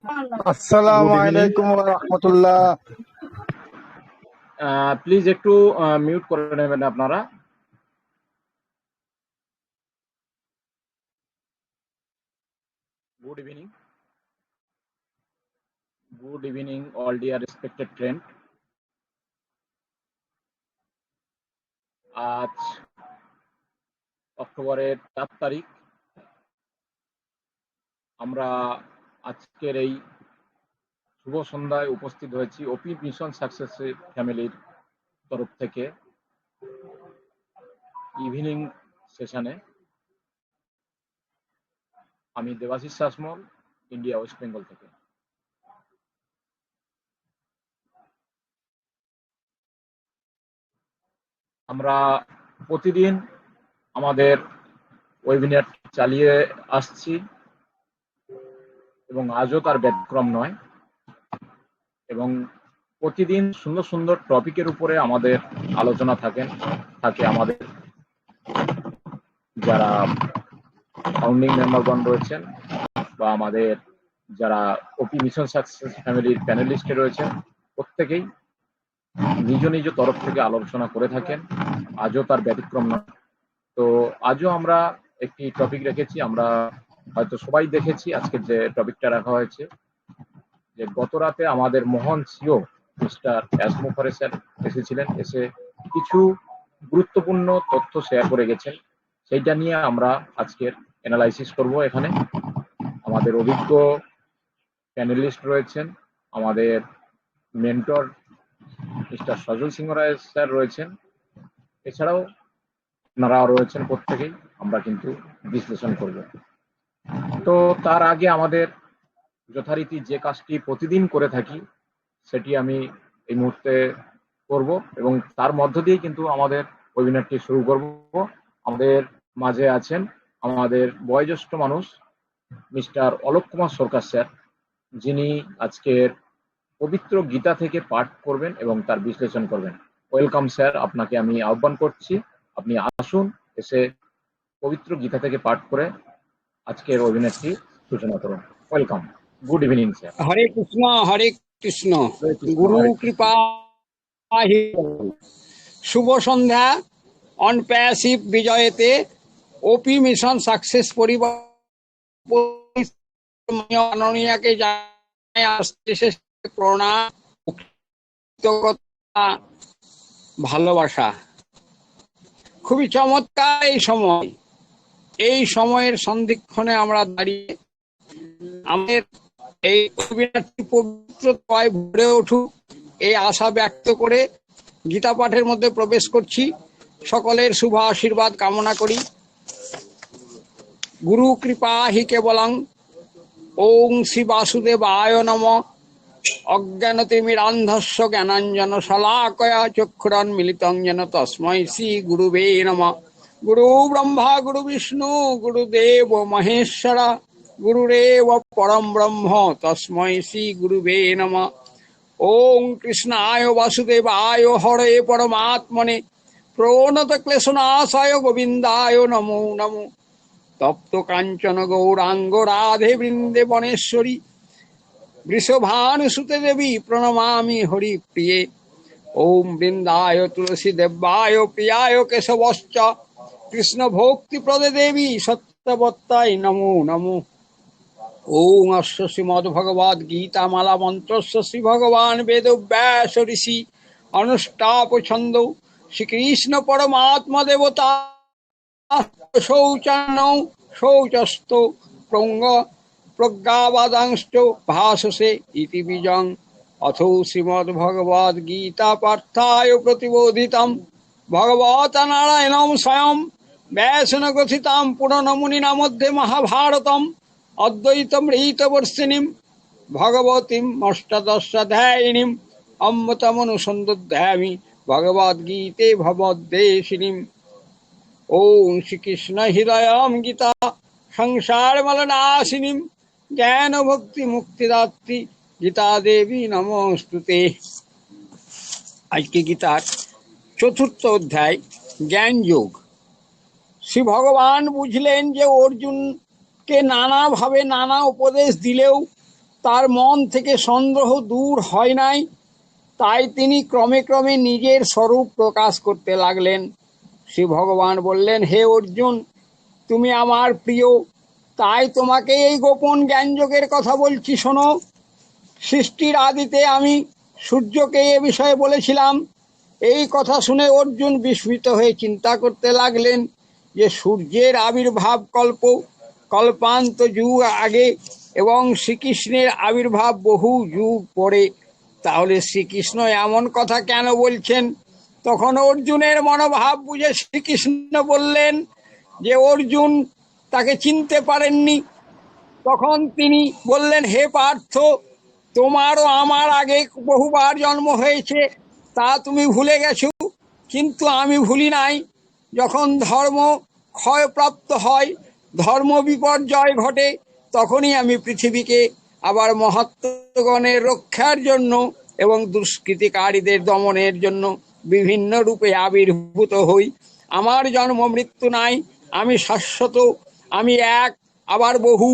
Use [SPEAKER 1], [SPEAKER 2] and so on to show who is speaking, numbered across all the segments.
[SPEAKER 1] আসসালামু
[SPEAKER 2] good evening.
[SPEAKER 1] আলাইকুম ওয়া রাহমাতুল্লাহ।
[SPEAKER 2] প্লিজ একটু মিউট করে নেবেন আপনারা। Good evening, good evening all deer respected friend. আজ অক্টোবরের 4 তারিখ। আমরা আজকের এই শুভ সন্ধ্যায় উপস্থিত হয়েছি ওপি মিশন সাকসেস ফ্যামিলির তরফ থেকে ইভিনিং সেশনে। আমি দেবাশিস শাসমল, ইন্ডিয়া ওয়েস্ট বেঙ্গল থেকে। আমরা প্রতিদিন আমাদের ওয়েবিনার চালিয়ে আসছি এবং আজও তার ব্যতিক্রম নয়। এবং প্রতিদিন সুন্দর সুন্দর টপিকের উপরে আমাদের আলোচনা থাকে আমাদের যারা ফাউন্ডিং মেম্বারগণ রয়েছেন বা আমাদের যারা ওপি মিশন সাকসেস ফ্যামিলির প্যানেলিস্টে রয়েছেন, প্রত্যেকেই নিজ নিজ তরফ থেকে আলোচনা করে থাকেন। আজও তার ব্যতিক্রম নয়। তো আজও আমরা একটি টপিক রেখেছি। আমরা হয়তো সবাই দেখেছি আজকের যে টপিকটা রাখা হয়েছে, যে গত রাতে আমাদের মহান সিও মিস্টার অ্যাসমোফারে স্যার এসেছিলেন, এসে কিছু গুরুত্বপূর্ণ তথ্য শেয়ার করে গেছেন। সেইটা নিয়ে আমরা আজকের অ্যানালাইসিস করব এখানে। আমাদের অভিজ্ঞ প্যানেলিস্ট রয়েছেন, আমাদের মেন্টর মিস্টার সজল সিংহ রায় স্যার রয়েছেন, এছাড়াও আপনারাও রয়েছেন। প্রত্যেকেই আমরা কিন্তু বিশ্লেষণ করব। তো তার আগে আমাদের যথারীতি যে কাজটি প্রতিদিন করে থাকি সেটি আমি এই মুহূর্তে করব এবং তার মধ্য দিয়ে কিন্তু আমাদের ওয়েবিনারটি শুরু করব। আমাদের মাঝে আছেন আমাদের বয়োজ্যেষ্ঠ মানুষ মিস্টার অলোক কুমার সরকার স্যার, যিনি আজকের পবিত্র গীতা থেকে পাঠ করবেন এবং তার বিশ্লেষণ করবেন। ওয়েলকাম স্যার, আপনাকে আমি আহ্বান করছি, আপনি আসুন, এসে পবিত্র গীতা থেকে পাঠ করে আজকের ওয়েবিনারটি সূচনা করুন। Welcome, good evening sir.
[SPEAKER 3] Hare Krishna, Hare Krishna.
[SPEAKER 2] Hare Krishna,
[SPEAKER 3] গুরু
[SPEAKER 2] হরে কৃষ্ণ।
[SPEAKER 3] কৃপা। শুভ সন্ধ্যা। অন প্যাসিভ বিজয়েতে ওপি মিশন সাকসেস পরিবার মাননীয়াকে জানাই আসছে প্রণাম, কৃতজ্ঞতা, ভালোবাসা। খুবই চমৎকার এই সময়ের সন্ধিক্ষণে আমরা দাঁড়িয়ে আমাদের এই পবিত্রতায় ভরে উঠুক এই আশা ব্যক্ত করে গীতা পাঠের মধ্যে প্রবেশ করছি। সকলের শুভ আশীর্বাদ কামনা করি। গুরু কৃপা হি কেবলং। ওং শ্রী বাসুদেবায় নমঃ। অজ্ঞানতিমিরান্ধস্য জ্ঞানাঞ্জন শলাকয়া চক্ষুরন্মিলিতং যেন তস্मै শ্রী গুরুবে নমঃ। গুরু ব্রহ্মা গুরু বিষ্ণু গুরুদেব মহেশ্বর গুরুরেব পরম ব্রহ্ম তস্मै শ্রী গুরুবে নমঃ। ওং কৃষ্ণায় বাসুদেবায় হরে পরমাত্মনে প্রণত ক্লেশনাশায় গোবিন্দায় নমো নমো। তপ্ত কাঞ্চন গৌরাঙ্গ রাধে বৃন্দে বনেশ্বরী বৃষভানুসুতে দেবী প্রণমামি হরি প্রিয়ে। ওম বৃন্দায় তুলসী দেব্যায় প্রিয়ায় কেশবশ্চ কৃষ্ণ ভক্তি প্রদে দেবী সত্যবত্তাই নমো নমো। ওম অশ্ব শ্রীমদ ভগবদ গীতা মালা মন্ত্রস্য শ্রী ভগবান বেদব্যাস ঋষি অনুষ্টাপ ছন্দ শ্রীকৃষ্ণ পরমাত্মা দেবতা শৌচান্ন শৌচস্ত প্রঙ্গ প্রজ্ঞাবাদাংশ্চ ভাসসে ইতি বীজং। অথো শ্রীমদ ভগবদ গীতা পার্থায় প্রতিবোধিতম ভগবতা নারায়ণম স্বয়ং ব্যাসেন কথিতাম পুরাণমুনিনা মধ্যে মহাভারতম অদ্বৈতমৃতবর্ষিণীম ভগবতীম অষ্টাদশাধ্যায়িনীম অমৃতমনুসন্ধর্যামি ভগবদ্গীতে ভগবদ্দেশিনীম। ওম শ্রীকৃষ্ণ হৃদয়ম গীতা সংসার মলনাশিনীম জ্ঞান ভক্তি মুক্তিদাত্রী গীতা দেবী নমস্তুতে। আজকে গীতার 4র্থ অধ্যায় জ্ঞান যোগ। শ্রী ভগবান বুঝলেন যে অর্জুনকে নানাভাবে নানা উপদেশ দিলেও তার মন থেকে সন্দেহ দূর হয় নাই, তাই তিনি ক্রমে ক্রমে নিজের স্বরূপ প্রকাশ করতে লাগলেন। শ্রী ভগবান বললেন, হে অর্জুন, তুমি আমার প্রিয়, তাই তোমাকে এই গোপন জ্ঞানযোগের কথা বলছি, শোনো। সৃষ্টির আদিতে আমি সূর্যকে এ বিষয়ে বলেছিলাম। এই কথা শুনে অর্জুন বিস্মিত হয়ে চিন্তা করতে লাগলেন যে সূর্যের আবির্ভাব কল্পান্ত যুগ আগে এবং শ্রীকৃষ্ণের আবির্ভাব বহু যুগ পরে। তাহলে শ্রীকৃষ্ণ এমন কথা কেন বলছেন? তখন অর্জুনের মনোভাব বুঝে শ্রীকৃষ্ণ বললেন যে অর্জুন তাকে চিনতে পারেননি। তখন তিনি বললেন, হে পার্থ, তোমারও আমার আগে বহুবার জন্ম হয়েছে, তা তুমি ভুলে গেছো, কিন্তু আমি ভুলি নাই। যখন ধর্ম ক্ষয়প্রাপ্ত হয়, ধর্ম বিপর্যয় ঘটে, তখনই আমি পৃথিবীকে আবার মহাত্মগণের রক্ষার জন্য এবং দুষ্কৃতিকারীদের দমনের জন্য বিভিন্ন রূপে আবির্ভূত হই। আমার জন্ম মৃত্যু নাই, আমি শাশ্বত, আমি এক, আবার বহু।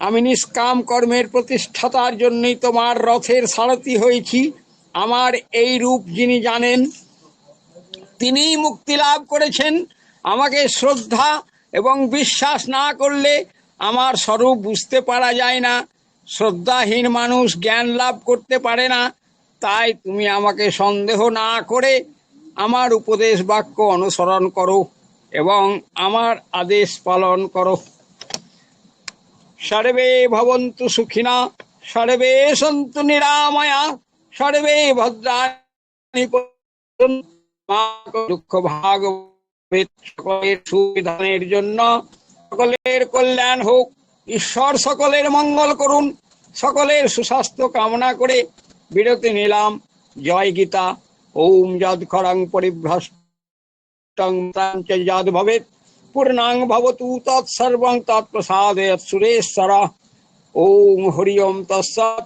[SPEAKER 3] আমি নিষ্কাম কর্মের প্রতিষ্ঠাতার জন্যই তোমার রথের সারথি হয়েছি। আমার এই রূপ যিনি জানেন, তিনিই মুক্তি লাভ করেছেন। আমাকে শ্রদ্ধা এবং বিশ্বাস না করলে আমার স্বরূপ বুঝতে পারা যায় না। শ্রদ্ধাহীন মানুষ জ্ঞান লাভ করতে পারে না। তাই তুমি আমাকে সন্দেহ না করে আমার উপদেশ বাক্য অনুসরণ করো এবং আমার আদেশ পালন করো। সর্বে ভবন্তু সুখিনা, সর্বে সন্তু নিরাময়া, সর্বে ভদ্রাণি পশ্যন্তু মা দুঃখ ভাগ। সকলের সুবিধানের জন্য, সকলের কল্যাণ হোক, ঈশ্বর সকলের মঙ্গল করুন। সকলের সুস্বাস্থ্য কামনা করে বিরতি নিলাম। জয় গীতা। ওম যদ খরং পরিভ্রষ্টং যদ ভবেৎ পূর্ণাং ভবতু তৎসর্বং তৎপ্রসাদেৎ সুরেশ্বর। ওম হরি ওম তৎসৎ,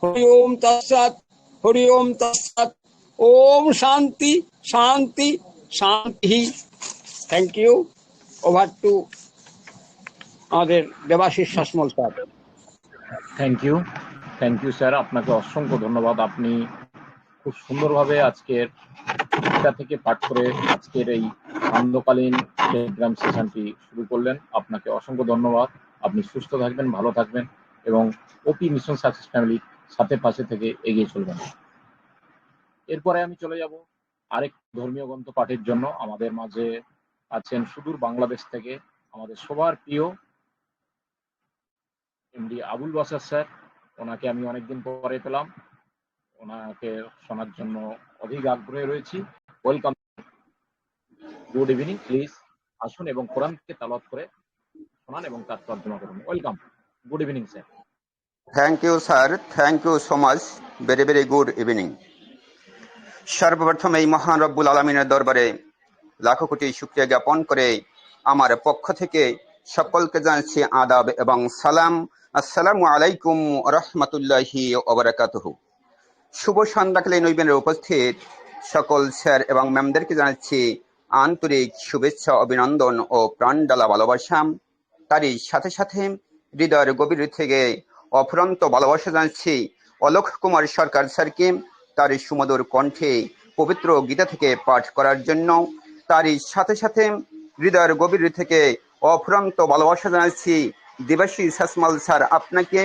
[SPEAKER 3] হরি ওম তৎসৎ, হরি ওম তৎসৎ। ওম শান্তি শান্তি শান্তি। Thank you. ওভার টু আমাদের Debashis Sasmal sir.
[SPEAKER 2] Thank you sir, আপনাকে অসংখ্য ধন্যবাদ। আপনি খুব সুন্দরভাবে আজকের গীতা থেকে পাঠ করে আজকের এই সান্ধ্যকালীন টেলিগ্রাম সেশনটি শুরু করলেন। আপনাকে অসংখ্য ধন্যবাদ। আপনি সুস্থ থাকবেন, ভালো থাকবেন এবং ওপি মিশন সাকসেস ফ্যামিলির সাথে পাশে থেকে এগিয়ে চলবেন। এরপরে আমি চলে যাব আরেক ধর্মীয় গ্রন্থ পাঠের জন্য। আমাদের মাঝে আছেন সুদূর বাংলাদেশ থেকে আমাদের সবার প্রিয় এমডি আবুল বাসার স্যার। ওনাকে আমি অনেকদিন পরে পেলাম, ওনাকে শোনার জন্য অধিক আগ্রহে রয়েছি। Welcome, good evening. প্লিজ আসুন এবং কোরআন থেকে তেলাওয়াত করে শোনান এবং তার তর্জমা করুন। Welcome, good evening sir.
[SPEAKER 1] Thank you, sir. Thank you so much. Very, very good evening. সর্বপ্রথম এই মহান রব্বুল আলমিনের দরবারে লাখো কোটি শুকরিয়া জ্ঞাপন করে আমার পক্ষ থেকে সকলকে জানাচ্ছি আদাব এবং সালাম। আসসালামু আলাইকুম রহমতুল্লাহি ওয়া বারাকাতুহু। শুভ সন্ধ্যাকালীন নৈবেনের উপস্থিত সকল স্যার এবং ম্যামদেরকে জানাচ্ছি আন্তরিক শুভেচ্ছা, অভিনন্দন ও প্রাণডালা ভালোবাসা। তারই সাথে সাথে হৃদয়ের গভীর থেকে অফুরন্ত ভালোবাসা জানাচ্ছি অলোক কুমার সরকার স্যারকে, তার সুমধুর কণ্ঠে পবিত্র গীতা থেকে পাঠ করার জন্য। তারই সাথে সাথে হৃদয়ের গভীর থেকে অফুরন্ত ভালোবাসা জানাচ্ছি দেবাশিস শাসমল স্যার আপনাকে,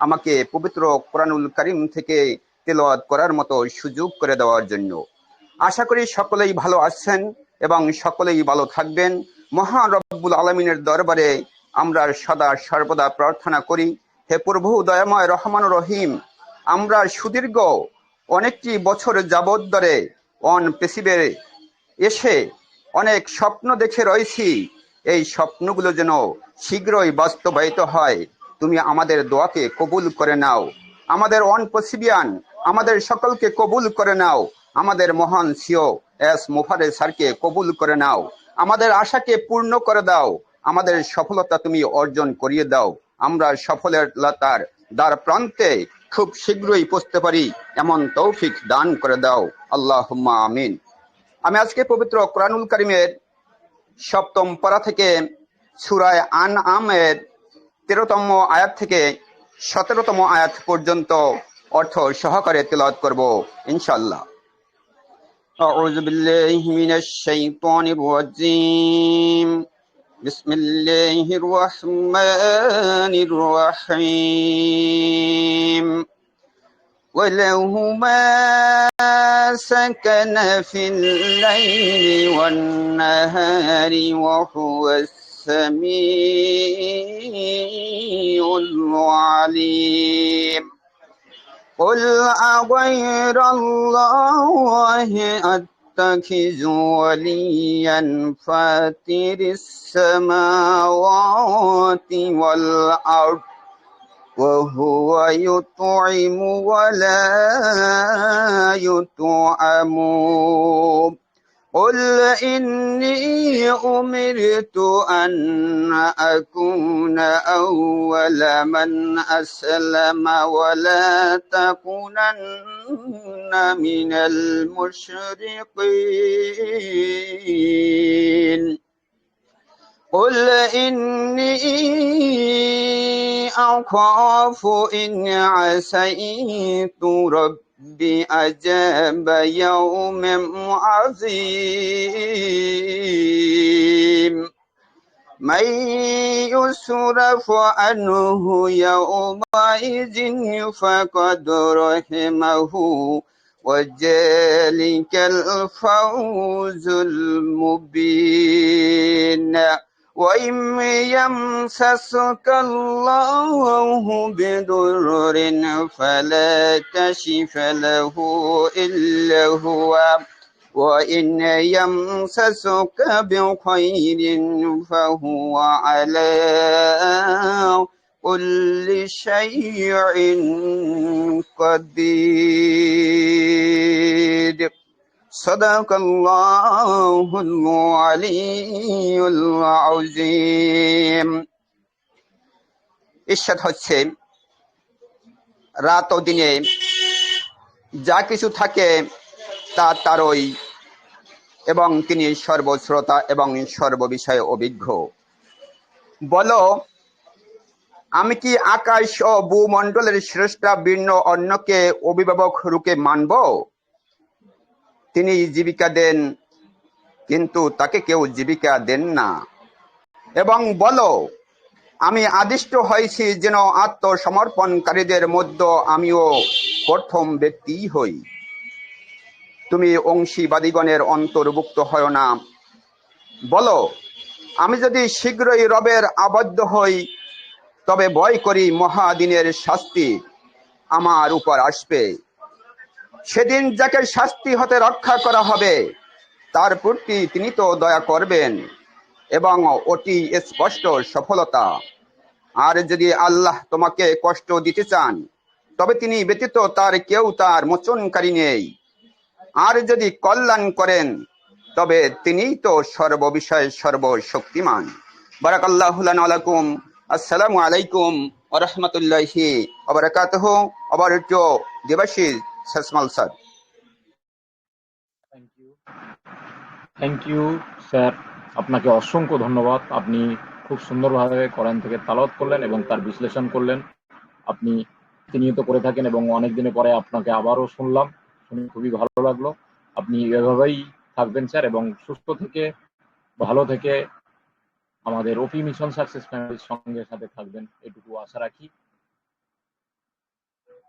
[SPEAKER 1] আমাকে পবিত্র কোরআনুল কারীম থেকে তেলাওয়াত করার মতো সুযোগ করে দেওয়ার জন্য। আশা করি সকলেই ভালো আছেন এবং সকলেই ভালো থাকবেন। মহান রব্বুল আলামিনের দরবারে আমরা সদা সর্বদা প্রার্থনা করি, হে প্রভু দয়াময় রহমান রহিম, আমরা সুদীর্ঘ অনেকটি বছর যাবৎ ধরে পৃথিবীর এসে অনেক স্বপ্ন দেখে রয়েছি। এই স্বপ্নগুলো যেন শীঘ্রই বাস্তবায়িত হয়। তুমি আমাদের দোয়াকে কবুল করে নাও, আমাদের পৃথিবীয়ান আমাদের সকলকে কবুল করে নাও, আমাদের মহান সিও এস মুফারে স্যারকে কবুল করে নাও, আমাদের আশাকে পূর্ণ করে দাও, আমাদের সফলতা তুমি অর্জন করিয়ে দাও। আমরা সফলতার দ্বার প্রান্তে খুব শীঘ্রই পৌঁছতে পারি এমন তৌফিক দান করে দাও, আল্লাহুম্মা আমিন। আমি আজকে পবিত্র কোরআনুল কারীমের 7ম পারা থেকে সূরা আনআমের 13তম আয়াত থেকে 17তম আয়াত পর্যন্ত অর্থ সহকারে তেলাওয়াত করব ইনশাআল্লাহ। আউযু বিল্লাহি মিনাশ শাইতানির রাজীম। বিসমিল্লাহির রহমানির রহিম। وله ما سكن في الليل والنهار وهو السميع العليم. قل أغير الله أتخذ وليا فاطر السماوات والأرض وهو يطعم ولا يطعم. قل إني أمرت أن أكون أول من أسلم ولا تكونن من المشركين. قل إني أخاف إن عصيت ربي عذاب يوم عظيم. من يصرف عنه يومئذ فقد رحمه وذلك الفوز المبين. وإن يمسسك الله بضر فلا كاشف له إلا هو وإن يمسسك بخير فهو على كل شيء قدير. সাদাকাল্লাহুল আলিয়্যুল আযীম। ইরশাদ হচ্ছে, রাত ও দিনে যা কিছু থাকে তা তারই, এবং তিনি সর্বশ্রোতা এবং সর্ববিষয়ে অভিজ্ঞ। বলো, আমি কি আকাশ ও ভূমণ্ডলের স্রষ্টা ভিন্ন অন্যকে অভিভাবক রূপে মানব? তিনি জীবিকা দেন, কিন্তু তাকে কেউ জীবিকা দেন না। এবং বলো, আমি আদিষ্ট হয়েছি যেন আত্মসমর্পণকারীদের মধ্যে আমিও প্রথম ব্যক্তি হই। তুমি অংশীবাদীগণের অন্তর্ভুক্ত হয় না। বলো, আমি যদি শীঘ্রই রবের আবদ্ধ হই তবে ভয় করি মহাদিনের শাস্তি আমার উপর আসবে। সেদিন যাকে শাস্তি হতে রক্ষা করা হবে তার প্রতি তিনি তো দয়া করবেন এবং অতি স্পষ্ট সফলতা। আর যদি আল্লাহ তোমাকে কষ্ট দিতে চান তবে তিনি ব্যতীত তার কেউ তার মোচনকারী নেই। আর যদি কল্যাণ করেন তবে তিনিই তো সর্ববিষয়ে সর্বশক্তিমান। বারাকাল্লাহু লানা ওয়া লাকুম। আসসালামু আলাইকুম ওয়া রাহমাতুল্লাহি ওয়া বারাকাতুহু। অবরুদ্ধ Debashis Sasmal sir.
[SPEAKER 2] Thank you sir, আপনাকে অসংখ্য ধন্যবাদ। আপনি খুব সুন্দরভাবে কোরআন থেকে তেলাওয়াত করলেন এবং তার বিশ্লেষণ করলেন। আপনি প্রতিনিয়ত করে থাকেন এবং অনেক দিনের পরে আপনাকে আবারও শুনলাম, শুনে খুবই ভালো লাগলো। আপনি এভাবেই থাকবেন স্যার এবং সুস্থ থেকে ভালো থেকে আমাদের ওপি মিশন সাকসেস ফ্যামিলির সঙ্গে সাথে থাকবেন, এটুকু আশা রাখি।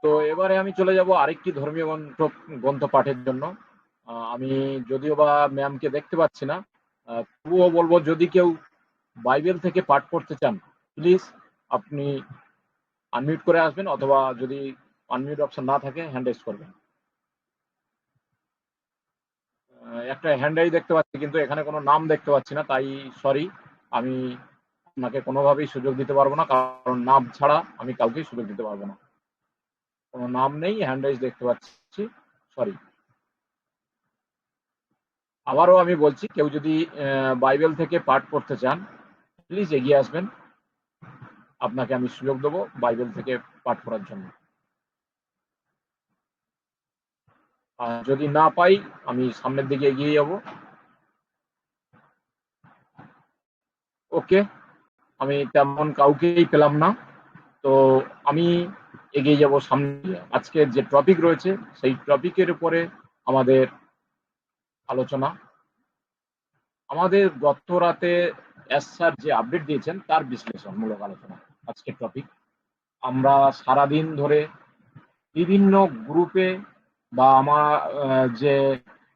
[SPEAKER 2] তো এবারে আমি চলে যাব আরেকটি ধর্মীয় গ্রন্থ পাঠের জন্য। আমি যদিও বা ম্যামকে দেখতে পাচ্ছি না, তবুও বলবো, যদি কেউ বাইবেল থেকে পাঠ করতে চান প্লিজ আপনি আনমিউট করে আসবেন, অথবা যদি আনমিউট অপশন না থাকে হ্যান্ড রেজ করবেন। একটা হ্যান্ড রাইজ দেখতে পাচ্ছি, কিন্তু এখানে কোনো নাম দেখতে পাচ্ছি না, তাই সরি, আমি আপনাকে কোনোভাবেই সুযোগ দিতে পারবো না, কারণ নাম ছাড়া আমি কাউকেই সুযোগ দিতে পারবো না। কোনো নাম নেই, হ্যান্ড রাইজ দেখতে পাচ্ছি, সরি। আবারও আমি বলছি, কেউ যদি বাইবেল থেকে পাঠ করতে চান প্লিজ এগিয়ে আসবেন, আপনাকে আমি সুযোগ দেবো বাইবেল থেকে পাঠ করার জন্য। আর যদি না পাই আমি সামনের দিকে এগিয়ে যাব। ওকে, আমি তেমন কাউকেই পেলাম না, তো আমি এগিয়ে যাব সামনে দিয়ে। আজকের যে টপিক রয়েছে সেই টপিকের উপরে আমাদের আলোচনা। আমাদের গত রাতে এস স্যার যে আপডেট দিয়েছেন তার বিশ্লেষণমূলক আলোচনা আজকের টপিক। আমরা সারাদিন ধরে বিভিন্ন গ্রুপে বা যে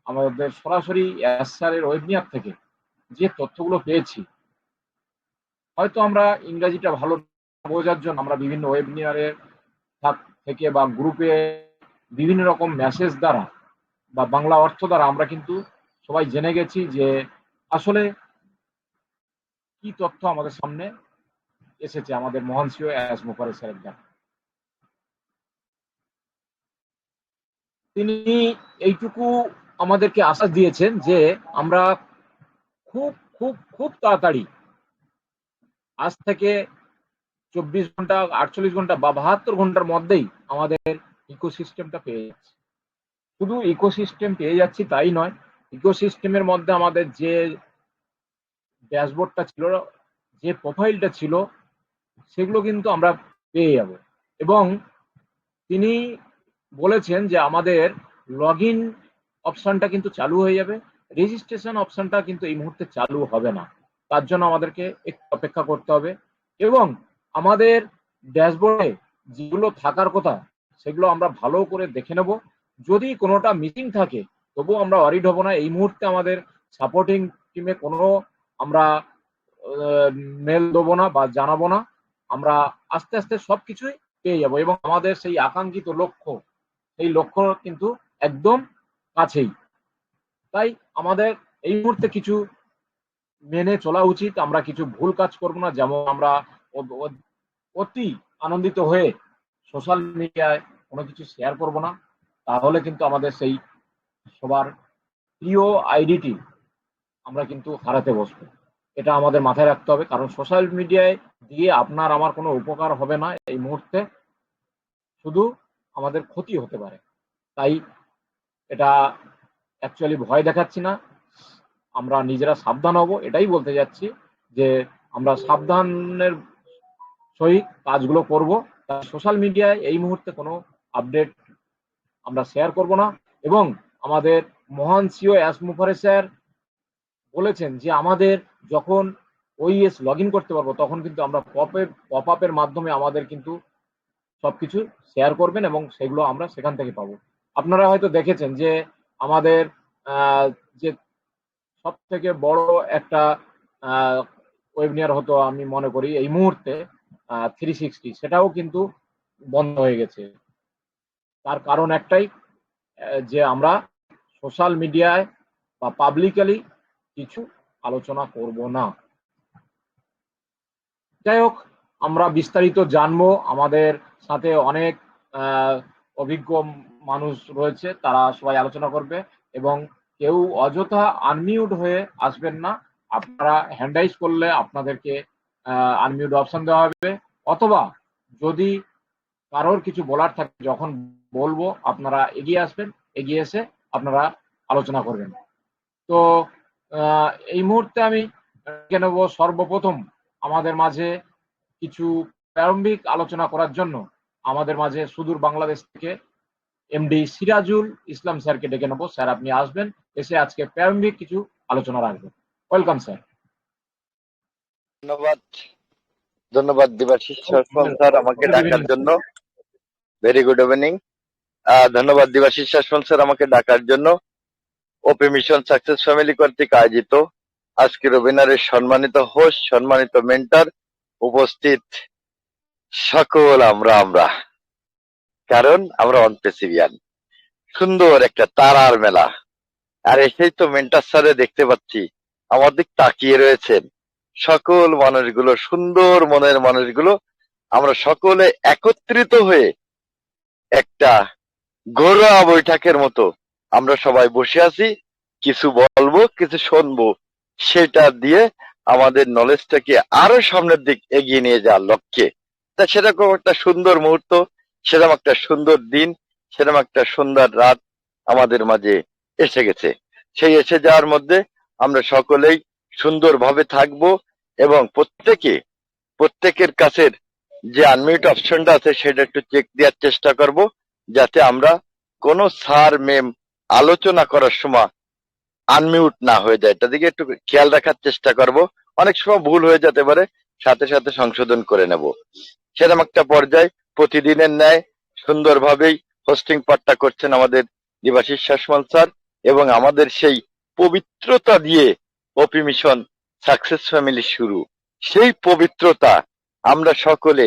[SPEAKER 2] আমাদের সরাসরি এস স্যারের ওয়েবনিয়ার থেকে যে তথ্যগুলো পেয়েছি, হয়তো আমরা ইংরাজিটা ভালো বোঝার জন্য আমরা বিভিন্ন ওয়েবনিয়ারের থেকে বা গ্রুপে বিভিন্ন রকম মেসেজ দ্বারা বা বাংলা অর্থ দ্বারা আমরা কিন্তু সবাই জেনে গেছি যে আসলে কি তথ্য আমাদের সামনে এসেছে আমাদের মহান সিও এস মুখার্জী স্যারের দ্বারা। তিনি এইটুকু আমাদেরকে আশ্বাস দিয়েছেন যে আমরা খুব খুব খুব তাড়াতাড়ি আজ থেকে 24 ঘন্টা 48 ঘন্টা বা 72 ঘন্টার মধ্যেই আমাদের ইকোসিস্টেমটা পেয়ে যাচ্ছি। শুধু ইকোসিস্টেম পেয়ে যাচ্ছি তাই নয়, ইকোসিস্টেমের মধ্যে আমাদের যে ড্যাশবোর্ডটা ছিল, যে প্রোফাইলটা ছিল, সেগুলো কিন্তু আমরা পেয়ে যাব। এবং তিনি বলেছেন যে আমাদের লগ ইন অপশনটা কিন্তু চালু হয়ে যাবে, রেজিস্ট্রেশন অপশনটা কিন্তু এই মুহূর্তে চালু হবে না। তার জন্য আমাদেরকে একটু অপেক্ষা করতে হবে এবং আমাদের ড্যাশবোর্ডে যেগুলো থাকার কথা সেগুলো আমরা ভালো করে দেখে নেব। যদি কোনোটা মিসিং থাকে তবুও আমরা ওয়ারিড হব না। এই মুহূর্তে আমাদের সাপোর্টিং টিমে কোনো আমরা মেল দেবো না বা জানাবো না। আমরা আস্তে আস্তে সবকিছুই পেয়ে যাব এবং আমাদের সেই আকাঙ্ক্ষিত লক্ষ্য, এই লক্ষ্য কিন্তু একদম কাছেই। তাই আমাদের এই মুহূর্তে কিছু মেনে চলা উচিত। আমরা কিছু ভুল কাজ করব না, যেমন আমরা অতি আনন্দিত হয়ে সোশ্যাল মিডিয়ায় কোনো কিছু শেয়ার করব না, তাহলে কিন্তু আমাদের সেই সবার প্রিয় আইডিটি আমরা কিন্তু হারাতে বসবো। এটা আমাদের মাথায় রাখতে হবে, কারণ সোশ্যাল মিডিয়ায় দিয়ে আপনার আমার কোনো উপকার হবে না এই মুহূর্তে, শুধু আমাদের ক্ষতি হতে পারে। তাই এটা অ্যাকচুয়ালি ভয় দেখাচ্ছি না, আমরা নিজেরা সাবধান হব এটাই বলতে যাচ্ছি, যে আমরা সাবধানের সহিত কাজগুলো করব। সোশ্যাল মিডিয়ায় এই মুহূর্তে কোনো আপডেট আমরা শেয়ার করব না। এবং আমাদের মহান সিও এস মুখার্জী স্যার বলেছেন যে আমাদের যখন ওইএস লগ ইন করতে পারবো তখন কিন্তু আমরা পপ আপের মাধ্যমে আমাদের কিন্তু সবকিছু শেয়ার করবেন এবং সেগুলো আমরা সেখান থেকে পাবো। আপনারা হয়তো দেখেছেন যে আমাদের যে সব থেকে বড় একটা ওয়েবিনার হতো, আমি মনে করি এই মুহূর্তে 360, সেটাও কিন্তু বন্ধ হয়ে গেছে। তার কারণ একটাই, যে আমরা সোশ্যাল মিডিয়ায় বা পাবলিকালি কিছু আলোচনা করব না। যাই হোক, আমরা বিস্তারিত জানবো। আমাদের সাথে অনেক অভিজ্ঞ মানুষ রয়েছে, তারা সবাই আলোচনা করবে এবং কেউ অযথা আনমিউট হয়ে আসবেন না। আপনারা হ্যান্ড রাইজ করলে আপনাদেরকে আনমিউট অপশন দেওয়া হবে, অথবা যদি কারোর কিছু বলার থাকে যখন বলবো আপনারা এগিয়ে আসবেন, এগিয়ে এসে আপনারা আলোচনা করবেন। তো এই মুহূর্তে আমি ডেকে নেব সর্বপ্রথম আমাদের মাঝে কিছু প্রারম্ভিক আলোচনা করার জন্য আমাদের মাঝে সুদূর বাংলাদেশ থেকে এমডি সিরাজুল ইসলাম স্যারকে ডেকে নেব। স্যার আপনি আসবেন, এসে আজকে প্রারম্ভিক কিছু আলোচনা রাখবেন। Welcome sir.
[SPEAKER 4] ধন্যবাদ, ধন্যবাদ দেবাশিস স্যার আমাকে ডাকার জন্য। Very good evening. ধন্যবাদ দেবাশিস স্যার আমাকে ডাকার জন্য। ওপি মিশন সাকসেস ফ্যামিলি কর্তৃক আয়োজিত আজকের ওয়েবিনারের সম্মানিত হোস্ট, সম্মানিত মেন্টর, উপস্থিত সকল আমরা কারণ আমরা অনপেসিভিয়ান। সুন্দর একটা তারার মেলা। আর এসেই তো মেন্টার স্যারে দেখতে পাচ্ছি আমার দিক তাকিয়ে রয়েছেন সকল মানুষগুলো, সুন্দর মনের মানুষগুলো। আমরা সকলে একত্রিত হয়ে একটা ঘরোয়া বৈঠকের মতো আমরা সবাই বসে আছি, কিছু বলবো, কিছু শুনবো, সেটা দিয়ে আমাদের নলেজটাকে আরো সামনের দিক এগিয়ে নিয়ে যাওয়ার লক্ষ্যে। তা সেরকম একটা সুন্দর মুহূর্ত, সেরকম একটা সুন্দর দিন, সেরকম একটা সুন্দর রাত আমাদের মাঝে এসে গেছে। সেই এসে যাওয়ার মধ্যে আমরা সকলেই সুন্দরভাবে থাকবো এবং প্রত্যেকের কাছের যে আনমিউট অপশনটা আছে সেটা একটু চেক দেওয়ার চেষ্টা করব, যাতে আমরা কোনো স্যার ম্যাম আলোচনা করার সময় আনমিউট না হয়ে যায়। এটা দিকে একটু খেয়াল রাখার চেষ্টা করব। অনেক সময় ভুল হয়ে যেতে পারে, সাথে সাথে সংশোধন করে নেব। সেরকম একটা পর্যায়ে প্রতিদিনের ন্যায় সুন্দরভাবেই হোস্টিং পাঠটা করছেন আমাদের দেবাশিস শাসমল স্যার, এবং আমাদের সেই পবিত্রতা দিয়ে ওপি মিশন সাকসেস ফ্যামিলি শুরু। সেই পবিত্রতা আমরা সকলে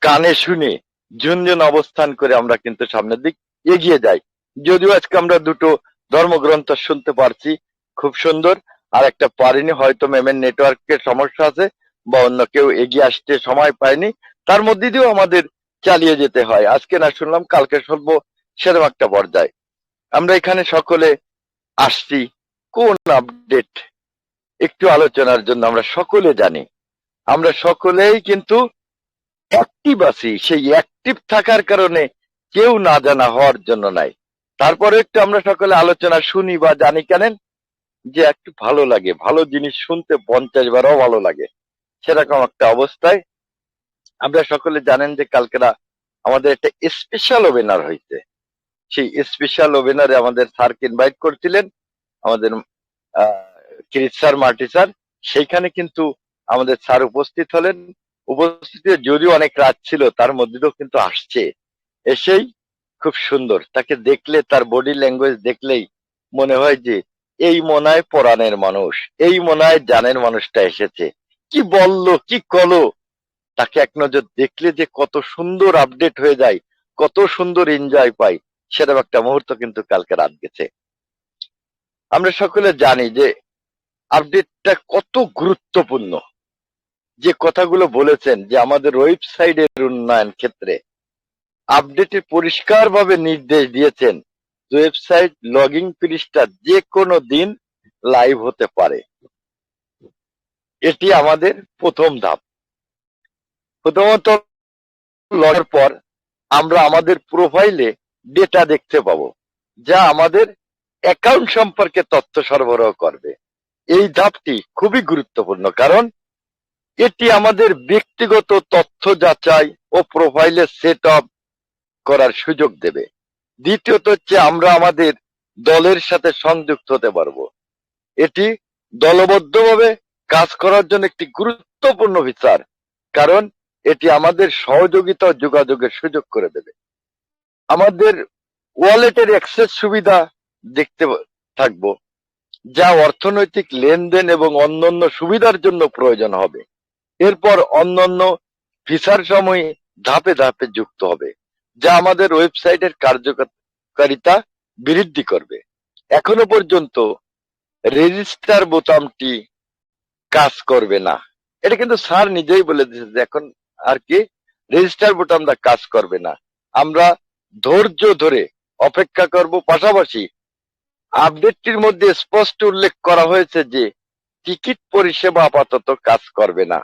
[SPEAKER 4] কানে শুনে ঝুনঝুন অবস্থান করে আমরা কিন্তু সামনের দিক এগিয়ে যাই। যদিও আজকে আমরা দুটো ধর্মগ্রন্থ শুনতে পারছি, খুব সুন্দর, আর একটা পারিনি, হয়তো ম্যামের নেটওয়ার্কের সমস্যা আছে বা অন্য কেউ এগিয়ে আসতে সময় পায়নি, তার মধ্যে দিয়েও আমাদের চালিয়ে যেতে হয়। আজকে না শুনলাম কালকে শুনবো, সেরকম একটা পর্যায়ে আমরা এখানে সকলে আসছি কোন আপডেট একটু আলোচনার জন্য। আমরা সকলে জানি, আমরা সকলেই কিন্তু অ্যাক্টিভ আছি, সেই অ্যাক্টিভ থাকার কারণে কেউ না জানা হওয়ার জন্য নাই। তারপরে একটু আমরা সকলে আলোচনা শুনি বা জানি কেন, যে একটু ভালো লাগে, ভালো জিনিস শুনতে 50 বারও ভালো লাগে, সেরকম একটা অবস্থায় আমরা সকলে জানেন যে কালকেরা আমাদের একটা স্পেশাল ওয়েবিনার হয়েছে। সেই স্পেশাল ওয়েবিনারে আমাদের স্যারকে ইনভাইট করছিলেন, আমাদের কিরিট স্যার, মার্টি স্যার। সেইখানে কিন্তু আমাদের স্যার উপস্থিত হলেন। উপস্থিতি যদিও অনেক রাত ছিল, তার মধ্যেও কিন্তু আসছে, এসেই খুব সুন্দর। তাকে দেখলে, তার বডি ল্যাঙ্গুয়েজ দেখলেই মনে হয় যে এই মনে হয় পরাণের মানুষ, এই মনে হয় জানের মানুষটা এসেছে। কি বললো, কি কলো, তাকে এক নজর দেখলে যে কত সুন্দর আপডেট হয়ে যায়, কত সুন্দর এনজয় পাই, সেরকম একটা মুহূর্ত কিন্তু কালকে রাত গেছে। আমরা সকলে জানি যে আপডেটটা কত গুরুত্বপূর্ণ। যে কথাগুলো বলেছেন যে আমাদের ওয়েবসাইটের উন্নয়ন ক্ষেত্রে আপডেটে পরিষ্কারভাবে নির্দেশ দিয়েছেন, ওয়েবসাইট লগইন পৃষ্ঠা যে কোনো দিন লাইভ হতে পারে। এটি আমাদের প্রথম ধাপ। প্রথমত লগের পর আমরা আমাদের প্রোফাইলে ডেটা দেখতে পাবো, যা আমাদের অ্যাকাউন্ট সম্পর্কে তথ্য সরবরাহ করবে। এই ধাপটি খুবই গুরুত্বপূর্ণ, কারণ এটি আমাদের ব্যক্তিগত তথ্য যাচাই ও প্রোফাইলে সেট আপ করার সুযোগ দেবে। দ্বিতীয়ত হচ্ছে আমরা আমাদের দলের সাথে সংযুক্ত হতে পারবো। এটি দলবদ্ধভাবে কাজ করার জন্য একটি গুরুত্বপূর্ণ ফিচার, কারণ এটি আমাদের সহযোগিতা ও যোগাযোগের সুযোগ করে দেবে। আমাদের ওয়ালেটের অ্যাক্সেস সুবিধা দেখতে থাকবো, যা অর্থনৈতিক লেনদেন এবং অন্যান্য সুবিধার জন্য প্রয়োজন হবে। এরপর অন্যান্য ফিচার সময় ধাপে ধাপে যুক্ত হবে, যা আমাদের ওয়েবসাইটের কার্যকারিতা বৃদ্ধি করবে। এখনো পর্যন্ত রেজিস্টার বোতামটি কাজ করবে না, এটা কিন্তু স্যার নিজেই বলে দিয়েছে যে এখন আর কি রেজিস্টার বোতামটা কাজ করবে না। আমরা ধৈর্য ধরে অপেক্ষা করব। পাশাপাশি আপডেটটির মধ্যে স্পষ্ট উল্লেখ করা হয়েছে যে টিকিট পরিষেবা আপাতত কাজ করবে না,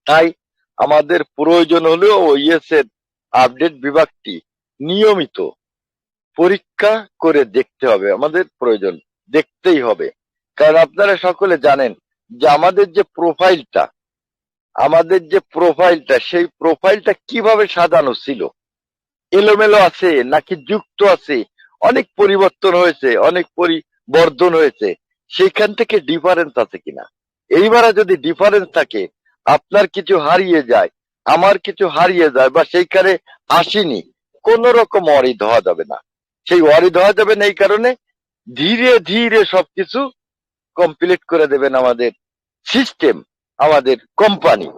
[SPEAKER 4] তাই আমাদের প্রয়োজন হলেও ওইএস এর আপডেট বিভাগটি নিয়মিত পরীক্ষা করে দেখতে হবে। আমাদের প্রয়োজন দেখতেই হবে, কারণ আপনারা সকলে জানেন যে আমাদের যে প্রোফাইলটা সেই প্রোফাইলটা কিভাবে সাজানো ছিল, এলোমেলো আছে নাকি যুক্ত আছে, অনেক পরিবর্তন হয়েছে, অনেক পরিবর্ধন হয়েছে, সেইখান থেকে ডিফারেন্স আছে কিনা। এইবারে যদি ডিফারেন্স থাকে, আপনার কিছু হারিয়ে যায়, আমার কিছু হারিয়ে যায়, বা সেইখানে আসেনি, কোন রকম অরিদ হওয়া যাবে না। সেই অরিদ হওয়া যাবে না, এই কারণে ধীরে ধীরে সবকিছু কমপ্লিট করে দেবেন আমাদের সিস্টেম, আমাদের কোম্পানি।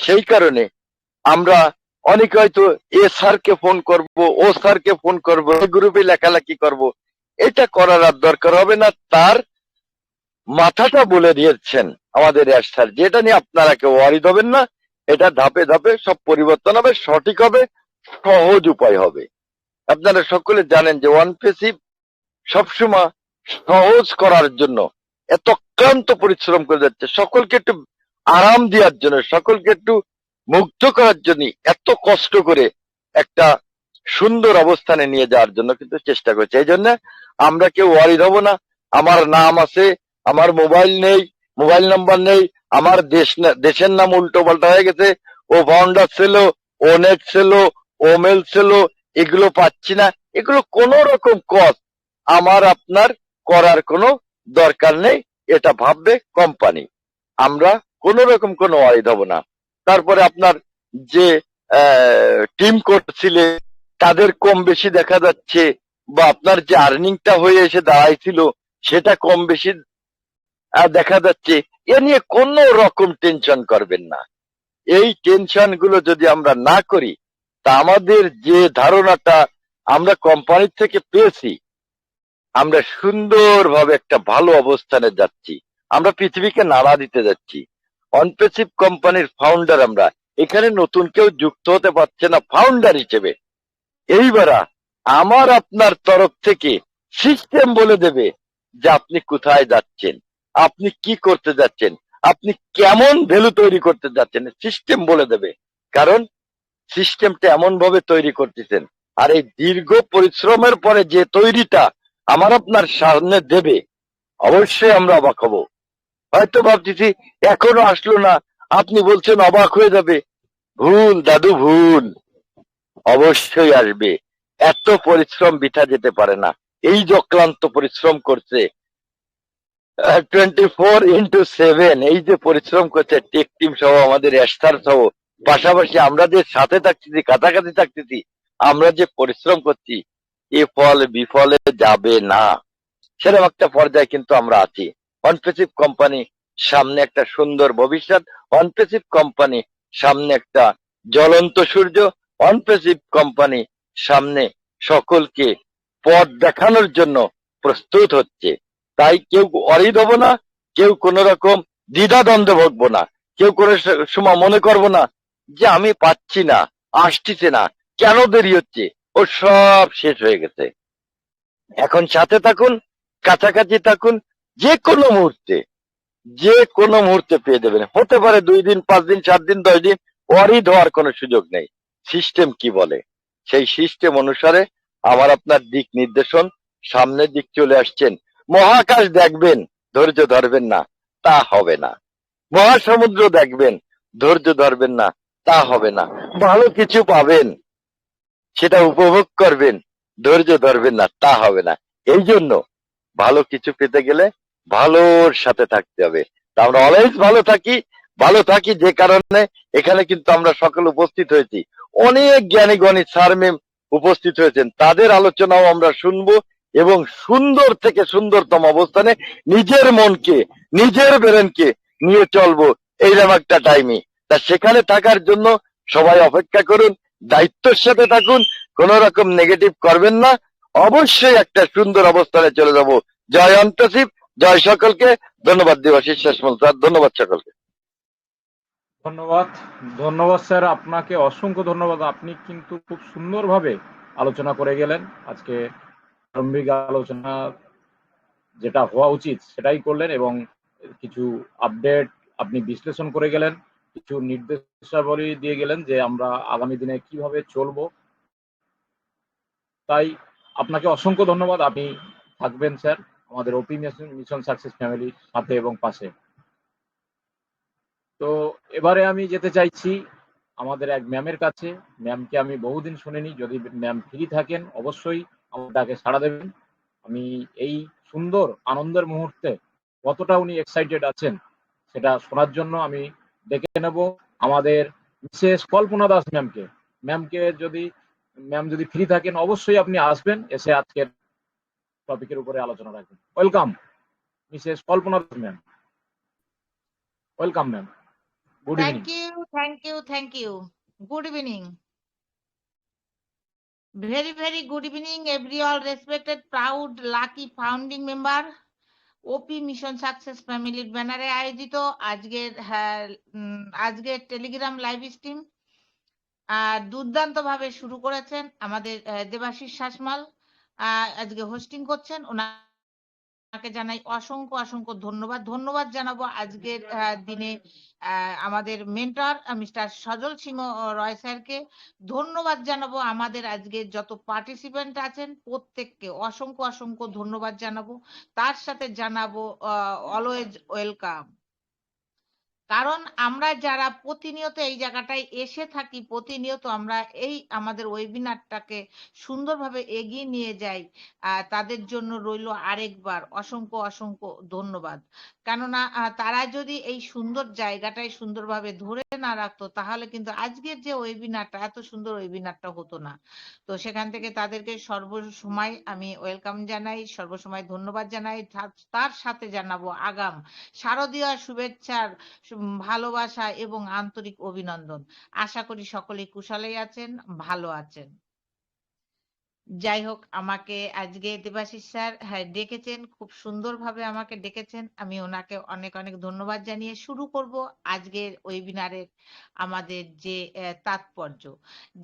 [SPEAKER 4] সেই কারণে আমরা অনেকে হয়তো এ স্যারকে ফোন করব, ও স্যারকে ফোন করব, গ্রুপে লেখালেখি করব, এটা করার আর দরকার হবে না। তার মাথাটা বলে দিয়েছেন আমাদের এস স্যার, যেটা নিয়ে আপনারা কেউ ওয়ারিদ হবেন না। এটা ধাপে ধাপে সব পরিবর্তন হবে, সঠিক হবে, সহজ উপায় হবে। আপনারা সকলে জানেন যে ওয়ান পেসিভ সবসময় সহজ করার জন্য এত অক্লান্ত পরিশ্রম করে যাচ্ছে, সকলকে একটু আরাম দেওয়ার জন্য, সকলকে একটু মুগ্ধ করার জন্য এত কষ্ট করে একটা সুন্দর অবস্থানে নিয়ে যাওয়ার জন্য কিন্তু চেষ্টা করছে। এই জন্য আমরা কেউ ওয়ারিদ হব না। আমার নাম আছে, আমার মোবাইল নেই, মোবাইল নাম্বার নেই, আমার দেশের নাম উল্টো পাল্টা হয়ে গেছে, ও ফাউন্ডার সেলো, ও নেট সেলো, ও মেল সেলো, এগুলো পাচ্ছি না। এগুলো কোনো রকম কস্ট আমার আপনার করার কোনো দরকার নেই, এটা ভাববে কোম্পানি। আমরা কোন রকম কোনো ওয়ারিড হব না। তারপরে আপনার যে টিম করছিলেন তাদের কম বেশি দেখা যাচ্ছে, বা আপনার যে আর্নিংটা হয়ে এসে দাঁড়াইছিল সেটা কম বেশি দেখা যাচ্ছে। এ নিয়ে কোনো রকম টেনশন করবেন না। এই টেনশন গুলো যদি আমরা না করি, তা আমাদের যে ধারণাটা আমরা কোম্পানি থেকে পেয়েছি, আমরা সুন্দরভাবে একটা ভালো অবস্থানে যাচ্ছি, আমরা পৃথিবীকে নাড়া দিতে যাচ্ছি। অনপেসিভ কোম্পানির ফাউন্ডার আমরা, এখানে নতুন কেউ যুক্ত হতে পারছে না ফাউন্ডার হিসেবে। এইবার আমার আপনার তরফ থেকে সিস্টেম বলে দেবে যে আপনি কোথায় যাচ্ছেন, আপনি কি করতে যাচ্ছেন, আপনি কেমন ভ্যালু তৈরি করতে যাচ্ছেন, সিস্টেম বলে দেবে। কারণ সিস্টেমটা এমন ভাবে তৈরি করতেছেন, আর এই দীর্ঘ পরিশ্রমের পরে যে তৈরিটা আমার আপনার সামনে দেবে, অবশ্যই আমরা অবাক হব। হয়তো ভাবতেছি এখনো আসলো না, আপনি বলছেন অবাক হয়ে যাবে। ভুল দাদু, ভুল। অবশ্যই আসবে। এত পরিশ্রম বৃথা যেতে পারে না। এই যে অক্লান্ত পরিশ্রম করছে 24/7, এই যে পরিশ্রম করছে টেক টিম সহ, আমাদের এস্টার সহ, পাশাপাশি আমরা যে সাথে থাকতেছি, কাছাকাছি থাকতেছি, আমরা যে পরিশ্রম করছি, এ ফল বিফলে যাবে না। সেরকম একটা পর্যায়ে কিন্তু আমরা আছি। অনপেসিভ কোম্পানি সামনে একটা সুন্দর ভবিষ্যৎ, অনপেসিভ কোম্পানি সামনে একটা জ্বলন্ত সূর্য, অনপেসিভ কোম্পানি সামনে সকলকে পথ দেখানোর জন্য প্রস্তুত হচ্ছে। তাই কেউ অরিড হব না, কেউ কোন রকম দ্বিধা দ্বন্দ্বে ভুগবো না, কেউ কোনো সময় মনে করবো না যে আমি পাচ্ছি না, আসতেছে না, কেন দেরি হচ্ছে। ও সব শেষ হয়ে গেছে। এখন সাথে থাকুন, কাছাকাছি থাকুন, যে কোনো মুহূর্তে, যে কোনো মুহূর্তে পেয়ে দেবেন। হতে পারে 2 দিন, 5 দিন, 7 দিন, 10 দিন, অরিড হওয়ার কোনো সুযোগ নেই। সিস্টেম কি বলে, সেই সিস্টেম অনুসারে আমার আপনার দিক নির্দেশন, সামনের দিক চলে আসছেন। মহাকাশ দেখবেন, ধৈর্য ধরবেন না, তা হবে না। মহাসমুদ্র দেখবেন, ধৈর্য ধরবেন না, তা হবে না। ভালো কিছু পাবেন, সেটা উপভোগ করবেন, ধৈর্য ধরবেন না, তা হবে না। এই জন্য ভালো কিছু পেতে গেলে ভালোর সাথে থাকতে হবে। তা আমরা অলওয়েজ ভালো থাকি, ভালো থাকি যে কারণে এখানে কিন্তু আমরা সকল উপস্থিত হয়েছি। অনেক জ্ঞানী গণিত স্যার ম্যাম উপস্থিত হয়েছেন, তাদের আলোচনাও আমরা শুনবো এবং সুন্দর থেকে সুন্দরতম অবস্থানে নিজের মনকে, নিজের ব্রেনকে নিয়ে চলবো এইরকম একটা টাইমে। তা সেখানে থাকার জন্য সবাই অপেক্ষা করুন, দায়িত্বের সাথে থাকুন, কোন রকম নেগেটিভ করবেন না। অবশ্যই একটা সুন্দর অবস্থানে চলে যাব। জয় অন্তসিপ, জয় সকলকে। ধন্যবাদ দেবাশিস শেষমল স্যার, ধন্যবাদ সকলকে।
[SPEAKER 2] ধন্যবাদ। ধন্যবাদ স্যার, আপনাকে অসংখ্য ধন্যবাদ। আপনি কিন্তু খুব সুন্দরভাবে আলোচনা করে গেলেন। আজকে প্রারম্ভিক আলোচনা যেটা হওয়া উচিত সেটাই করলেন, এবং কিছু আপডেট আপনি বিশ্লেষণ করে গেলেন, কিছু নির্দেশাবলী দিয়ে গেলেন যে আমরা আগামী দিনে কিভাবে চলবো। তাই আপনাকে অসংখ্য ধন্যবাদ। আপনি থাকবেন স্যার আমাদের ওপি মিশন সাকসেস ফ্যামিলির সাথে এবং পাশে। তো এবারে আমি যেতে চাইছি আমাদের এক ম্যামের কাছে। ম্যামকে আমি বহুদিন শুনিনি, যদি ম্যাম ফ্রি থাকেন অবশ্যই আমার ডাকে সাড়া দেবেন। আমি এই সুন্দর আনন্দের মুহূর্তে কতটা উনি এক্সাইটেড আছেন সেটা শোনার জন্য আমি ডেকে নেব আমাদের মিসেস কল্পনা দাস ম্যামকে। ম্যাম যদি ফ্রি থাকেন অবশ্যই আপনি আসবেন, এসে আজকের টপিকের উপরে আলোচনা রাখবেন। Welcome Mrs Kalpana Das ma'am. Welcome ma'am. Good evening.
[SPEAKER 5] Thank you. Good evening. Very good evening, every all respected, proud, lucky founding member, OP mission success ফ্যামিলির ব্যানারে আয়োজিত আজকের টেলিগ্রাম লাইভ স্ট্রিম দুর্দান্ত ভাবে শুরু করেছেন আমাদের দেবাশিস শাসমল, আজকে হোস্টিং করছেন। ওনাকে জানাই অসংখ্য ধন্যবাদ জানাবো আজকের দিনে আমাদের মেন্টর মিস্টার সজল সিংহ রয় স্যারকে। ধন্যবাদ জানাবো আমাদের আজকে যত পার্টিসিপেন্ট আছেন প্রত্যেককে অসংখ্য ধন্যবাদ জানাবো। তার সাথে জানাবো অলওয়েজ ওয়েলকাম। কারণ আমরা যারা প্রতিনিয়ত এই জায়গাটায় এসে থাকি, প্রতিনিয়ত আমরা এই আমাদের ওয়েবিনারটাকে সুন্দরভাবে এগিয়ে নিয়ে যাই, তাদের জন্য রইল আরেকবার অসংখ্য অসংখ্য ধন্যবাদ। কেননা তারা যদি এই সুন্দর জায়গাটায় সুন্দরভাবে ধরে না রাখতো, তাহলে কিন্তু আজকের যে ওয়েবিনারটা, এত সুন্দর ওয়েবিনারটা হতো না। তো সেখান থেকে তাদেরকে সর্বসময় আমি ওয়েলকাম জানাই, সর্বসময় ধন্যবাদ জানাই। তার সাথে জানাবো আগাম শারদীয় শুভেচ্ছার ভালোবাসা এবং আন্তরিক অভিনন্দন। আশা করি সকলেই কুশলেই আছেন, ভালো আছেন। যাই হোক, আমাকে আজকে দেবাশিস স্যার ডেকেছেন, খুব সুন্দরভাবে আমাকে ডেকেছেন। আমি ওনাকে অনেক অনেক ধন্যবাদ জানিয়ে শুরু করব আজকের ওয়েবিনারের আমাদের যে তাৎপর্য।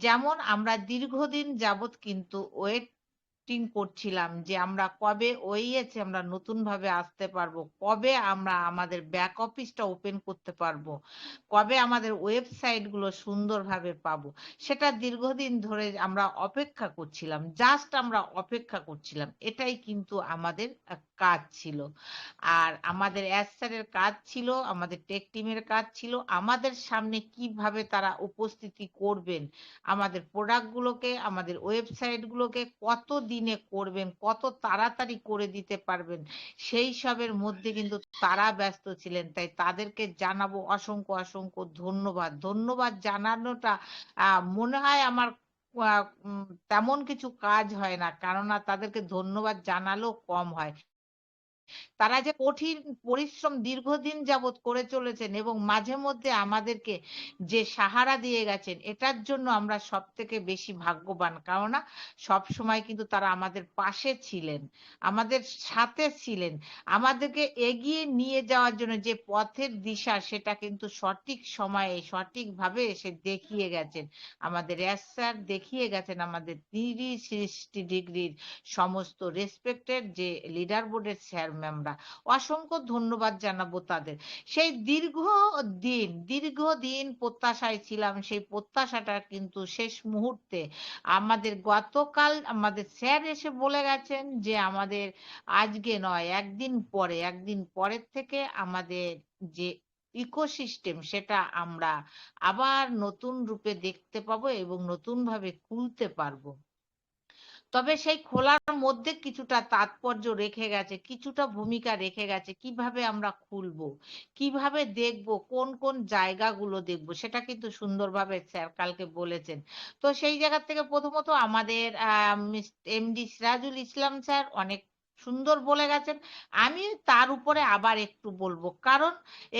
[SPEAKER 5] যেমন আমরা দীর্ঘদিন যাবৎ কিন্তু করছিলাম যে আমরা কবে ওইএস আমরা নতুন ভাবে আসতে পারবো, কবে আমরা আমাদের ব্যাক অফিসটা ওপেন করতে পারবো, কবে আমাদের ওয়েবসাইট গুলো সুন্দরভাবে পাবো, সেটা দীর্ঘদিন ধরে আমরা অপেক্ষা করছিলাম। জাস্ট আমরা অপেক্ষা করছিলাম, এটাই কিন্তু আমাদের কাজ ছিল। আর আমাদের স্যারের কাজ ছিল, আমাদের টেক টিমের কাজ ছিল, আমাদের সামনে কিভাবে তারা উপস্থিতি করবেন, আমাদের প্রোডাক্ট গুলোকে, আমাদের ওয়েবসাইট গুলোকে কত দিনে করবেন, কত তাড়াতাড়ি করে দিতে পারবেন, সেই সবের মধ্যে কিন্তু তারা ব্যস্ত ছিলেন। তাই তাদেরকে জানাবো অসংখ্য অসংখ্য ধন্যবাদ। ধন্যবাদ জানানোটা মনে হয় আমার তেমন কিছু কাজ হয় না, কেননা তাদেরকে ধন্যবাদ জানালেও কম হয়। তারা যে কঠিন পরিশ্রম দীর্ঘদিন যাবৎ করে চলেছেন এবং মাঝে মধ্যে আমাদেরকে যে সাহারা দিয়ে গেছেন, এটার জন্য আমরা সব থেকে বেশি ভাগ্যবান। কেননা সব সময় কিন্তু তারা আমাদের পাশে ছিলেন, আমাদের সাথে ছিলেন, আমাদেরকে এগিয়ে নিয়ে যাওয়ার জন্য যে পথের দিশা, সেটা কিন্তু সঠিক সময়ে সঠিকভাবে এসে দেখিয়ে গেছেন। আমাদের স্যার দেখিয়ে গেছেন আমাদের 360 ডিগ্রির সমস্ত রেসপেক্টেড যে লিডার বোর্ডের স্যার ম্যামরা, অসংখ্য ধন্যবাদ জানাবো তাদের। সেই দীর্ঘদিন প্রত্যাশায় ছিলাম, সেই প্রত্যাশাটা কিন্তু শেষ মুহূর্তে আমাদের গতকাল আমাদের স্যার এসে বলে গেছেন যে আমাদের আজকে নয়, একদিন পরের থেকে আমাদের যে ইকোসিস্টেম, সেটা আমরা আবার নতুন রূপে দেখতে পাবো এবং নতুন ভাবে খুলতে পারবো। তবে সেই খোলার মধ্যে কিছুটা তাৎপর্য রেখে গেছে, কিছুটা ভূমিকা রেখে গেছে, কিভাবে আমরা খুলবো, কিভাবে দেখবো, কোন কোন জায়গাগুলো দেখবো, সেটা কিন্তু সুন্দরভাবে স্যার কালকে বলেছেন। তো সেই জায়গা থেকে প্রথমত আমাদের এমডি সিরাজুল ইসলাম স্যার অনেক সুন্দর বলে গেছেন। আমি তার উপরে আবার একটু বলবো, কারণ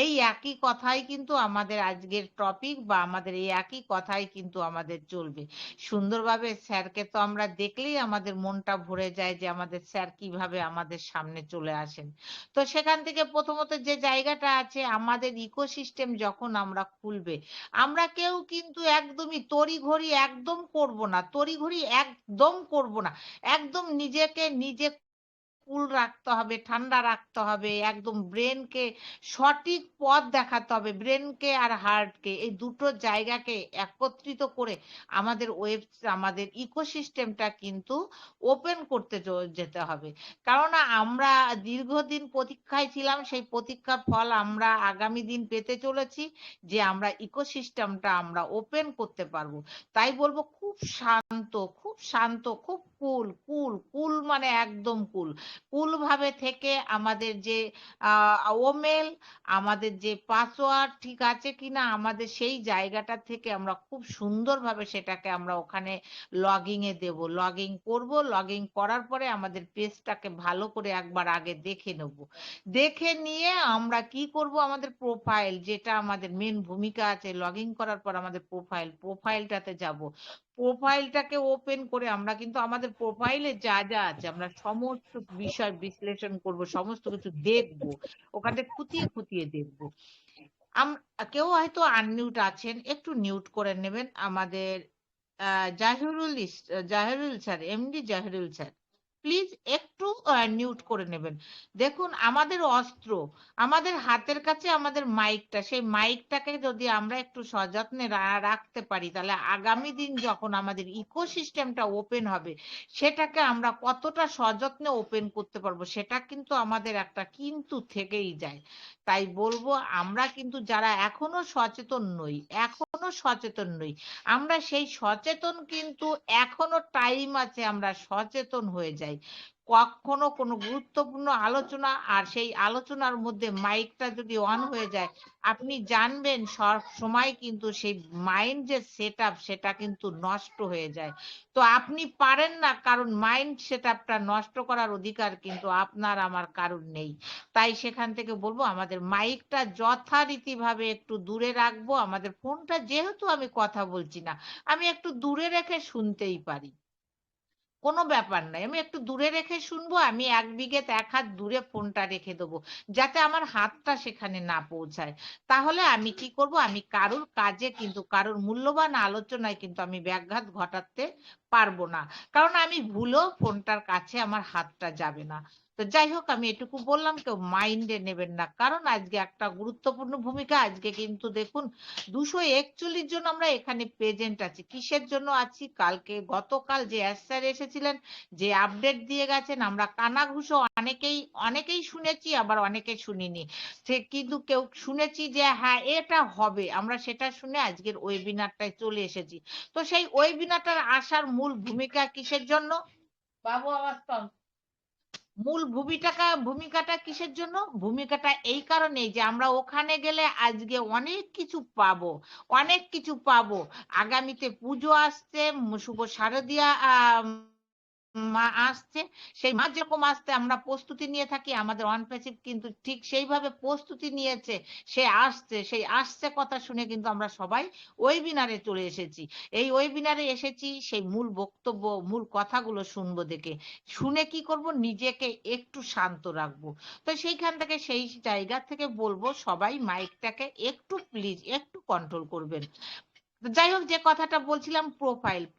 [SPEAKER 5] এই একই কথাই কিন্তু আমাদের আজকের টপিক, বা আমাদের এই একই কথাই কিন্তু আমাদের চলবে। সুন্দরভাবে স্যারকে তো আমরা দেখলেই আমাদের মনটা ভরে যায় যে আমাদের স্যার কিভাবে আমাদের সামনে চলে আসেন। তো সেখান থেকে প্রথমত যে জায়গাটা আছে, আমাদের ইকোসিস্টেম যখন আমরা খুলবে, আমরা কেউ কিন্তু একদমই তড়িঘড়ি একদম করব না, তড়িঘড়ি একদম করব না, একদম নিজেকে নিজে কুল রাখতে হবে, ঠান্ডা রাখতে হবে, একদম ব্রেনকে সঠিক পথ দেখাতে হবে, ব্রেনকে আর হার্টকে, এই দুটো জায়গাকে একত্রিত করে আমাদের ইকোসিস্টেমটা কিন্তু ওপেন করতে যেতে হবে। কারণ আমরা দীর্ঘদিন প্রতীক্ষায় ছিলাম, সেই প্রতীক্ষার ফল আমরা আগামী দিন পেতে চলেছি, যে আমরা ইকোসিস্টেমটা আমরা ওপেন করতে পারবো। তাই বলবো খুব শান্ত, খুব শান্ত, খুব কুল, কুল কুল মানে একদম কুল, কুল ভাবে থেকে আমাদের যে ওমেল, আমাদের যে পাসওয়ার্ড ঠিক আছে কিনা, আমাদের সেই জায়গাটা থেকে আমরা খুব সুন্দরভাবে সেটাকে আমরা ওখানে লগইং এ দেব, লগইং করব। লগইং করার পরে আমাদের পেজটাকে ভালো করে একবার আগে দেখে নেব, দেখে নিয়ে আমরা কি করব, আমাদের প্রোফাইল, যেটা আমাদের মেন ভূমিকা আছে, লগইং করার পর আমাদের প্রোফাইলটাতে যাব। প্রোফাইলটাকে ওপেন করে আমরা কিন্তু আমাদের প্রোফাইলে যা যা আছে আমরা সমস্ত বিষয় বিশ্লেষণ করব, সমস্ত কিছু দেখব, ওখানে খুঁটিয়ে খুঁটিয়ে দেখব। কেউ হয়তো আনমিউট আছেন, একটু মিউট করে নেবেন। আমাদের Zahirul sir, MD Zahirul sir, please একটু একটু নিউট করে নেবেন। দেখুন আমাদের অস্ত্র, আমাদের হাতের কাছে আমাদের মাইকটা, সেই মাইকটাকে যদি আমরা একটু সযত্নে রাখতে পারি, তাহলে আগামী দিন যখন আমাদের ইকোসিস্টেমটা ওপেন হবে, সেটাকে আমরা কতটা সযত্নে ওপেন করতে পারবো, সেটা কিন্তু আমাদের একটা কিন্তু থেকেই যায়। তাই বলবো আমরা কিন্তু যারা এখনো সচেতন নই, আমরা সেই সচেতন কিন্তু এখনো টাইম আছে, আমরা সচেতন হয়ে যাই। কখনো কোনো গুরুত্বপূর্ণ আলোচনা আর সেই আলোচনার মধ্যে মাইকটা যদি অন হয়ে যায়, আপনি জানবেন সব সময় কিন্তু সেই মাইন্ড যে সেটআপ সেটা কিন্তু নষ্ট হয়ে যায়। তো আপনি পারেন না, কারণ মাইন্ড সেটআপটা নষ্ট করার অধিকার কিন্তু আপনার আমার কারণ নেই। তাই সেখান থেকে বলবো আমাদের মাইকটা যথারীতিভাবে একটু দূরে রাখবো। আমাদের ফোনটা যেহেতু আমি কথা বলছি না, আমি একটু দূরে রেখে শুনতেই পারি, কোনো ব্যাপার নাই, আমি একটু দূরে রেখে শুনবো। আমি 1 বিঘে 1 হাত দূরে ফোনটা রেখে দেবো, যাতে আমার হাতটা সেখানে না পৌঁছায়। তাহলে আমি কি করব, আমি কারুর কাজে কিন্তু কারুর মূল্যবান আলোচনায় কিন্তু আমি ব্যাঘাত ঘটাতে পারবো না, কারণ আমি ভুলেও ফোনটার কাছে আমার হাতটা যাবে না। তো যাই হোক, আমি এটুকু বললাম, কেউ মাইন্ডে নেবেন না, কারণ আজকে একটা গুরুত্বপূর্ণ ভূমিকা। আজকে কিন্তু দেখুন 241 জন আমরা এখানে প্রেজেন্ট আছি। কিসের জন্য আছি? কালকে গতকাল যে স্যার এসেছিলেন, যে আপডেট দিয়ে গেছেন, আমরা কানাঘুষো অনেকেই শুনেছি, আবার অনেকে শুনিনি। সে কিন্তু কেউ শুনেছি যে হ্যাঁ এটা হবে, আমরা সেটা শুনে আজকের ওয়েবিনারটায় চলে এসেছি। তো সেই ওয়েবিনারটার আসার মূল ভূমিকা কিসের জন্য? বাবু আওয়াজ কম। মূল ভূমিকাটা কিসের জন্য? ভূমিকাটা এই কারণেই যে আমরা ওখানে গেলে আজকে অনেক কিছু পাবো। আগামীতে পুজো আসছে, শুভ শারদীয়া মা আসছে। সেই মা যেরকম আসতে আমরা প্রস্তুতি নিয়ে থাকি, আমাদের অনপ্যাসিভ কিন্তু ঠিক সেইভাবে প্রস্তুতি নিয়েছে। সেই আসছে কথা শুনে কিন্তু আমরা সবাই ওয়েবিনারে চলে এসেছি। এই ওয়েবিনারে এসেছি সেই মূল বক্তব্য, মূল কথাগুলো শুনবো দেখে। শুনে কি করব, নিজেকে একটু শান্ত রাখবো। তো সেইখান থেকে সেই জায়গা থেকে বলবো সবাই মাইকটাকে একটু প্লিজ একটু কন্ট্রোল করবেন। যাই হোক, যে কথাটা বলছিলাম,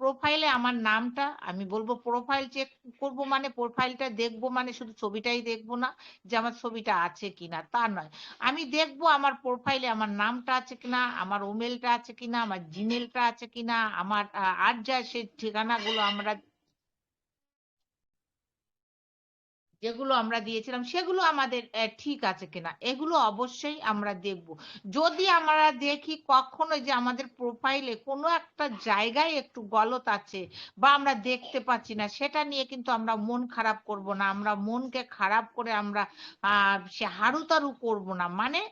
[SPEAKER 5] প্রোফাইলে আমার নামটা আমি বলবো। প্রোফাইল চেক করবো মানে, প্রোফাইলটা দেখবো মানে শুধু ছবিটাই দেখবো না, যে আমার ছবিটা আছে কিনা তা নয়। আমি দেখবো আমার প্রোফাইলে আমার নামটা আছে কিনা, আমার ওমেলটা আছে কিনা, আমার জিমেলটা আছে কিনা, আমার আর যা সেই ঠিকানাগুলো যেগুলো আমরা দিয়েছিলাম সেগুলো আমাদের ঠিক আছে কিনা, এগুলো অবশ্যই আমরা দেখব। যদি আমরা দেখি কখনো যে আমাদের প্রোফাইলে কোনো একটা জায়গায় একটু গলত আছে বা আমরা দেখতে পাচ্ছি না, সেটা নিয়ে কিন্তু আমরা মন খারাপ করব না। আমরা মনকে খারাপ করে আমরা সে হারুতারু করব না, মানে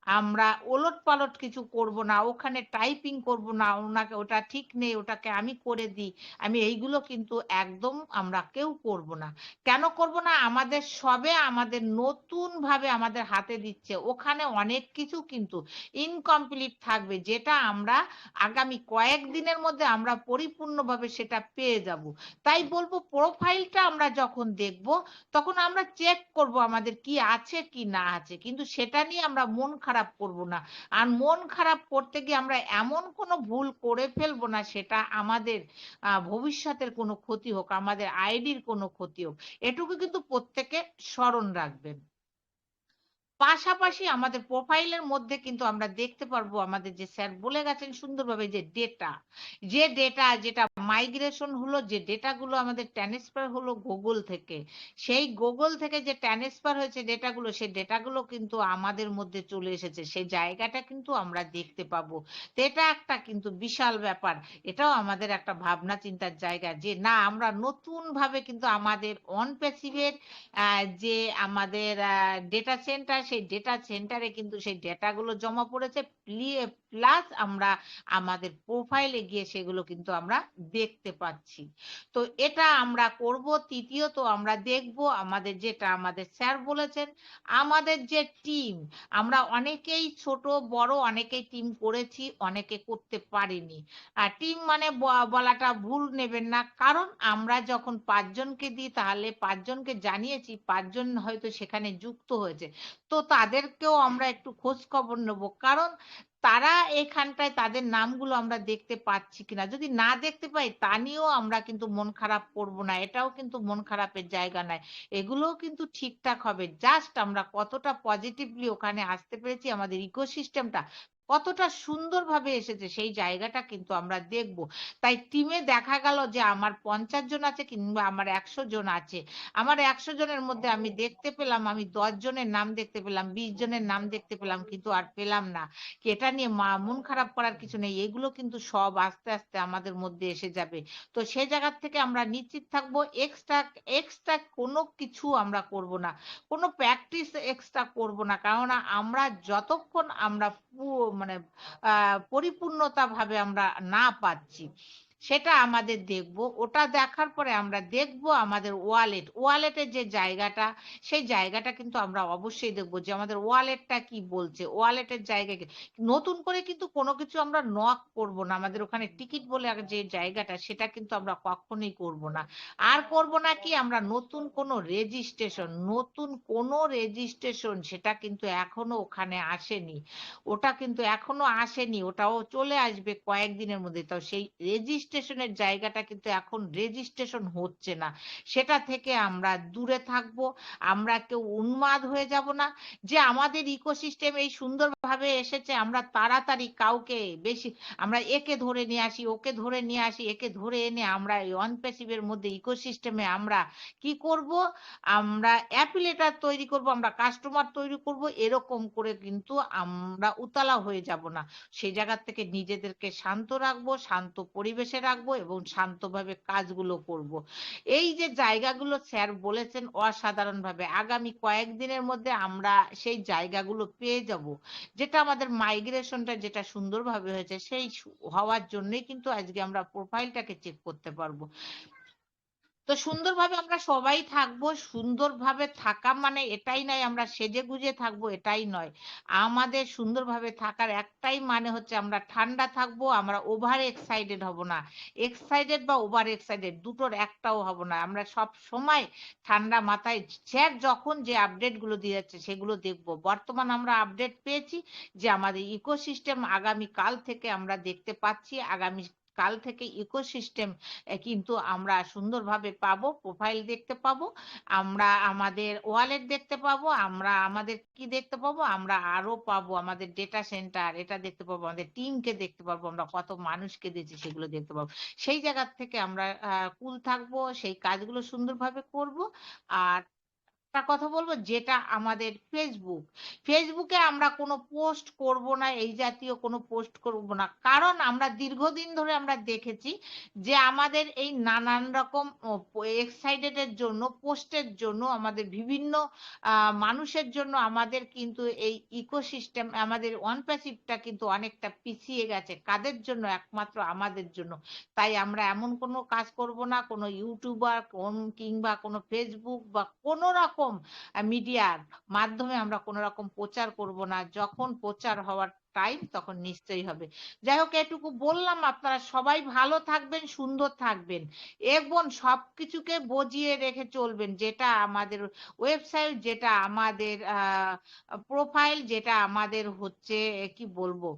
[SPEAKER 5] আমরা ওলট পালট কিছু করব না, ওখানে টাইপিং করব না, ওনাকে ওটা ঠিক নেই ওটাকে আমি করে দিই, আমি এইগুলো কিন্তু একদম আমরা কেউ করব না। কেন করব না? আমাদের নতুন ভাবে আমাদের হাতে দিচ্ছে, ওখানে অনেক কিছু কিন্তু ইনকমপ্লিট থাকবে, যেটা আমরা আগামী কয়েকদিনের মধ্যে আমরা পরিপূর্ণভাবে সেটা পেয়ে যাব। তাই বলবো প্রোফাইলটা আমরা যখন দেখব, তখন আমরা চেক করব আমাদের কি আছে কি না আছে, কিন্তু সেটা নিয়ে আমরা মন খারাপ করব না। আর মন খারাপ করতে গিয়ে আমরা এমন কোনো ভুল করে ফেলবো না, সেটা আমাদের ভবিষ্যতের কোনো ক্ষতি হোক, আমাদের আইডির কোনো ক্ষতি হোক, এটুকু কিন্তু প্রত্যেকে স্মরণ রাখবেন। পাশাপাশি আমাদের প্রোফাইলের মধ্যে কিন্তু আমরা দেখতে পারবো আমাদের যে স্যার বলে গেছেন সুন্দরভাবে, যে ডেটা যেটা মাইগ্রেশন হলো, যে ডেটাগুলো আমাদের ট্রান্সফার হলো গুগল থেকে, সেই গুগল থেকে যে ট্রান্সফার হয়েছে ডেটাগুলো, সেই ডেটাগুলো কিন্তু আমাদের মধ্যে চলে এসেছে, সেই জায়গাটা কিন্তু আমরা দেখতে পাবো। তো এটা একটা কিন্তু বিশাল ব্যাপার। এটাও আমাদের একটা ভাবনা চিন্তার জায়গা, যে না আমরা নতুন ভাবে কিন্তু আমাদের অনপ্যাসিভের যে আমাদের ডেটা সেন্টার, সেই ডেটা সেন্টারে কিন্তু সেই ডেটাগুলো জমা পড়েছে, প্লাস আমরা আমাদের প্রোফাইলে গিয়ে সেগুলো কিন্তু আমরা দেখতে পাচ্ছি। তো এটা আমরা করব। তৃতীয়ত আমরা দেখব যেটা আমাদের স্যার বলেছেন, আমাদের যে টিম, আমরা অনেকেই ছোট বড় অনেকেই টিম করেছি, অনেকে করতে পারিনি। আর টিম মানে বলাটা ভুল নেবেন না, কারণ আমরা যখন 5 জনকে দিই, তাহলে 5 জনকে জানিয়েছি, 5 জন হয়তো সেখানে যুক্ত হয়েছে, তো তাদেরকেও আমরা একটু খোঁজ খবর নেব, কারণ তারা এখানটায় তাদের নামগুলো আমরা দেখতে পাচ্ছি কিনা, যদি না দেখতে পাই তা নিয়েও আমরা কিন্তু মন খারাপ করব না, এটাও কিন্তু মন খারাপের জায়গা নয়, এগুলোও কিন্তু ঠিকঠাক হবে। জাস্ট আমরা কতটা পজিটিভলি ওখানে আসতে পেরেছি, আমাদের ইকোসিস্টেমটা কতটা সুন্দরভাবে এসেছে সেই জায়গাটা কিন্তু আমরা দেখব। তাই টিমে দেখা গেল যে আমার 50 জন আছে কিংবা আমার 100 জন আছে, আমার 100 জনের মধ্যে আমি দেখতে পেলাম, আমি 10 জনের নাম দেখতে পেলাম, 20 জনের নাম দেখতে পেলাম, কিন্তু আর পেলাম না। কি এটা নিয়ে মন খারাপ করার কিছু নেই, এগুলো কিন্তু সব আস্তে আস্তে আমাদের মধ্যে এসে যাবে। তো সেই জায়গা থেকে আমরা নিশ্চিত থাকবো, এক্সট্রা এক্সট্রা কোনো কিছু আমরা করব না, কোনো প্র্যাকটিস এক্সট্রা করব না, কারণ আমরা যতক্ষণ আমরা মানে পরিপূর্ণতা ভাবে আমরা না পাচ্ছি সেটা আমাদের দেখব। ওটা দেখার পরে আমরা দেখব আমাদের ওয়ালেটের যে জায়গাটা, সেই জায়গাটা কিন্তু আমরা অবশ্যই দেখব যে আমাদের ওয়ালেটটা কি বলছে, ওয়ালেটের জায়গায় নতুন করে কিন্তু কোনো কিছু আমরা নক করব না, আমাদের ওখানে টিকিট বলে যে জায়গাটা সেটা কিন্তু আমরা কখনোই করব না। আর করব না কি, আমরা নতুন কোনো রেজিস্ট্রেশন সেটা কিন্তু এখনো ওখানে আসেনি, ওটা কিন্তু এখনো আসেনি, ওটাও চলে আসবে কয়েকদিনের মধ্যে। তো সেই রেজিস্ট্রেশনের জায়গাটা কিন্তু এখন রেজিস্ট্রেশন হচ্ছে না, সেটা থেকে আমরা দূরে থাকব। আমরা কেউ উন্মাদ হয়ে যাব না যে আমাদের ইকোসিস্টেম এই সুন্দরভাবে এসেছে, আমরা তাড়াতাড়ি কাউকে বেশি আমরা একে ধরে নিয়ে আসি, ওকে ধরে নিয়ে আসি, একে ধরে এনে আমরা এই অনপ্যাসিভের মধ্যে ইকোসিস্টেমে আমরা কি করব, আমরা অ্যাপিলেটার তৈরি করব, আমরা কাস্টমার তৈরি করব, এরকম করে কিন্তু আমরা উতলা হয়ে যাব না। সেই জায়গা থেকে নিজেদেরকে শান্ত রাখবো, শান্ত পরিবেশে রাখবো এবং শান্তভাবে কাজগুলো করব। এই যে জায়গাগুলো স্যার বলেছেন অসাধারণভাবে, আগামী কয়েকদিনের মধ্যে আমরা সেই জায়গাগুলো পেয়ে যাব, যেটা আমাদের মাইগ্রেশনটা যেটা সুন্দরভাবে হয়েছে সেই হওয়ার জন্যই কিন্তু আজকে আমরা প্রোফাইলটাকে চেক করতে পারবো। তো সুন্দরভাবে আমরা সবাই থাকবো, সুন্দরভাবে থাকা মানে এটাই নয় আমরা সেজে গুজে থাকবো, এটাই নয়। আমাদের সুন্দরভাবে থাকার একটাই মানে হচ্ছে আমরা ঠান্ডা থাকবো, আমরা ওভার এক্সাইটেড হব না, এক্সাইটেড বা ওভার এক্সাইটেড দুটোর একটাও হব না, আমরা সব সময় ঠান্ডা মাথায় স্যার যখন যে আপডেট গুলো দিয়ে যাচ্ছে সেগুলো দেখবো। বর্তমান আমরা আপডেট পেয়েছি যে আমাদের ইকোসিস্টেম আগামী কাল থেকে আমরা দেখতে পাচ্ছি, আগামী কাল থেকে ইকোসিস্টেম কিন্তু আমরা সুন্দরভাবে পাবো, প্রোফাইল দেখতে পাবো, আমরা আমাদের ওয়ালেট দেখতে পাবো, আমরা আমাদের কি দেখতে পাবো, আমরা আরো পাবো আমাদের ডেটা সেন্টার, এটা দেখতে পাবো, আমাদের টিমকে দেখতে পাবো, আমরা কত মানুষকে দিয়েছি সেগুলো দেখতে পাবো। সেই জায়গা থেকে আমরা কুল থাকবো, সেই কাজগুলো সুন্দরভাবে করব। আর একটা কথা বলবো, যেটা আমাদের ফেসবুকে আমরা কোনো পোস্ট করব না, এই জাতীয় কোনো পোস্ট করব না, কারণ আমরা দীর্ঘদিন ধরে আমরা দেখেছি যে আমাদের এই নানান রকম এক্সাইটেড এর জন্য, পোস্টের জন্য, আমাদের বিভিন্ন মানুষের জন্য আমাদের কিন্তু এই ইকোসিস্টেম, আমাদের অনপ্যাসিভটা কিন্তু অনেকটা পিছিয়ে গেছে। কাদের জন্য? একমাত্র আমাদের জন্য। তাই আমরা এমন কোনো কাজ করব না, কোনো ইউটিউবার কিংবা কোনো ফেসবুক বা কোনো রকম মিডিয়ার মাধ্যমে আমরা কোনো রকম প্রচার করব না, যখন প্রচার হওয়ার টাইম তখন নিশ্চয়ই হবে। যাই হোক, এটুকু বললাম, আপনারা সবাই ভালো থাকবেন, সুন্দর থাকবেন এবং সবকিছুকে বজিয়ে রেখে চলবেন, যেটা আমাদের ওয়েবসাইট, যেটা আমাদের প্রোফাইল, যেটা আমাদের হচ্ছে কি বলবো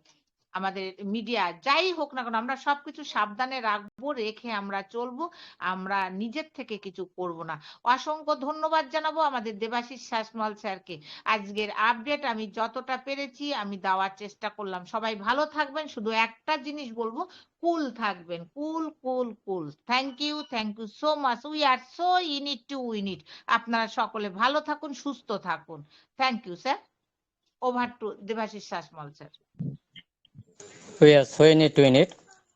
[SPEAKER 5] আমাদের মিডিয়া, যাই হোক না কেন আমরা সবকিছু সাবধানে রাখবো, রেখে আমরা চলবো, আমরা নিজের থেকে কিছু করব না। অসংখ্য ধন্যবাদ জানাবো আমাদের দেবাশিস শাসমল স্যারকে। আজকের আপডেট আমি যতটা পেরেছি আমি দেওয়ার চেষ্টা করলাম। সবাই ভালো থাকবেন, শুধু একটা জিনিস বলবো, কুল থাকবেন, cool cool cool. Thank you so much, we are so win it. আপনারা সকলে ভালো থাকুন, সুস্থ থাকুন। Thank you sir. Over to Debashis Sasmal sir.
[SPEAKER 6] So ইউনিট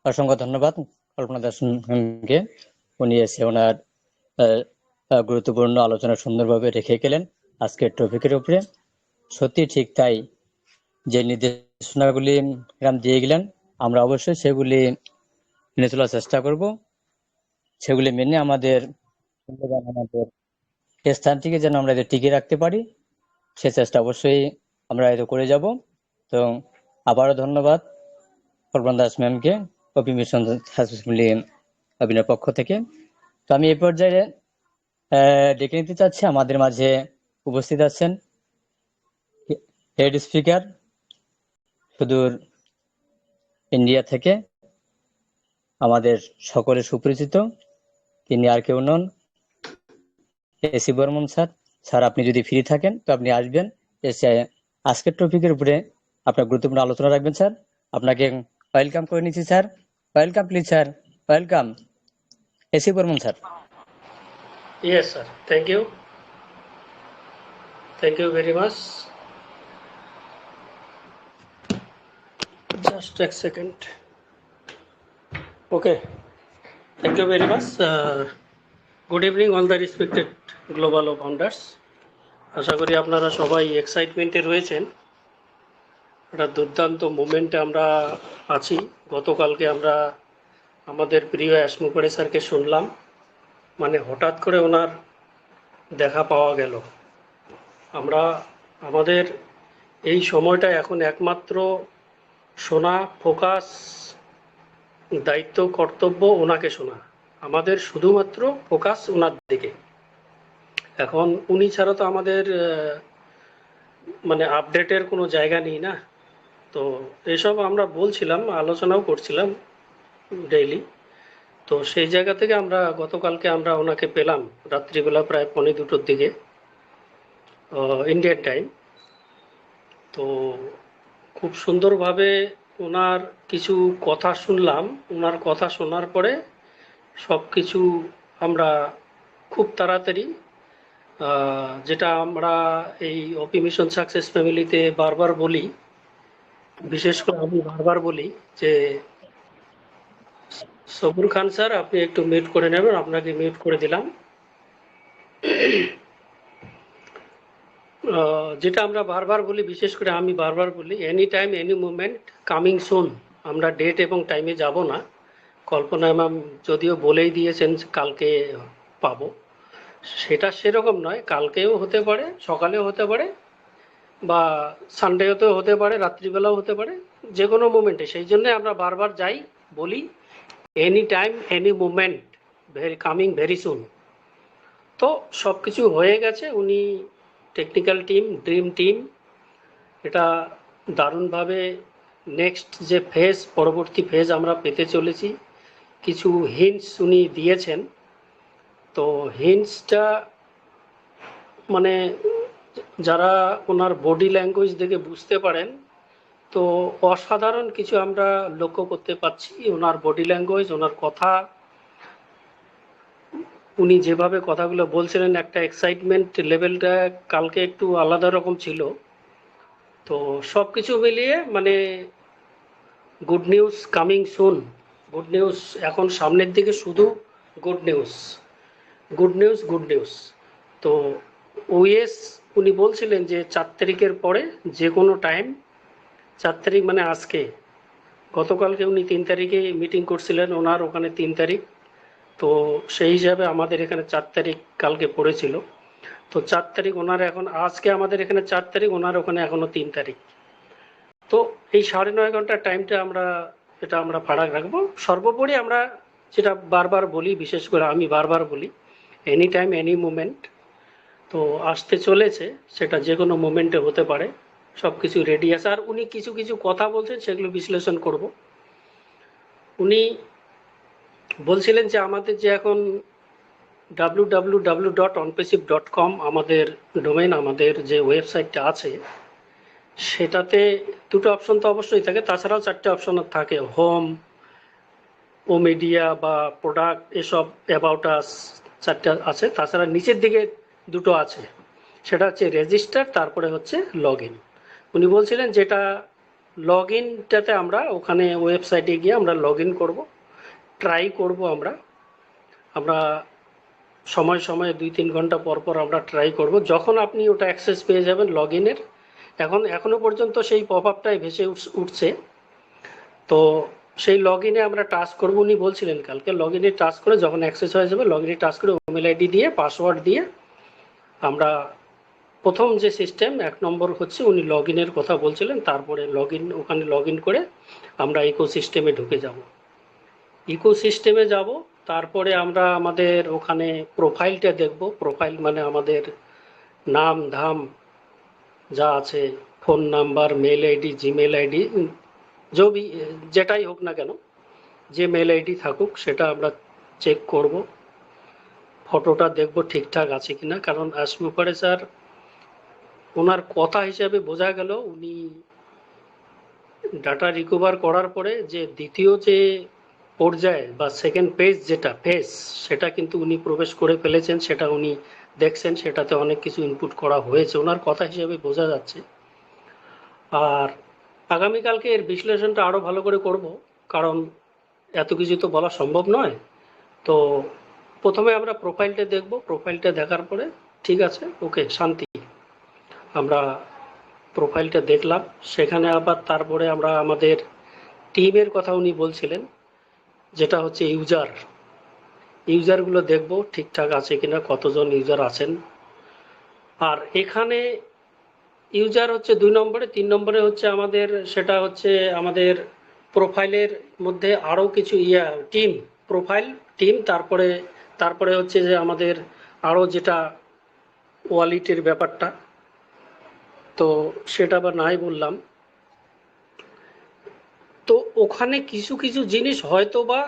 [SPEAKER 6] অসংখ্য ধন্যবাদ কল্পনা দাসকে, উনি এসে ওনার গুরুত্বপূর্ণ আলোচনা সুন্দরভাবে রেখে গেলেন আজকের টপিকের উপরে। সত্যি ঠিক তাই, যে নির্দেশনাগুলি দিয়ে গেলেন আমরা অবশ্যই সেগুলি মেনে চলার চেষ্টা করব, সেগুলি মেনে আমাদের স্থানটিকে যেন আমরা টিকিয়ে রাখতে পারি সে চেষ্টা অবশ্যই আমরা করে যাব। তো আবারও ধন্যবাদ কল্পনা দাস ম্যামকে, কপি মিশন সাকসেসফুলি অভিনয়ের পক্ষ থেকে। তো আমি এই পর্যায়ে ডেকে নিতে চাচ্ছি, আমাদের মাঝে উপস্থিত আছেন হেড স্পিকার সুদূর ইন্ডিয়া থেকে আমাদের সকলের সুপরিচিত, তিনি আর কেউ নন, এসি বর্মন স্যার। স্যার, আপনি যদি ফ্রি থাকেন তো আপনি আসবেন, এসে আজকের টপিকের উপরে আপনার গুরুত্বপূর্ণ আলোচনা রাখবেন স্যার। আপনাকে ওয়েলকাম করে নিচ্ছি sir. Welcome please sir, welcome AC Barman sir.
[SPEAKER 7] Yes, sir. Thank you. Thank you very much. Just a second. Okay. Thank you very much. Good evening, all the respected global founders. আশা করি আপনারা সবাই এক্সাইটমেন্টে রয়েছেন। একটা দুর্দান্ত মোমেন্টে আমরা আছি। গতকালকে আমরা আমাদের প্রিয় অ্যাসমুখড়ে স্যারকে শুনলাম, মানে হঠাৎ করে ওনার দেখা পাওয়া গেল। আমরা আমাদের এই সময়টা এখন একমাত্র শোনা, ফোকাস, দায়িত্ব, কর্তব্য ওনাকে শোনা। আমাদের শুধুমাত্র ফোকাস ওনার দিকে। এখন উনি ছাড়া তো আমাদের মানে আপডেটের কোনো জায়গা নেই না। তো এসব আমরা বলছিলাম, আলোচনাও করছিলাম ডেইলি। তো সেই জায়গা থেকে আমরা গতকালকে আমরা ওনাকে পেলাম রাত্রিবেলা প্রায় 1:45 দিকে ইন্ডিয়ান টাইম। তো খুব সুন্দরভাবে ওনার কিছু কথা শুনলাম। ওনার কথা শোনার পরে সব কিছু আমরা খুব তাড়াতাড়ি, যেটা আমরা এই ওপি মিশন সাকসেস ফ্যামিলিতে বারবার বলি, বিশেষ করে আমি বারবার বলি যে সবুর খান স্যার আপনি একটু মিউট করে নেবেন। আপনাকে মিউট করে দিলাম। যেটা আমরা বারবার বলি, বিশেষ করে আমি বারবার বলি, any time any movement coming soon. আমরা ডেট এবং টাইমে যাব না। কল্পনা ম্যাম যদিও বলেই দিয়েছেন কালকে পাবো, সেটা সেরকম নয়। কালকেও হতে পারে, সকালেও হতে পারে, বা সানডেতেও হতে পারে, রাত্রিবেলাও হতে পারে, যে কোনো মুভমেন্টে। সেই জন্য আমরা বারবার যাই, বলি any time any movement coming very soon. তো সব কিছু হয়ে গেছে। উনি টেকনিক্যাল টিম, ড্রিম টিম, এটা দারুণভাবে নেক্সট যে ফেজ, পরবর্তী ফেজ আমরা পেতে চলেছি। কিছু হিন্টস উনি দিয়েছেন। তো হিন্টসটা মানে যারা ওনার বডি ল্যাঙ্গুয়েজ দেখে বুঝতে পারেন, তো অসাধারণ কিছু আমরা লক্ষ্য করতে পারছি। ওনার বডি ল্যাঙ্গুয়েজ, ওনার কথা, উনি যেভাবে কথাগুলো বলছিলেন, একটা এক্সাইটমেন্ট লেভেলটা কালকে একটু আলাদা রকম ছিল। তো সব কিছু মিলিয়ে মানে good news coming soon. Good news এখন সামনের দিকে, শুধু good news, good news, good news. তো ওএস উনি বলছিলেন যে 4 তারিখের পরে যে কোনো টাইম, 4 তারিখ মানে আজকে, গতকালকে উনি 3 তারিখে মিটিং করছিলেন, ওনার ওখানে 3 তারিখ। তো সেই হিসাবে আমাদের এখানে 4 তারিখ কালকে পড়েছিল। তো 4 তারিখ ওনার এখন, আজকে আমাদের এখানে 4 তারিখ, ওনার ওখানে এখনো 3 তারিখ। তো এই 9.5 ঘন্টার টাইমটা আমরা, এটা আমরা ফারাক রাখবো। সর্বোপরি আমরা যেটা বারবার বলি, বিশেষ করে আমি বারবার বলি, এনি টাইম এনি মুভমেন্ট। তো আসতে চলেছে, সেটা যে কোনো মুভমেন্টে হতে পারে। সব কিছু রেডি আছে। আর উনি কিছু কিছু কথা বলছেন, সেগুলো বিশ্লেষণ করব। উনি বলছিলেন যে আমাদের যে এখন www.onpassive.com আমাদের ডোমেন, আমাদের যে ওয়েবসাইটটা আছে, সেটাতে দুটো অপশন তো অবশ্যই থাকে, তাছাড়াও 4টে অপশন থাকে, হোম, ও মিডিয়া বা প্রোডাক্ট, এসব অ্যাবাউট আস 4টে আছে। তাছাড়া নিচের দিকে দুটো আছে, সেটা হচ্ছে রেজিস্টার, তারপরে হচ্ছে লগ ইন। উনি বলছিলেন যেটা লগ ইনটাতে আমরা ওখানে ওয়েবসাইটে গিয়ে আমরা লগ ইন করবো, ট্রাই করব। আমরা সময় সময় 2-3 ঘন্টা পর পর আমরা ট্রাই করব। যখন আপনি ওটা অ্যাক্সেস পেয়ে যাবেন লগ ইনের, এখনো পর্যন্ত সেই পপ আপটাই ভেসে উঠছে। তো সেই লগ ইনে আমরা টাচ করব। উনি বলছিলেন কালকে লগ ইনে টাচ করে যখন অ্যাক্সেস হয়ে যাবে, লগ ইনে টাচ করে ইমেল আইডি দিয়ে, পাসওয়ার্ড দিয়ে আমরা প্রথম যে সিস্টেম 1 নম্বর হচ্ছে, উনি লগ ইনের কথা বলছিলেন। তারপরে ওখানে লগ ইন করে আমরা ইকোসিস্টেমে ঢুকে যাব। ইকোসিস্টেমে যাব, তারপরে আমরা আমাদের ওখানে প্রোফাইলটা দেখব। প্রোফাইল মানে আমাদের নাম ধাম যা আছে, phone number, mail ID, Gmail ID, যদি যেটাই হোক না কেন, যে মেল আইডি থাকুক সেটা আমরা চেক করব, ফটোটা দেখব ঠিকঠাক আছে কিনা। কারণ আশমুখারে স্যার, ওনার কথা হিসাবে বোঝা গেল উনি ডাটা রিকভার করার পরে যে দ্বিতীয় যে পর্যায়ে বা সেকেন্ড পেজ যেটা ফেস, সেটা কিন্তু উনি প্রবেশ করে ফেলেছেন, সেটা উনি দেখছেন, সেটাতে অনেক কিছু ইনপুট করা হয়েছে ওনার কথা হিসাবে বোঝা যাচ্ছে। আর আগামীকালকে এর বিশ্লেষণটা আরও ভালো করে করব, কারণ এত কিছু তো বলা সম্ভব নয়। তো প্রথমে আমরা প্রোফাইলটা দেখব, প্রোফাইলটা দেখার পরে ঠিক আছে, ওকে, শান্তি, আমরা প্রোফাইলটা দেখলাম। সেখানে আবার তারপরে আমরা আমাদের টিমের কথা উনি বলছিলেন, যেটা হচ্ছে ইউজারগুলো দেখব ঠিকঠাক আছে কিনা, কতজন ইউজার আছেন। আর এখানে ইউজার হচ্ছে 2 নম্বরে, 3 নম্বরে হচ্ছে আমাদের, সেটা হচ্ছে আমাদের প্রোফাইলের মধ্যে আরও কিছু টিম, প্রোফাইল টিম, তারপরে হচ্ছে যে আমাদের আরও যেটা ওয়ালেটের ব্যাপারটা, তো সেটা আবার নাই বললাম। তো ওখানে কিছু কিছু জিনিস হয়তো বা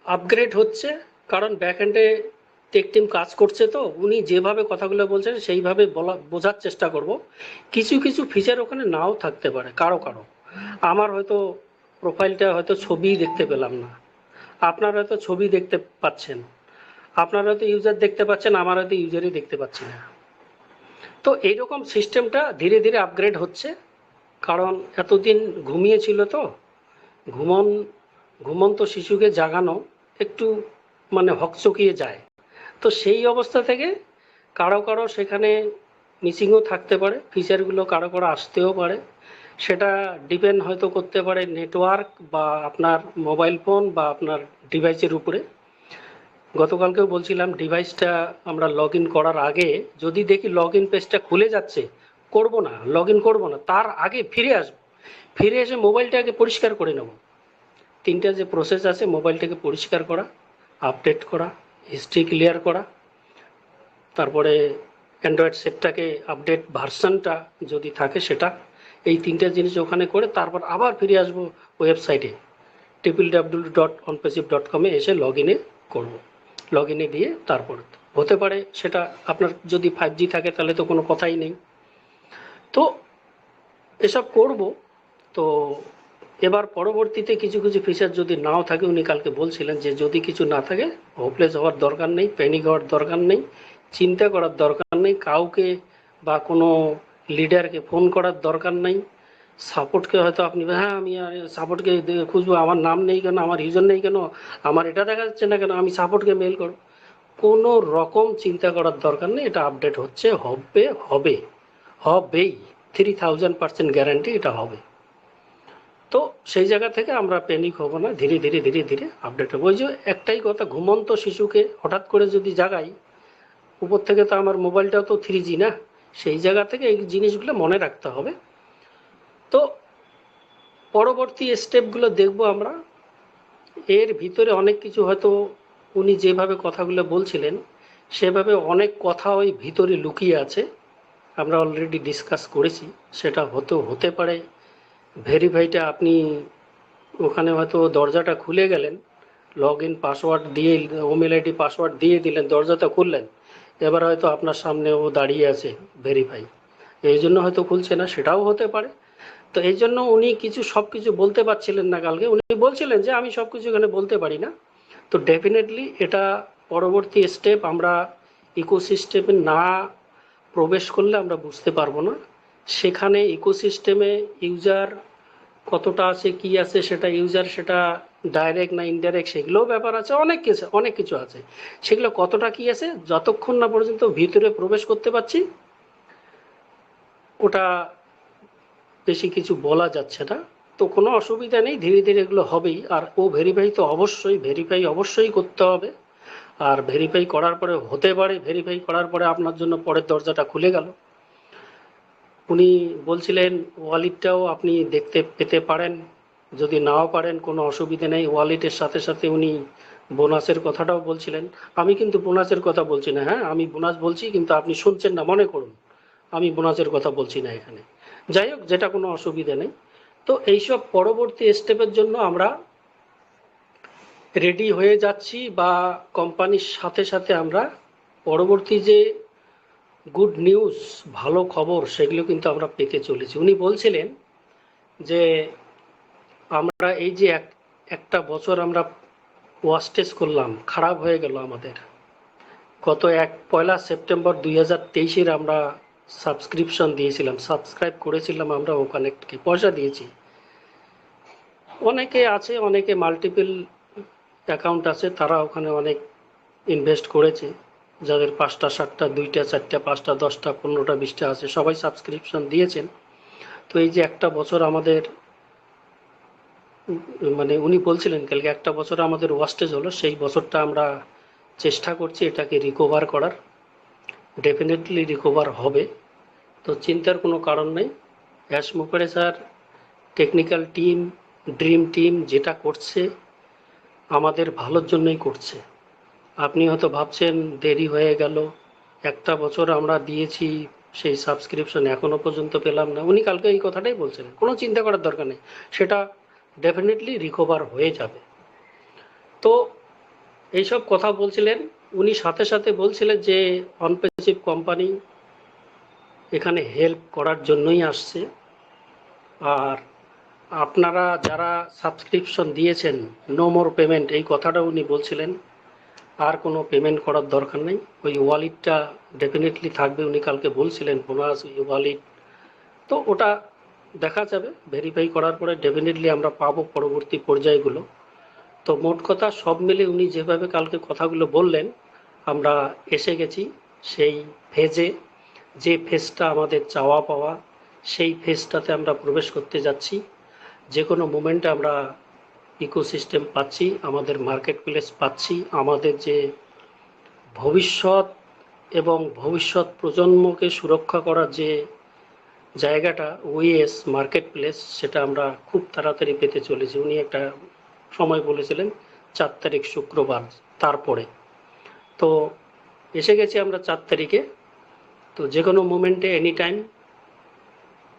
[SPEAKER 7] আপগ্রেড হচ্ছে, কারণ ব্যাকএন্ডে টেক টিম কাজ করছে, তো উনি যেভাবে কথাগুলো বলছেন সেইভাবে বোঝার চেষ্টা করব। কিছু কিছু ফিচার ওখানে নাও থাকতে পারে কারো কারো। আমার হয়তো প্রোফাইলটা হয়তো ছবি দেখতে পেলাম না, আপনারা হয়তো ছবি দেখতে পাচ্ছেন, আপনারা হয়তো ইউজার দেখতে পাচ্ছেন, আমার হয়তো ইউজারই দেখতে পাচ্ছি না। তো এইরকম সিস্টেমটা ধীরে ধীরে আপগ্রেড হচ্ছে, কারণ এতদিন ঘুমিয়েছিল, তো ঘুমন্ত শিশুকে জাগানো একটু মানে হকচকিয়ে যায়। তো সেই অবস্থা থেকে কারো কারো সেখানে মিসিংও থাকতে পারে, ফিচারগুলো কারো কারো আসতেও পারে। সেটা ডিপেন্ড হয়তো করতে পারে নেটওয়ার্ক বা আপনার মোবাইল ফোন বা আপনার ডিভাইসের উপরে। গতকালকেও বলছিলাম, ডিভাইসটা আমরা লগ ইন করার আগে যদি দেখি লগ ইন পেজটা খুলে যাচ্ছে, লগ ইন করবো না, তার আগে ফিরে আসবো, ফিরে এসে মোবাইলটাকে পরিষ্কার করে নেব। 3টা যে প্রসেস আছে, মোবাইলটাকে পরিষ্কার করা, আপডেট করা, হিস্ট্রি ক্লিয়ার করা, তারপরে অ্যান্ড্রয়েড সেটটাকে আপডেট ভার্সানটা যদি থাকে সেটা, এই 3টে জিনিস ওখানে করে তারপর আবার ফিরে আসবো ওয়েবসাইটে www.onpassive.com এসে লগ ইনে করবো। লগ ইনে দিয়ে তারপর হতে পারে সেটা আপনার যদি 5G থাকে তাহলে তো কোনো কথাই নেই। তো এসব করব। তো এবার পরবর্তীতে কিছু কিছু ফিচার যদি নাও থাকে, উনি কালকে বলছিলেন যে যদি কিছু না থাকে হোপলেস হওয়ার দরকার নেই, প্যানিক হওয়ার দরকার নেই, চিন্তা করার দরকার নেই, কাউকে বা কোনো লিডারকে ফোন করার দরকার নেই। সাপোর্টকে হয়তো আপনি, হ্যাঁ আমি সাপোর্টকে খুঁজবো, আমার নাম নেই কেন, আমার ইউজার নেই কেন, আমার এটা দেখা যাচ্ছে না কেন, আমি সাপোর্টকে মেল করব, কোনো রকম চিন্তা করার দরকার নেই। এটা আপডেট হচ্ছে, হবেই 3000% গ্যারান্টি এটা হবে। তো সেই জায়গা থেকে আমরা প্যানিক হব না, ধীরে ধীরে ধীরে ধীরে আপডেট হবে। ওই যে একটাই কথা, ঘুমন্ত শিশুকে হঠাৎ করে যদি জাগাই, উপর থেকে তো আমার মোবাইলটাও তো 3G না, সেই জায়গা থেকে এই জিনিসগুলো মনে রাখতে হবে। তো পরবর্তী স্টেপগুলো দেখব আমরা। এর ভিতরে অনেক কিছু হয়তো উনি যেভাবে কথাগুলো বলছিলেন সেভাবে অনেক কথা ওই ভিতরে লুকিয়ে আছে, আমরা অলরেডি ডিসকাস করেছি। সেটা হতে পারে ভেরিফাইটা আপনি ওখানে হয়তো দরজাটা খুলে গেলেন, লগ ইন পাসওয়ার্ড দিয়ে, ওমেল আইডি পাসওয়ার্ড দিয়ে দিলেন, দরজাটা খুললেন, এবার হয়তো আপনার সামনে ও দাঁড়িয়ে আছে ভেরিফাই, এই জন্য হয়তো খুলছে না, সেটাও হতে পারে। তো এই জন্য উনি সব কিছু বলতে পারছিলেন না কালকে, উনি বলছিলেন যে আমি সব কিছু এখানে বলতে পারি না। তো ডেফিনেটলি এটা পরবর্তী স্টেপ, আমরা ইকোসিস্টেমে না প্রবেশ করলে আমরা বুঝতে পারবো না। সেখানে ইকোসিস্টেমে ইউজার কতটা আছে, কি আছে, সেটা ইউজার, সেটা ডাইরেক্ট না ইনডাইরেক্ট, সেগুলোও ব্যাপার আছে, অনেক কিছু আছে। সেগুলো কতটা কি আছে, যতক্ষণ না পর্যন্ত ভিতরে প্রবেশ করতে পারছি ওটা বেশি কিছু বলা যাচ্ছে না। তো কোনো অসুবিধা নেই, ধীরে ধীরে এগুলো হবেই। আর ভেরিফাই অবশ্যই করতে হবে। আর ভেরিফাই করার পরে হতে পারে ভেরিফাই করার পরে আপনার জন্য পরের দরজাটা খুলে গেল। উনি বলছিলেন ওয়ালেটটাও আপনি দেখতে পেতে পারেন, যদি নাও পারেন কোনো অসুবিধা নেই। ওয়ালেটের সাথে সাথে উনি বোনাসের কথাটাও বলছিলেন। আমি কিন্তু বোনাসের কথা বলছি না, হ্যাঁ আমি বোনাস বলছি কিন্তু আপনি শুনছেন না মনে করুন, আমি বোনাসের কথা বলছি না এখানে। যাই হোক, যেটা কোনো অসুবিধা নেই। তো এইসব পরবর্তী স্টেপের জন্য আমরা রেডি হয়ে যাচ্ছি, বা কোম্পানির সাথে সাথে আমরা পরবর্তী যে গুড নিউজ, ভালো খবর, সেগুলো কিন্তু আমরা পেতে চলেছি। উনি বলছিলেন যে আমরা এই যে একটা বছর আমরা ওয়াস্টেজ করলাম, খারাপ হয়ে গেল আমাদের। গত 1 সেপ্টেম্বর 2023 আমরা সাবস্ক্রিপশন দিয়েছিলাম, সাবস্ক্রাইব করেছিলাম আমরা ও কানেক্টকে, পয়সা দিয়েছি। অনেকে আছে, অনেকে মাল্টিপল অ্যাকাউন্ট আছে, তারা ওখানে অনেক ইনভেস্ট করেছে, যাদের 5টা 7টা 2টা 4টা 5টা 10টা 15টা 20টা আছে, সবাই সাবস্ক্রিপশন দিয়েছেন। তো এই যে একটা বছর আমাদের, মানে উনি বলছিলেন কালকে একটা বছর আমাদের ওয়াস্টেজ হলো, সেই বছরটা আমরা চেষ্টা করছি এটাকে রিকভার করার। ডেফিনেটলি রিকভার হবে, তো চিন্তার কোনো কারণ নেই। Ash Mukherjee sir, technical team, dream team যেটা করছে আমাদের ভালোর জন্যই করছে। আপনি হয়তো ভাবছেন দেরি হয়ে গেল, একটা বছর আমরা দিয়েছি, সেই সাবস্ক্রিপশন এখনো পর্যন্ত পেলাম না। উনি কালকে এই কথাটাই বলছিলেন, কোনো চিন্তা করার দরকার নেই, সেটা ডেফিনেটলি রিকভার হয়ে যাবে। তো এইসব কথা বলছিলেন উনি, সাথে সাথে বলছিলেন যে অনপেসিভ কোম্পানি এখানে হেল্প করার জন্যই আসছে। আর আপনারা যারা সাবস্ক্রিপশন দিয়েছেন, নো মোর পেমেন্ট, এই কথাটা উনি বলছিলেন। আর কোনো পেমেন্ট করার দরকার নেই, ওই ওয়ালেটটা ডেফিনেটলি থাকবে। উনি কালকে বলছিলেন বোনাস ওয়ালেট, তো ওটা দেখা যাবে, ভেরিফাই করার পরে ডেফিনেটলি আমরা পাবো পরবর্তী পর্যায়গুলো। তো মোট কথা সব মিলে উনি যেভাবে কালকে কথাগুলো বললেন, আমরা এসে গেছি সেই ফেজে, যে ফেজটা আমাদের চাওয়া পাওয়া, সেই ফেজটাতে আমরা প্রবেশ করতে যাচ্ছি। যে কোনো মোমেন্টে আমরা ইকোসিস্টেম পাচ্ছি, আমাদের মার্কেট প্লেস পাচ্ছি, আমাদের যে ভবিষ্যৎ এবং ভবিষ্যৎ প্রজন্মকে সুরক্ষা করার যে জায়গাটা ওএস মার্কেট প্লেস, সেটা আমরা খুব তাড়াতাড়ি পেতে চলেছি। উনি একটা সময় বলেছিলেন 4 তারিখ শুক্রবার, তারপরে তো এসে গেছি আমরা 4 তারিখে। তো যে কোনো মোমেন্টে, এনি টাইম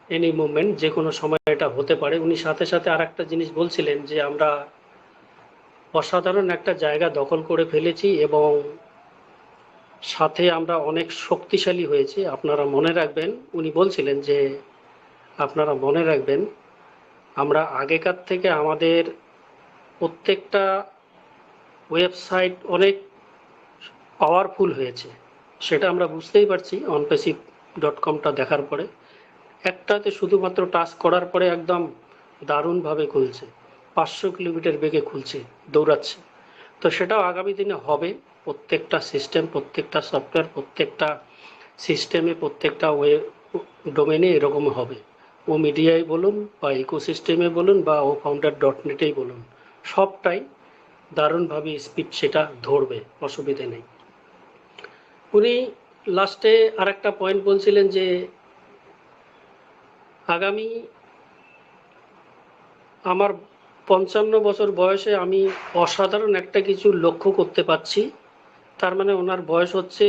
[SPEAKER 7] এনি মুভমেন্ট, যে কোনো সময় এটা হতে পারে। উনি সাথে সাথে আর একটা জিনিস বলছিলেন যে আমরা অসাধারণ একটা জায়গা দখল করে ফেলেছি এবং সাথে আমরা অনেক শক্তিশালী হয়েছি। আপনারা মনে রাখবেন, উনি বলছিলেন যে আপনারা মনে রাখবেন, আমরা আগেকার থেকে আমাদের প্রত্যেকটা ওয়েবসাইট অনেক পাওয়ারফুল হয়েছে, সেটা আমরা বুঝতেই পারছি onpassive.com-টা দেখার পরে। একটাতে শুধুমাত্র টাচ করার পরে একদম দারুণভাবে খুলছে, 500 কিলোমিটার বেগে খুলছে, দৌড়াচ্ছে। তো সেটাও আগামী দিনে হবে। প্রত্যেকটা সিস্টেম, প্রত্যেকটা সফটওয়্যার, প্রত্যেকটা সিস্টেমে, প্রত্যেকটা ডোমেনে এরকম হবে। ও মিডিয়ায় বলুন বা ইকোসিস্টেমে বলুন বা ও founder.net-এই বলুন, সবটাই দারুণভাবে স্পিড সেটা ধরবে, অসুবিধে নেই। উনি লাস্টে আর একটা পয়েন্ট বলছিলেন যে আগামী, আমার 55 বছর বয়সে আমি অসাধারণ একটা কিছু লক্ষ্য করতে পারছি। তার মানে ওনার বয়স হচ্ছে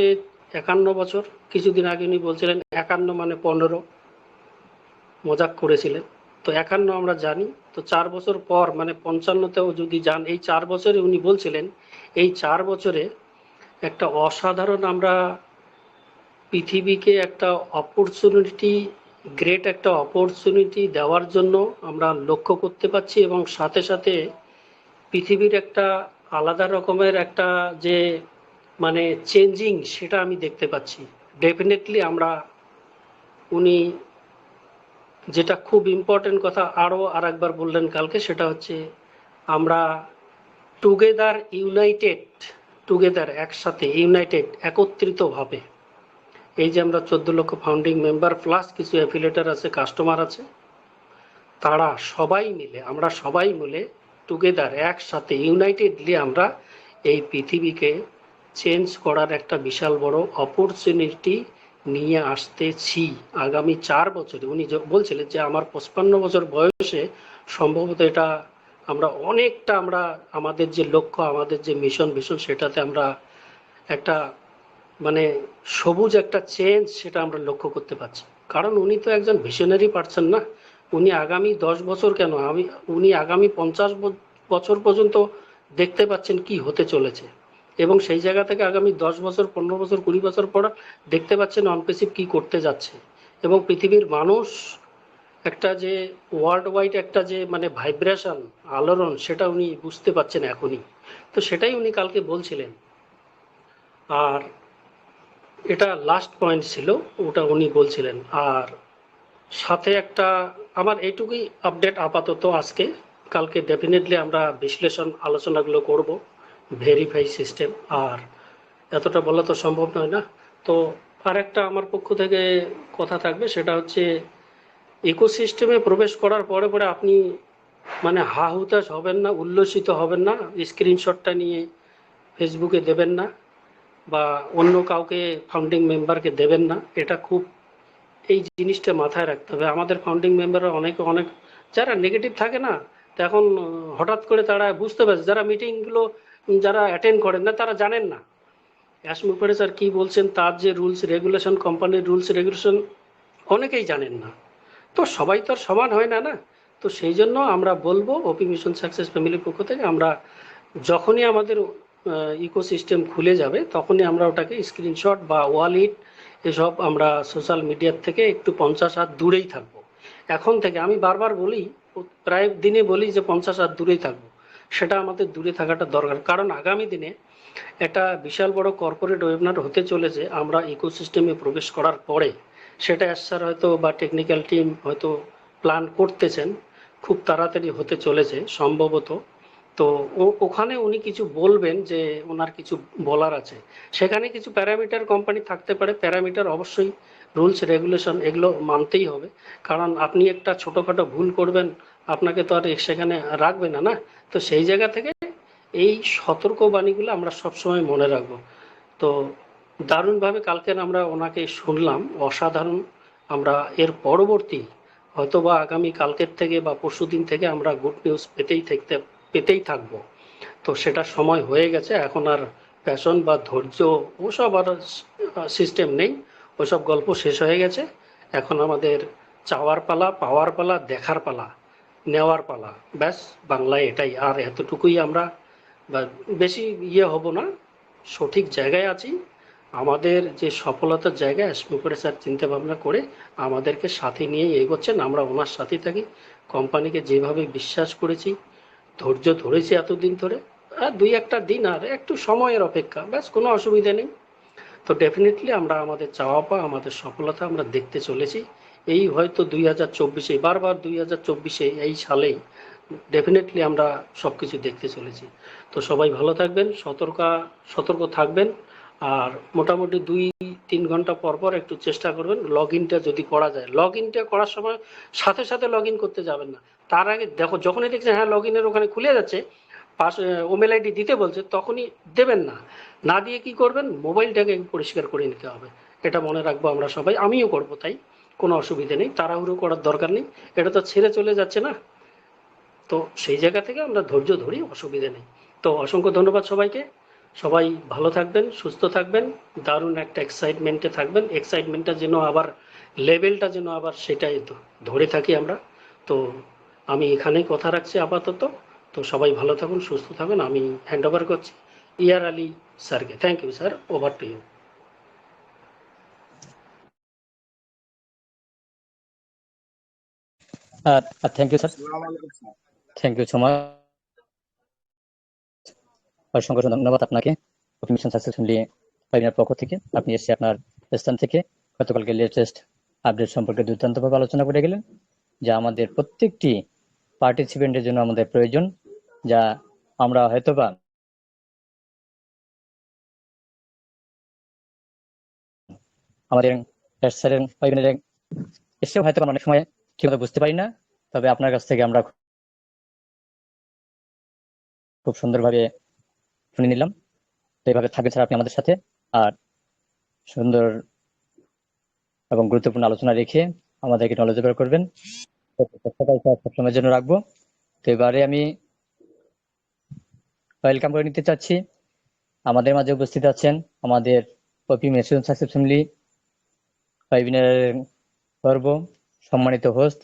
[SPEAKER 7] 51 বছর। কিছুদিন আগে উনি বলছিলেন 51 মানে 15, মজাক করেছিলেন। তো 51 আমরা জানি, তো 4 বছর পর মানে 55তেও যদি যান, এই 4 বছরে উনি বলছিলেন এই 4 বছরে একটা অসাধারণ আমরা পৃথিবীকে একটা অপরচুনিটি, গ্রেট একটা অপরচুনিটি দেওয়ার জন্য আমরা লক্ষ্য করতে পারছি। এবং সাথে সাথে পৃথিবীর একটা আলাদা রকমের একটা যে মানে চেঞ্জিং, সেটা আমি দেখতে পাচ্ছি ডেফিনেটলি। আমরা, উনি যেটা খুব ইম্পর্টেন্ট কথা আরও আর একবার বললেন কালকে, সেটা হচ্ছে আমরা টুগেদার, ইউনাইটেড, টুগেদার, একসাথে, ইউনাইটেড, একত্রিতভাবে, এই যে আমরা 14 লক্ষ ফাউন্ডিং মেম্বার প্লাস কিছু অ্যাফিলিয়েটার আছে, কাস্টমার আছে, তারা সবাই মিলে, আমরা সবাই মিলে টুগেদার, একসাথে, ইউনাইটেডলি আমরা এই পৃথিবীকে চেঞ্জ করার একটা বিশাল বড় অপরচুনিটি নিয়ে আসতেছি আগামী 4 বছরে। উনি বলছিলেন যে আমার 55 বছর বয়সে সম্ভবত এটা আমরা অনেকটা, আমরা আমাদের যে লক্ষ্য, আমাদের যে মিশন ভিশন, সেটাতে আমরা একটা মানে সবুজ একটা চেঞ্জ, সেটা আমরা লক্ষ্য করতে পারছি। কারণ উনি তো একজন ভিশনারি পারসন না, উনি আগামী 10 বছর কেন, উনি আগামী 50 বছর পর্যন্ত দেখতে পাচ্ছেন কি হতে চলেছে, এবং সেই জায়গা থেকে আগামী 10 বছর, 15 বছর, 20 বছর পর দেখতে পাচ্ছেন অনপেসিভ কি করতে যাচ্ছে, এবং পৃথিবীর মানুষ একটা যে ওয়ার্ল্ড ওয়াইড একটা যে মানে ভাইব্রেশন, আলোড়ন, সেটা উনি বুঝতে পাচ্ছেন এখনই। তো সেটাই উনি কালকে বলছিলেন। আর এটা লাস্ট পয়েন্ট ছিল, ওটা উনি বলছিলেন। আর সাথে একটা আমার এইটুকুই আপডেট আপাতত আজকে। কালকে ডেফিনেটলি আমরা বিশ্লেষণ আলোচনাগুলো করব, ভেরিফাই সিস্টেম, আর এতটা বলা তো সম্ভব নয় না। তো আর একটা আমার পক্ষ থেকে কথা থাকবে, সেটা হচ্ছে ইকোসিস্টেমে প্রবেশ করার পরে পরে আপনি মানে হা হুতাশ হবেন না, উল্লসিত হবেন না, স্ক্রিনশটটা নিয়ে ফেসবুকে দেবেন না বা অন্য কাউকে ফাউন্ডিং মেম্বারকে দেবেন না। এটা খুব, এই জিনিসটা মাথায় রাখতে হবে। আমাদের ফাউন্ডিং মেম্বাররা অনেক যারা নেগেটিভ থাকে না, তো এখন হঠাৎ করে তারা বুঝতে পারছে, যারা মিটিংগুলো যারা অ্যাটেন্ড করেন না তারা জানেন না অ্যাসমুপেরে স্যার কী বলছেন, তার যে রুলস রেগুলেশন, কোম্পানির রুলস রেগুলেশন অনেকেই জানেন না। তো সবাই তো আর সমান হয় না, না। তো সেই জন্য আমরা বলবো ওপি মিশন সাকসেস ফ্যামিলির পক্ষ থেকে, আমরা যখনই আমাদের ইকোসিস্টেম খুলে যাবে তখনই আমরা ওটাকে স্ক্রিনশট বা ওয়ালিট এসব আমরা সোশ্যাল মিডিয়ার থেকে একটু 50 হাত দূরেই থাকবো। এখন থেকে আমি বারবার বলি, প্রায় দিনে বলি যে 50 হাত দূরেই থাকবো। সেটা আমাদের দূরে থাকাটা দরকার, কারণ আগামী দিনে একটা বিশাল বড় কর্পোরেট ওয়েবিনার হতে চলেছে আমরা ইকোসিস্টেমে প্রবেশ করার পরে। সেটা স্যার হয়তো বা টেকনিক্যাল টিম হয়তো প্ল্যান করতেছেন, খুব তাড়াতাড়ি হতে চলেছে সম্ভবত। তো ওখানে উনি কিছু বলবেন, যে ওনার কিছু বলার আছে। সেখানে কিছু প্যারামিটার কোম্পানি থাকতে পারে, প্যারামিটার অবশ্যই রুলস রেগুলেশন এগুলো মানতেই হবে, কারণ আপনি একটা ছোটোখাটো ভুল করবেন, আপনাকে তো আর সেখানে রাখবে না, না। তো সেই জায়গা থেকে এই সতর্কবাণীগুলো আমরা সবসময় মনে রাখবো। তো দারুণভাবে কালকের আমরা ওনাকে শুনলাম, অসাধারণ। আমরা এর পরবর্তী হয়তো বা আগামী কালকের থেকে বা পরশুদিন থেকে আমরা গুড নিউজ পেতেই থাকবো। তো সেটা সময় হয়ে গেছে, এখন আর প্যাশন বা ধৈর্য ওসব আর সিস্টেম নেই, ওসব গল্প শেষ হয়ে গেছে। এখন আমাদের চাওয়ার পালা, পাওয়ার পালা, দেখার পালা, নেওয়ার পালা, ব্যাস বাংলায় এটাই। আর এতটুকুই আমরা, বা বেশি হব না, সঠিক জায়গায় আছি। আমাদের যে সফলতার জায়গায় করে স্যার চিন্তা ভাবনা করে আমাদেরকে সাথে নিয়ে এগোচ্ছেন, আমরা ওনার সাথে থাকি। কোম্পানিকে যেভাবে বিশ্বাস করেছি, ধৈর্য ধরেছি এতদিন ধরে, আর 2-1টা দিন আর একটু সময়ের অপেক্ষা, ব্যাস, কোনো অসুবিধা নেই। তো ডেফিনেটলি আমরা আমাদের চাওয়া পাওয়া, আমাদের সফলতা আমরা দেখতে চলেছি। এই হয়তো 2024-এ, বারবার 2024-এ, এই সালেই ডেফিনেটলি আমরা সব কিছু দেখতে চলেছি। তো সবাই ভালো থাকবেন, সতর্ক থাকবেন। আর মোটামুটি 2-3 ঘন্টা পর পর একটু চেষ্টা করবেন লগ ইনটা যদি করা যায়। লগ ইনটা করার সময় সাথে সাথে লগ ইন করতে যাবেন না, তার আগে দেখো, যখনই দেখছেন হ্যাঁ লগ ইনের ওখানে খুলে যাচ্ছে, পাস ওমেল আইডি দিতে বলছে, তখনই দেবেন না। না দিয়ে কি করবেন, মোবাইলটাকে পরিষ্কার করে নিতে হবে। এটা মনে রাখবো আমরা সবাই, আমিও করব, তাই কোনো অসুবিধে নেই, তাড়াহুড়ো করার দরকার নেই। এটা তো ছেড়ে চলে যাচ্ছে না। তো সেই জায়গা থেকে আমরা ধৈর্য ধরি, অসুবিধে নেই। তো অসংখ্য ধন্যবাদ সবাইকে। সবাই ভালো থাকবেন, সুস্থ থাকবেন, দারুণ একটা এক্সাইটমেন্টে থাকবেন। এক্সাইটমেন্টটা যেন আবার, লেভেলটা যেন আবার সেটাই ধরে থাকি আমরা। তো আমি এখানেই কথা রাখছি আপাতত। তো সবাই ভালো থাকুন, সুস্থ থাকুন। আমি হ্যান্ড ওভার করছি ইয়ার আলী স্যারকে। Thank you sir, over to you.
[SPEAKER 6] Thank you sir, thank you so much. অসংখ্য ধন্যবাদ আপনাকে মিশন সাকসেসফুলি ওয়েবিনার পক্ষ থেকে। আপনি এসে আপনার স্থান থেকে গতকালকে লেটেস্ট আপডেট সম্পর্কে দুর্দান্তভাবে আলোচনা করে গেলেন, যা আমাদের প্রত্যেকটি পার্টিসিপেন্টের জন্য আমাদের প্রয়োজন, যা আমরা হয়তোবা আমাদের স্যারের ওয়েবিনারে এসেও হয়তো অনেক সময় ঠিকমতো বুঝতে পারি না। তবে আপনার কাছ থেকে আমরা খুব সুন্দরভাবে শুনে নিলাম। তো এইভাবে থাকবেন স্যার আপনি আমাদের সাথে, আর সুন্দর এবং গুরুত্বপূর্ণ আলোচনা রেখে আমাদেরকে নলেজেবল করবেন, সবসময়ের জন্য রাখবো। তো এবারে আমি ওয়েলকাম করে নিতে চাচ্ছি, আমাদের মাঝে উপস্থিত আছেন আমাদের ওপি মিশন সাকসেস ফ্যামিলি ওয়েবিনারের পর্ব সম্মানিত host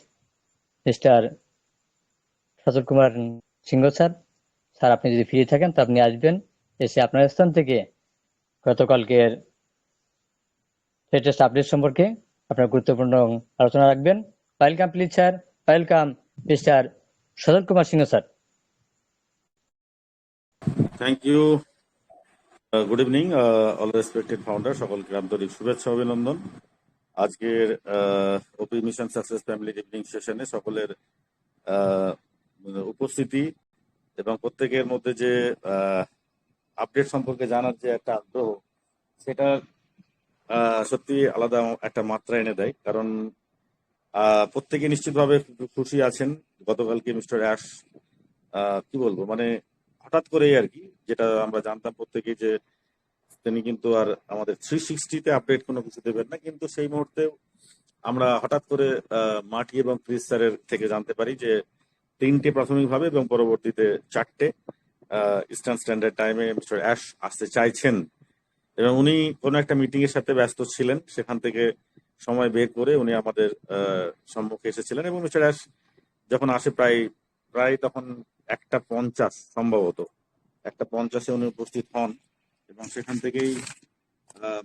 [SPEAKER 6] mister Sajal Kumar Singh sir. Sir, আপনি যদি ফ্রি থাকেন তো আপনি আসবেন, এসে আপনার স্থান থেকে গতকালকের লেটেস্ট আপডেট সম্পর্কে আপনার গুরুত্বপূর্ণ আলোচনা রাখবেন। Welcome please sir, welcome mister Sajal Kumar Singh sir.
[SPEAKER 8] Thank you. Good evening all respected founder, সকলকে আন্তরিক শুভেচ্ছা অভিনন্দন। আজকের OP mission success family evening সেশনে সকলের উপস্থিতি এবং প্রত্যেকের মধ্যে যে আপডেট সম্পর্কে জানার যে একটা আগ্রহ, সেটা সত্যি আলাদা একটা মাত্রা এনে দেয়। কারণ প্রত্যেকে নিশ্চিতভাবে খুশি আছেন। গতকালকে মিস্টার অ্যাশ কি বলবো, মানে হঠাৎ করেই আর কি, যেটা আমরা জানতাম প্রত্যেকেই যে তিনি কিন্তু আর আমাদের 360-তে আপডেট কোনো কিছু দেবেন না, কিন্তু সেই মুহূর্তে আমরা হঠাৎ করে মাটি এবং ক্রিস স্যারের থেকে জানতে পারি যে 3টে প্রাথমিকভাবে এবং পরবর্তীতে 4টে ইস্টার্ন স্ট্যান্ডার্ড টাইমে মিস্টার অ্যাশ আসতে চাইছেন, এবং উনি কোনো একটা মিটিং এর সাথে ব্যস্ত ছিলেন। সেখান থেকে সময় বের করে উনি আমাদের সম্মুখে এসেছিলেন, এবং মিস্টার অ্যাশ যখন আসে প্রায় তখন 1:50 সম্ভবত 1:50-এ উনি উপস্থিত হন, এবং সেখান থেকেই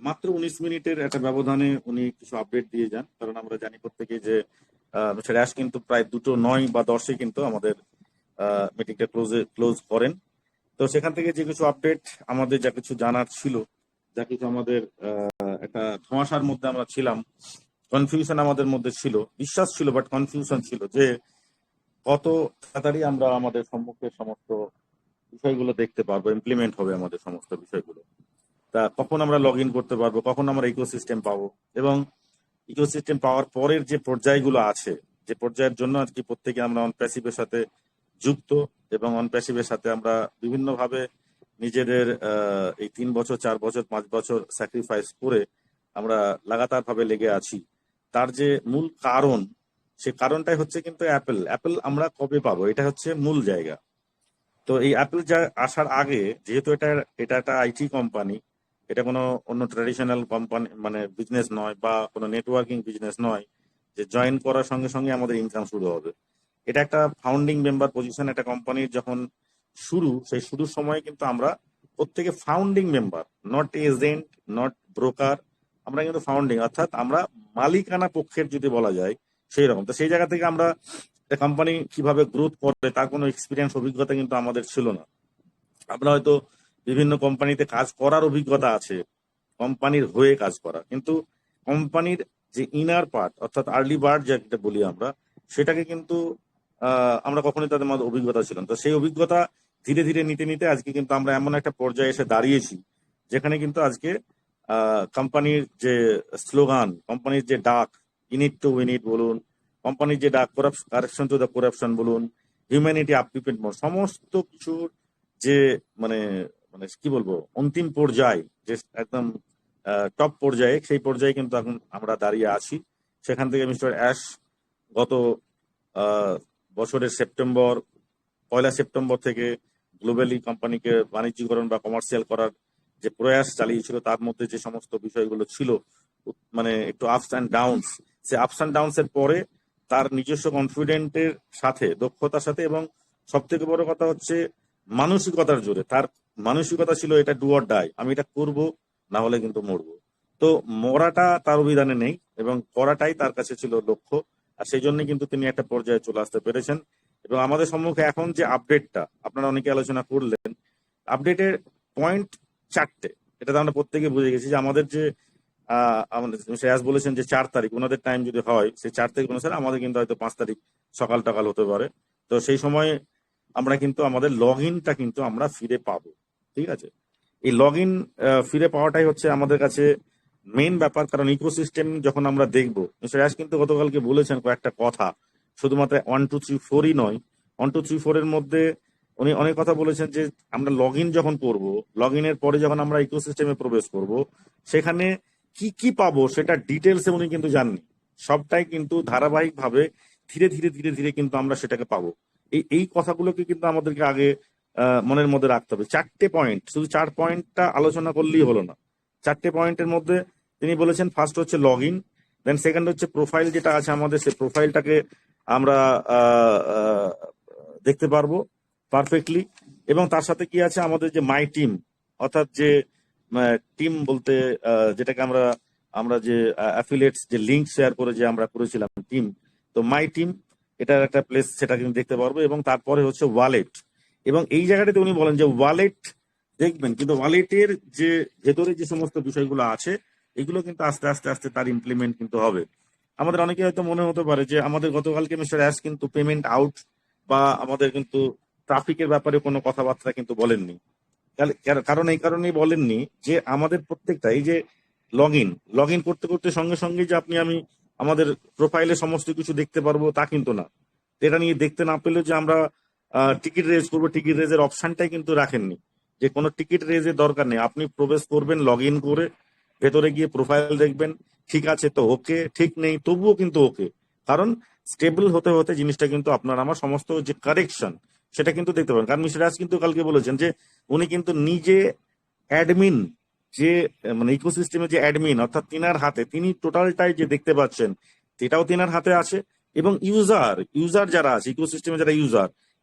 [SPEAKER 8] মাত্র 19 মিনিটের একটা ব্যবধানে উনি কিছু আপডেট দিয়ে যান। কারণ আমরা জানি প্রত্যেকেই যে মিস্টার অ্যাশ কিন্তু প্রায় 2:09 বা 10-এ কিন্তু আমাদের মিটিংটা ক্লোজ করেন। তো সেখান থেকে যে কিছু আপডেট আমাদের যা কিছু জানার ছিল, যা কিছু আমাদের একটা ধোঁয়াশার মধ্যে আমরা ছিলাম, কনফিউশন আমাদের মধ্যে ছিল, বিশ্বাস ছিল বাট কনফিউশন ছিল যে কত তাড়াতাড়ি আমরা আমাদের সম্মুখে সমস্ত বিষয়গুলো দেখতে পারবো, ইমপ্লিমেন্ট হবে আমাদের সমস্ত বিষয়গুলো, তা কখন আমরা লগ ইন করতে পারবো, কখন আমরা ইকোসিস্টেম পাবো, এবং ইকোসিস্টেম পাওয়ার পরের যে পর্যায়গুলো আছে, যে পর্যায়ের জন্য আজকে প্রত্যেকে আমরা অন প্যাসিভের সাথে যুক্ত, এবং অন প্যাসিভের সাথে আমরা বিভিন্নভাবে নিজেদের এই 3 বছর 4 বছর 5 বছর স্যাক্রিফাইস করে আমরা লাগাতার ভাবে লেগে আছি। তার যে মূল কারণ, সে কারণটাই হচ্ছে কিন্তু অ্যাপেল আমরা কবে পাবো, এটা হচ্ছে মূল জায়গা। তো এই অ্যাপেল যা আসার আগে, যেহেতু এটা একটা আইটি কোম্পানি, এটা কোনো অন্য ট্র্যাডিশনাল কোম্পানি মানে বিজনেস নয়, বা কোনো নেটওয়ার্কিং বিজনেস নয় যে জয়েন করার সঙ্গে সঙ্গে আমাদের ইনকাম শুরু হবে। এটা একটা ফাউন্ডিং মেম্বার পজিশন। একটা কোম্পানির যখন সেই শুরুর সময় কিন্তু আমরা প্রত্যেকে founding member, not agent, not broker, আমরা কিন্তু ফাউন্ডিং, অর্থাৎ আমরা মালিকানা পক্ষের যদি বলা যায় সেই রকম। তো সেই জায়গা থেকে আমরা কোম্পানি কিভাবে গ্রোথ করবে তার কোনো এক্সপিরিয়েন্স, অভিজ্ঞতা কিন্তু আমাদের ছিল না। আমরা হয়তো বিভিন্ন কোম্পানিতে কাজ করার অভিজ্ঞতা আছে, কোম্পানির হয়ে কাজ করা, কিন্তু কোম্পানির যে ইনার পার্ট, অর্থাৎ আর্লি বার্ড যেটা বলি আমরা, সেটাকে কিন্তু আমরা কখনোই তাদের মধ্যে অভিজ্ঞতা ছিল না। তো সেই অভিজ্ঞতা ধীরে ধীরে নিতে নিতে আজকে কিন্তু আমরা এমন একটা পর্যায়ে এসে দাঁড়িয়েছি যেখানে কিন্তু আজকে কোম্পানির যে স্লোগান, কোম্পানির যে ডাক, ইনিট টু উইনিট বলুন, কোম্পানির যে ডাক, কারেকশন টু দ্য করাপশন বলুন, হিউম্যানিটি আপলিফমেন্ট বলুন, সমস্ত কিছুর যে মানে মানে কি বলবো অন্তিম পর্যায়, যে একদম টপ পর্যায়ে, সেই পর্যায়ে কিন্তু এখন আমরা দাঁড়িয়ে আছি। সেখান থেকে মিস্টার অ্যাশ গত বছরের পয়লা সেপ্টেম্বর থেকে গ্লোবালি কোম্পানিকে বাণিজ্যিকরণ বা কমার্শিয়াল করার যে প্রয়াস চালিয়েছিল, তার মধ্যে যে সমস্ত বিষয়গুলো ছিল, মানে একটু ups and downs, say ups and downs এর পরে তার নিজস্ব কনফিডেন্টের সাথে, দক্ষতার সাথে, এবং সব থেকে বড় কথা হচ্ছে মানসিকতার জোরে, তার মানসিকতা ছিল এটা ডু অর ডাই, আমি এটা করব, না হলে কিন্তু মরবো। তো মরাটা তার অভিধানে নেই, এবং করাটাই তার কাছে ছিল লক্ষ্য, আর সেই জন্য কিন্তু তিনি একটা পর্যায়ে চলে আসতে পেরেছেন। এবং আমাদের সম্মুখে এখন যে আপডেটটা আপনারা অনেকে আলোচনা করলেন, আপডেটের পয়েন্ট 4টে, এটা তো আমরা প্রত্যেকে বুঝে গেছি যে আমাদের যে আমাদের শ্রেয়াস বলেছেন যে 4 তারিখ ওনাদের টাইম যদি হয়, সেই 4 তারিখ অনুসারে আমাদের কিন্তু হয়তো 5 তারিখ সকাল টকাল হতে পারে। তো সেই সময় আমরা কিন্তু আমাদের লগ ইনটা কিন্তু আমরা ফিরে পাবো। ঠিক আছে, এই লগ ইন ফিরে পাওয়াটাই হচ্ছে আমাদের কাছে মেইন ব্যাপার। কারণ ইকোসিস্টেম যখন আমরা দেখবো, শ্রেয়াস কিন্তু গতকালকে বলেছেন কয়েকটা কথা, শুধুমাত্র 1 2 3 4ই নয়, 1 2 3 4 এর মধ্যে উনি অনেক কথা বলেছেন যে আমরা লগ ইন যখন করবো, লগ ইনের পরে যখন আমরা ইকোসিস্টেমে প্রবেশ করব, সেখানে কি কি পাবো সেটা ডিটেলসে উনি কিন্তু জাননি। সবটাই কিন্তু ধারাবাহিকভাবে ধীরে ধীরে ধীরে ধীরে কিন্তু আমরা সেটাকে পাবো। এই কথাগুলোকে কিন্তু আমাদেরকে আগে মনের মধ্যে রাখতে হবে। 4টে পয়েন্ট, শুধু 4 পয়েন্টটা আলোচনা করলেই হলো না। 4টে পয়েন্টের মধ্যে তিনি বলেছেন ফার্স্ট হচ্ছে লগ ইন, দেন সেকেন্ড হচ্ছে প্রোফাইল যেটা আছে আমাদের, সেই প্রোফাইলটাকে আমরা আহ, আহ, দেখতে পারবো পারফেক্টলি। এবং তার সাথে কি আছে, আমাদের যে মাই টিম, অর্থাৎ যে টিম বলতে যেটাকে আমরা আমরা যে অ্যাফিলিয়েটস যে লিঙ্ক শেয়ার করে যে আমরা করেছিলাম টিম, তো মাই টিম এটার একটা প্লেস, সেটা কিন্তু দেখতে পারবো। এবং তারপরে হচ্ছে ওয়ালেট, এবং এই জায়গাটাতে উনি বলেন যে ওয়ালেট দেখবেন, কিন্তু ওয়ালেটের যে ভেতরে যে সমস্ত বিষয়গুলো আছে এগুলো কিন্তু আস্তে আস্তে আস্তে তার ইমপ্লিমেন্ট কিন্তু হবে। আমাদের অনেকে হয়তো মনে হতে পারে যে আমাদের গতকালকে মিস্টার অ্যাশ কিন্তু পেমেন্ট আউট বা আমাদের কিন্তু ট্রাফিকের ব্যাপারে কোনো কথাবার্তা কিন্তু বলেননি। কারণ এই কারণেই বলেননি যে আমাদের প্রত্যেকটা এই যে লগ ইন করতে করতে সঙ্গে সঙ্গে যে আমি আমাদের প্রোফাইলে সমস্ত কিছু দেখতে পারবো তা কিন্তু না। এটা নিয়ে দেখতে না পেলেও যে আমরা টিকিট রেজ করবো, টিকিট রেজের অপশনটাই কিন্তু রাখেননি, যে কোনো টিকিট রেজের দরকার নেই। আপনি প্রবেশ করবেন লগ ইন করে, ভেতরে গিয়ে প্রোফাইল দেখবেন, ঠিক আছে তো ওকে, ঠিক নেই তবুও কিন্তু ওকে। কারণ স্টেবল হতে হতে জিনিসটা কিন্তু আপনার আমার সমস্ত যে কারেকশন সেটা কিন্তু দেখতে পাবেন। কারণ মিস্টার রাজ কিন্তু কালকে বলেছেন যে উনি কিন্তু নিজে অ্যাডমিন, যে মানে ইকোসিস্টেমে যে অ্যাডমিন, অর্থাৎ তিনার হাতে তিনি টোটালটাই যে দেখতে পাচ্ছেন সেটাও তিনার হাতে আছে। এবং ইউজার যারা আছে ইকোসিস্টেমে, যারা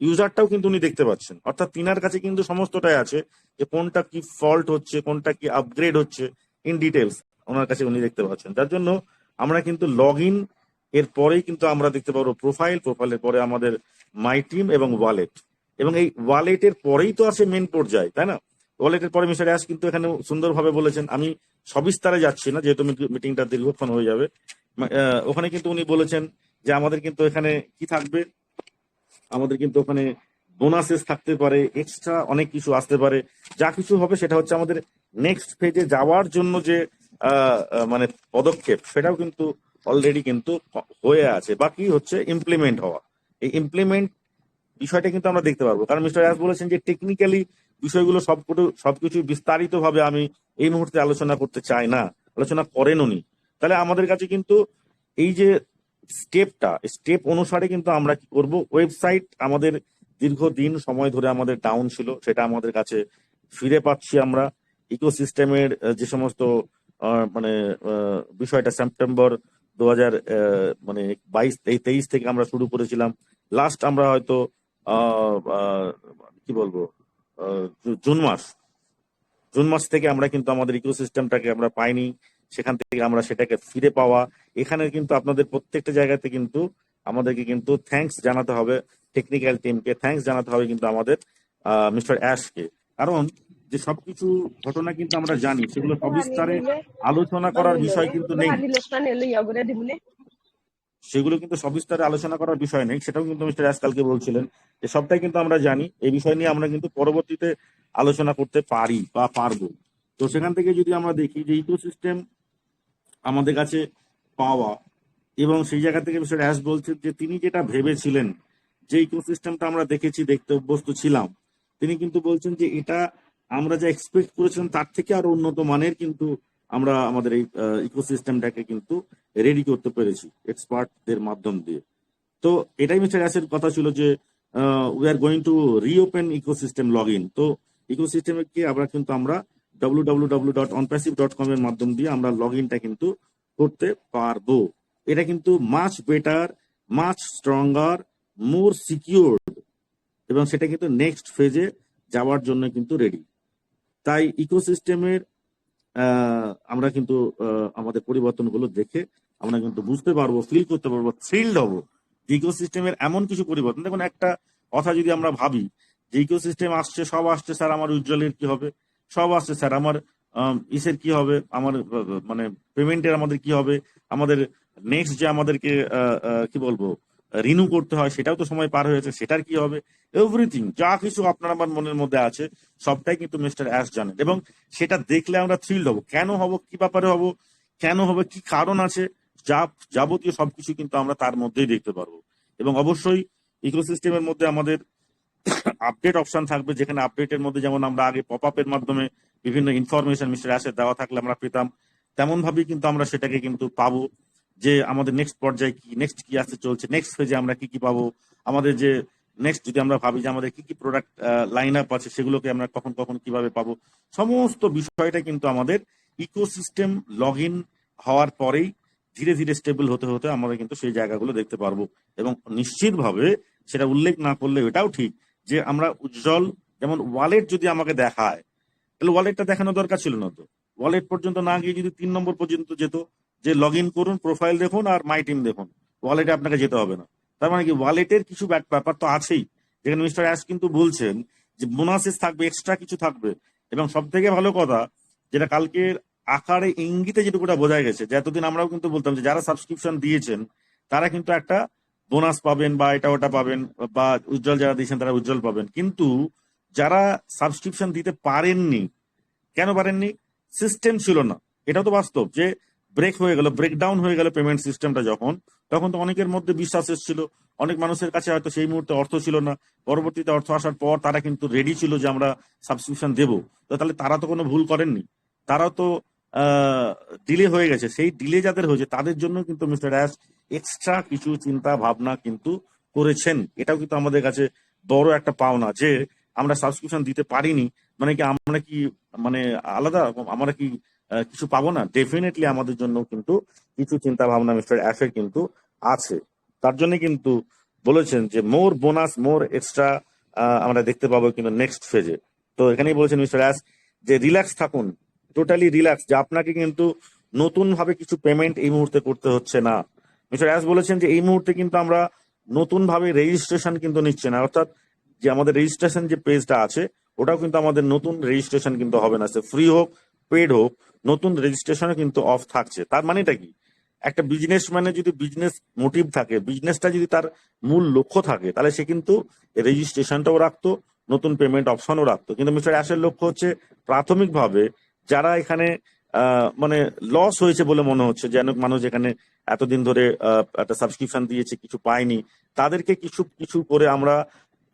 [SPEAKER 8] ইউজারটাও কিন্তু উনি দেখতে পাচ্ছেন, অর্থাৎ তিনার কাছে কিন্তু সমস্তটাই আছে, যে কোনটা কি ফল্ট হচ্ছে, কোনটা কি আপগ্রেড হচ্ছে, ইন ডিটেলস ওনার কাছে উনি দেখতে পাচ্ছেন। যার জন্য আমরা কিন্তু লগ ইন এর পরেই কিন্তু আমরা দেখতে পাবো প্রোফাইলের পরে আমাদের মাই টিম এবং ওয়ালেট, এবং এই ওয়ালেটের পরেই তো আসে মেন পর্যায়ে, তাই না? ওয়ালেটের পরে মিস্টার অ্যাশ কিন্তু এখানে সুন্দরভাবে বলেছেন, আমি সবিস্তারে যাচ্ছি না যেহেতু মিটিংটা দীর্ঘক্ষণ হয়ে যাবে। ওখানে কিন্তু উনি বলেছেন যে আমাদের কিন্তু এখানে কি থাকবে, আমাদের কিন্তু ওখানে বোনাসেস থাকতে পারে, এক্সট্রা অনেক কিছু আসতে পারে। যা কিছু হবে সেটা হচ্ছে আমাদের নেক্সট ফেজে যাওয়ার জন্য যে মানে পদক্ষেপ, সেটাও কিন্তু অলরেডি কিন্তু হয়ে আছে, বাকি হচ্ছে ইমপ্লিমেন্ট হওয়া। এই ইমপ্লিমেন্ট বিষয়টা কিন্তু আমরা দেখতে পারবো। কারণ মিস্টার অ্যাশ বলেছেন যে টেকনিক্যালি বিষয়গুলো সবকিছু বিস্তারিত ভাবে আমি এই মুহূর্তে আলোচনা করতে চাই না, আলোচনা করেন উনি। তাহলে আমাদের কাছে কিন্তু এই যে স্টেপ অনুসারে কিন্তু আমরা কি করব, ওয়েবসাইট আমাদের দীর্ঘদিন সময় ধরে আমাদের ডাউন ছিল, সেটা আমাদের কাছে ফিরে পাচ্ছি আমরা। ইকোসিস্টেমের যে সমস্ত মানে বিষয়টা সেপ্টেম্বর 2000 মানে 22-23 থেকে আমরা শুরু করেছিলাম, লাস্ট আমরা হয়তো কি বলবো জুন মাস থেকে আমরা কিন্তু আমাদের ইকোসিস্টেমটাকে আমরা পাইনি, সেখান থেকে আমরা সেটাকে ফিরে পাওয়া। এখানে কিন্তু আপনাদের প্রত্যেকটা জায়গাতে কিন্তু আমাদেরকে কিন্তু থ্যাঙ্কস জানাতে হবে, টেকনিক্যাল টিমকে থ্যাঙ্কস জানাতে হবে কিন্তু আমাদের মিস্টার অ্যাশকে। কারণ যে সবকিছু ঘটনা কিন্তু আমরা জানি, সেগুলো সবিস্তারে আলোচনা করার বিষয় কিন্তু নেই, সেগুলো কিন্তু সবিস্তারে আলোচনা করার বিষয় নেই, সেটাও কিন্তু মিস্টার অ্যাশ কালকে বলছিলেন যে সবটাই কিন্তু আমরা জানি, এই বিষয় নিয়ে আমরা কিন্তু পরবর্তীতে আলোচনা করতে পারি বা পারবো। তো সেখান থেকে যদি আমরা দেখি যে ইকোসিস্টেম আমাদের কাছে পাওয়া, এবং সেই জায়গা থেকে মিস্টার অ্যাশ বলছেন যে তিনি যেটা ভেবেছিলেন, যে ইকোসিস্টেমটা আমরা দেখেছি, দেখতে অভ্যস্ত ছিলাম, তিনি কিন্তু বলছেন যে এটা আমরা যা এক্সপেক্ট করেছিলাম তার থেকে আরো উন্নত মানের কিন্তু আমরা আমাদের এই ইকোসিস্টেমটাকে কিন্তু রেডি করতে পেরেছি এক্সপার্টদের মাধ্যম দিয়ে। তো এটাই মিস্টার অ্যাশের কথা ছিল যে we are going to reopen ecosystem log in. তো ইকোসিস্টেমকে আমরা www.onpassive.com এর মাধ্যম দিয়ে আমরা লগ ইনটা কিন্তু করতে পারবো। এটা কিন্তু মাচ বেটার, মাচ স্ট্রঙ্গার, মোর সিকিউরড, এবং সেটা কিন্তু নেক্সট ফেজে যাওয়ার জন্য কিন্তু রেডি। তাই ইকোসিস্টেমের আমরা কিন্তু আমাদের পরিবর্তনগুলো দেখে আমরা কিন্তু বুঝতে পারবো, ফিল করতে পারবো, থ্রিলড হবো ইকোসিস্টেমের এমন কিছু পরিবর্তন। দেখুন, একটা কথা যদি আমরা ভাবি যে ইকোসিস্টেম আসছে, সব আসছে, স্যার আমার উজ্জ্বলের কি হবে, সব আসছে স্যার আমার ইসের কি হবে, আমার মানে পেমেন্টের আমাদের কি হবে, আমাদের নেক্সট যে আমাদেরকে কি বলবো রিনিউ করতে হয় সেটাও তো সময় পার হয়েছে, সেটার কি হবে, এভরিথিং যা কিছু আপনার আমার মনের মধ্যে আছে সবটাই কিন্তু মিস্টার অ্যাশ জানেন। এবং সেটা দেখলে আমরা থ্রিলড হবো, কেন হব, কি ব্যাপারে হব, কেন হবে, কি কারণ আছে, যাবতীয় সবকিছু কিন্তু আমরা তার মধ্যেই দেখতে পারবো। এবং অবশ্যই ইকোসিস্টেমের মধ্যে আমাদের আপডেট অপশন থাকবে, যেখানে আপডেটের মধ্যে যেমন আমরা আগে পপ আপের মাধ্যমে বিভিন্ন ইনফরমেশন মিস্টার অ্যাশের দেওয়া থাকলে আমরা পেতাম, তেমন ভাবেই কিন্তু আমরা সেটাকে কিন্তু পাবো, যে আমাদের নেক্সট পর্যায়ে কি, নেক্সট কি আসতে চলছে, নেক্সট ফেজে আমরা কি কি পাবো, আমাদের যে নেক্সট যদি আমরা ভাবি যে আমাদের কি কি প্রোডাক্ট লাইন আপ আছে সেগুলোকে আমরা কখন কখন কিভাবে পাবো, সমস্ত বিষয়টা কিন্তু আমাদের ইকোসিস্টেম লগ ইন হওয়ার পরেই ধীরে ধীরে স্টেবল হতে হতে আমরা কিন্তু সেই জায়গাগুলো দেখতে পারবো। এবং নিশ্চিতভাবে সেটা উল্লেখ না করলে এটাও ঠিক যে আমরা উজ্জ্বল, যেমন ওয়ালেট যদি আমাকে দেখায়, তাহলে ওয়ালেটটা দেখানো দরকার ছিল না তো। ওয়ালেট পর্যন্ত না গিয়ে যদি 3 নম্বর পর্যন্ত যেত যে লগ ইন করুন, প্রোফাইল দেখুন আর মাই টিম দেখুন, ওয়ালেটে আপনাকে যেতে হবে না। তার মানে কি ওয়ালেটের কিছু ব্যাপার তো আছেই, যেখানে মিস্টার অ্যাশ কিন্তু বলছেন যে বোনাসেস থাকবে, এক্সট্রা কিছু থাকবে। এবং সব থেকে ভালো কথা যেটা কালকের আকারে ইঙ্গিতে যেটুকুটা বোঝা গেছে, যে এতদিন আমরাও কিন্তু বলতাম যে যারা সাবস্ক্রিপশন দিয়েছেন তারা কিন্তু একটা বোনাস পাবেন বা এটা ওটা পাবেন, বা উজ্জ্বল যারা দিয়েছেন তারা উজ্জ্বল পাবেন। কিন্তু যারা সাবস্ক্রিপশন দিতে পারেননি, কেন পারেননি? সিস্টেম ছিল না। এটাও তো বাস্তব যে ব্রেক হয়ে গেল, ব্রেকডাউন হয়ে গেল পেমেন্ট সিস্টেমটা যখন, তখন তো অনেকের মধ্যে বিশ্বাস এসেছিল, অনেক মানুষের কাছে হয়তো সেই মুহূর্তে অর্থ ছিল না, পরবর্তীতে অর্থ আসার পর তারা কিন্তু রেডি ছিল যে আমরা সাবস্ক্রিপশন দেবো। তো তাহলে তারা তো কোনো ভুল করেননি, তারাও তো ডিলে হয়ে গেছে। সেই ডিলে যাদের হয়েছে তাদের জন্য কিন্তু মিস্টার অ্যাশ এক্সট্রা কিছু চিন্তা ভাবনা কিন্তু করেছেন। এটাও কিন্তু আমাদের কাছে বড় একটা পাওনা যে আমরা সাবস্ক্রিপশন দিতে পারিনি মানে কি আমরা কি মানে আলাদা আমরা কি কিছু পাবো না? ডেফিনেটলি আমাদের জন্য কিন্তু কিছু চিন্তা ভাবনা মিস্টার অ্যাশের কিন্তু আছে। তার জন্য কিন্তু বলেছেন যে মোর বোনাস, মোর এক্সট্রা আমরা দেখতে পাবো কিন্তু নেক্সট ফেজে। তো এখানেই বলেছেন মিস্টার অ্যাশ যে রিল্যাক্স থাকুন, টোটালি রিল্যাক্স, যে আপনাকে কিন্তু নতুন ভাবে কিছু পেমেন্ট এই মুহূর্তে করতে হচ্ছে না। মিস্টার অ্যাশ বলেছেন যে এই মুহূর্তে কিন্তু আমরা নতুন ভাবে রেজিস্ট্রেশন কিন্তু নিচ্ছে না, অর্থাৎ যে আমাদের রেজিস্ট্রেশন যে পেজটা আছে ওটাও কিন্তু আমাদের নতুন রেজিস্ট্রেশন কিন্তু হবে না, সে ফ্রি হোক পেড হোক, নতুন রেজিস্ট্রেশনও কিন্তু অফ থাকছে। তার মানেটা কি? একটা বিজনেস মানে যদি বিজনেস মোটিভ থাকে, বিজনেসটা যদি তার মূল লক্ষ্য থাকে, তাহলে সে কিন্তু রেজিস্ট্রেশনটাও রাখতো, নতুন পেমেন্ট অপশনও রাখতো। কিন্তু মিস্টার অ্যাশের লক্ষ্য হচ্ছে প্রাথমিকভাবে যারা এখানে মানে লস হয়েছে বলে মনে হচ্ছে, যে অনেক মানুষ এখানে এতদিন ধরে একটা সাবস্ক্রিপশন দিয়েছে কিছু পায়নি, তাদেরকে কিছু কিছু করে আমরা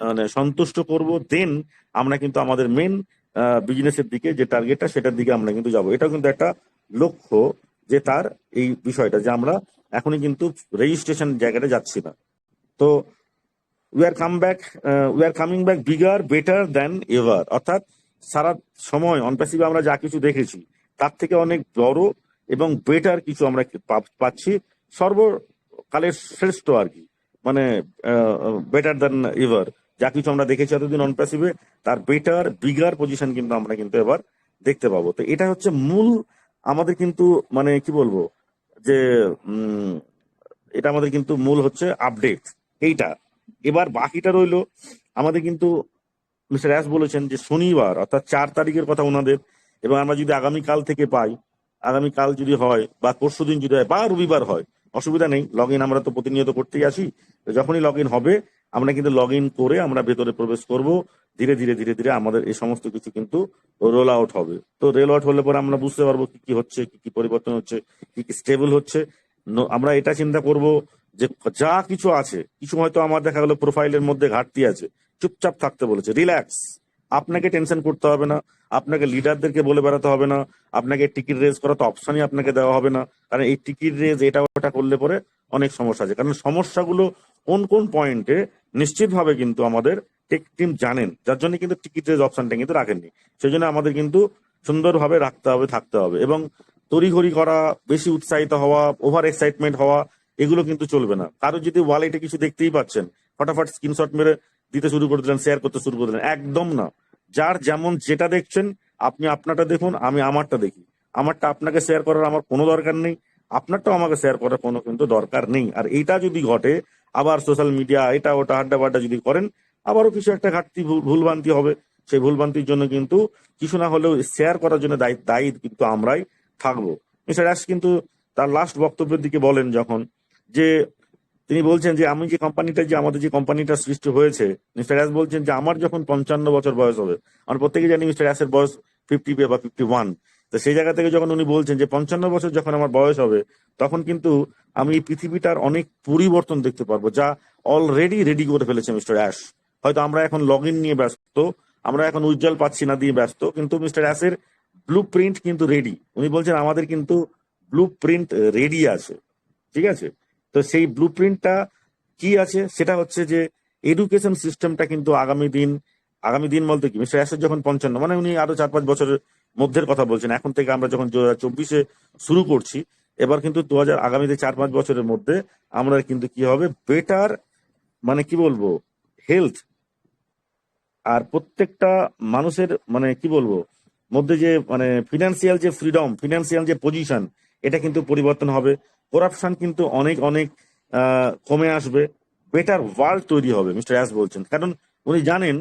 [SPEAKER 8] মানে সন্তুষ্ট করব, দেন আমরা কিন্তু আমাদের মেন বিজনেসের দিকে যে টার্গেটটা সেটার দিকে আমরা কিন্তু যাবো। এটা কিন্তু একটা লক্ষ্য যে তার এই বিষয়টা যে আমরা এখনই কিন্তু রেজিস্ট্রেশন জায়গাটা যাচ্ছি না। তো we are coming back bigger better than ever, অর্থাৎ সারা সময় অনপ্যাসিভে আমরা যা কিছু দেখেছি তার থেকে অনেক বড় এবং বেটার কিছু আমরা পাচ্ছি, সর্বকালের শ্রেষ্ঠ আর কি, মানে বেটার দ্যান এভার। যা কিছু আমরা দেখেছি এতদিন অনপ্যাসিভে তার বেটার বিগার পজিশন কিন্তু আমরা কিন্তু এবার দেখতে পাবো। তো এটা হচ্ছে মূল আমাদের কিন্তু মানে কি বলবো যে এটা আমাদের কিন্তু মূল হচ্ছে আপডেট এইটা। এবার বাকিটা রইলো আমাদের কিন্তু মিস্টার অ্যাশ বলেছেন যে শনিবার অর্থাৎ 4 তারিখের কথা ওনাদের, এবং আমরা যদি আগামীকাল থেকে পাই, আগামীকাল যদি হয় বা পরশু দিন যদি হয় বা রবিবার হয়, অসুবিধা নেই, লগ ইন আমরা তো প্রতিনিয়ত করতেই আসি। যখনই লগ ইন হবে আমরা কিন্তু লগ ইন করে আমরা ভেতরে প্রবেশ করব, ধীরে ধীরে ধীরে ধীরে আমাদের এই সমস্ত কিছু কিন্তু রোল আউট হবে। তো রোল আউট হলে পরে আমরা বুঝতে পারবো কি কি হচ্ছে, কি কি পরিবর্তন হচ্ছে, কি কি স্টেবল হচ্ছে। আমরা এটা চিন্তা করব যে যা কিছু আছে, কিছু হয়তো আমার দেখা গেলো প্রোফাইলের মধ্যে ঘাটতি আছে, চুপচাপ থাকতে বলেছে, রিল্যাক্স, আপনাকে টেনশন করতে হবে না, আপনাকে লিডারদেরকে বলে বেড়াতে হবে না, আপনাকে টিকিট রেজ করা তো অপশনই আপনাকে দেওয়া হবে না, কারণ এই টিকিট রেজ এটা ওটা করলে পরে অনেক সমস্যা আছে। কারণ সমস্যাগুলো কোন কোন পয়েন্টে নিশ্চিতভাবে কিন্তু আমাদের টেক টিম জানেন, যার জন্য কিন্তু টিকিট রেজ অপশনটা কিন্তু রাখেননি। সেই জন্য আমাদের কিন্তু সুন্দরভাবে রাখতে হবে, থাকতে হবে, এবং তড়িঘড়ি করা, বেশি উৎসাহিত হওয়া, ওভার এক্সাইটমেন্ট হওয়া, এগুলো কিন্তু চলবে না। কারো যদি ওয়ালেটে কিছু দেখতেই পাচ্ছেন ফটাফট স্ক্রিনশট মেরে দিতে শুরু করে দিলেন, শেয়ার করতে শুরু করে দিলেন, একদম না। যার যেমন যেটা দেখছেন আপনি আপনারটা দেখুন, আমি আমারটা দেখি, আমারটা আপনাকে শেয়ার করার আমার কোনো দরকার নেই, আপনারটাও আমাকে শেয়ার করার কোনো কিন্তু দরকার নেই। আর এইটা যদি ঘটে আবার সোশ্যাল মিডিয়া এটা ওটা আড্ডা বাড্ডা যদি করেন, আবারও কিছু একটা ঘাটতি ভুলভ্রান্তি হবে। সেই ভুলভ্রান্তির জন্য কিন্তু কিছু না হলেও শেয়ার করার জন্য দায়ী কিন্তু আমরাই থাকবো। মিস্টার অ্যাশ কিন্তু তার লাস্ট বক্তব্যের দিকে বলেন যখন, যে তিনি বলছেন যে আমি যে কোম্পানিটা, যে আমাদের যে কোম্পানিটা সৃষ্টি হয়েছে, মিস্টার অ্যাশ বলছেন যে আমার যখন 55 বছর বয়স হবে, আমরা প্রত্যেকে জানি মিস্টার অ্যাশের বয়স 50 বা 51, তো সেই জায়গা থেকে যখন উনি বলছেন যে 55 বছর যখন আমার বয়স হবে, তখন কিন্তু আমি এই পৃথিবীটার অনেক পরিবর্তন দেখতে পারবো, যা অলরেডি রেডি করে ফেলেছে মিস্টার অ্যাশ। হয়তো আমরা এখন লগ ইন নিয়ে ব্যস্ত, আমরা এখন উজ্জ্বল পাচ্ছি না দিয়ে ব্যস্ত, কিন্তু মিস্টার অ্যাশের ব্লু প্রিন্ট কিন্তু রেডি। উনি বলছেন আমাদের কিন্তু ব্লু প্রিন্ট রেডি আছে, ঠিক আছে? তো সেই ব্লু প্রিন্টটা কি আছে, সেটা হচ্ছে যে এডুকেশন সিস্টেমটা কিন্তু আগামী দিন বলতে কি, মিস্টার অ্যাশের যখন 55, মানে উনি আরো 4-5 বছরের মধ্যের কথা বলছেন, এখন থেকে আমরা যখন 2024 শুরু করছি, এবার কিন্তু আগামীতে 4-5 বছরের মধ্যে আমরা কিন্তু কি হবে, বেটার মানে কি বলবো হেলথ, আর প্রত্যেকটা মানুষের মানে কি বলবো মধ্যে যে মানে ফিনান্সিয়াল যে ফ্রিডম, ফিনান্সিয়াল যে পজিশন, এটা কিন্তু পরিবর্তন হবে। করাপশন কিন্তু অনেক অনেক কমে আসবে, বেটার ওয়ার্ল্ড তৈরি হবে মিস্টার অ্যাশ বলছেন। কারণ উনি জানেন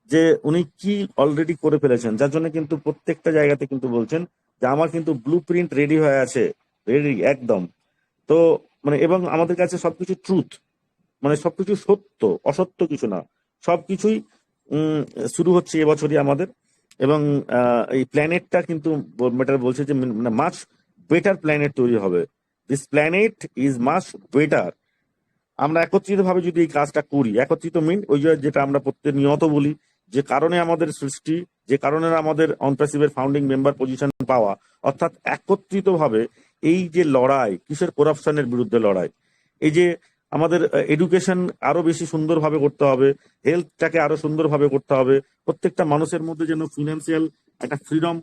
[SPEAKER 8] যে উনি কি অলরেডি করে ফেলেছেন, যার জন্য কিন্তু প্রত্যেকটা জায়গাতে কিন্তু বলছেন যে আমার কিন্তু ব্লু প্রিন্ট রেডি হয়ে আছে, রেডি একদম। তো মানে এবং আমাদের কাছে সবকিছু ট্রুথ, মানে সবকিছু সত্য, অসত্য কিছু না, সবকিছুই শুরু হচ্ছে এবছরই আমাদের। এবং এই প্ল্যানেটটা কিন্তু মেটার বলছে যে মাচ বেটার প্ল্যানেট তৈরি হবে। This planet is much better. আমরা একত্রিত ভাবে যদি এই কাজটা করি, একত্রিত মিন ওই যেটা আমরা প্রতিনিয়ত বলি, যে কারণে আমাদের সৃষ্টি, যে কারণে আমাদের অনপ্যাসিভের ফাউন্ডিং মেম্বার পজিশন পাওয়া, অর্থাৎ একত্রিত ভাবে এই যে লড়াই, কিসের করাপশনের বিরুদ্ধে লড়াই, এই যে আমাদের এডুকেশন আরো বেশি সুন্দরভাবে করতে হবে, হেলথটাকে আরো সুন্দরভাবে করতে হবে, প্রত্যেকটা মানুষের মধ্যে যেন ফিনান্সিয়াল একটা ফ্রিডম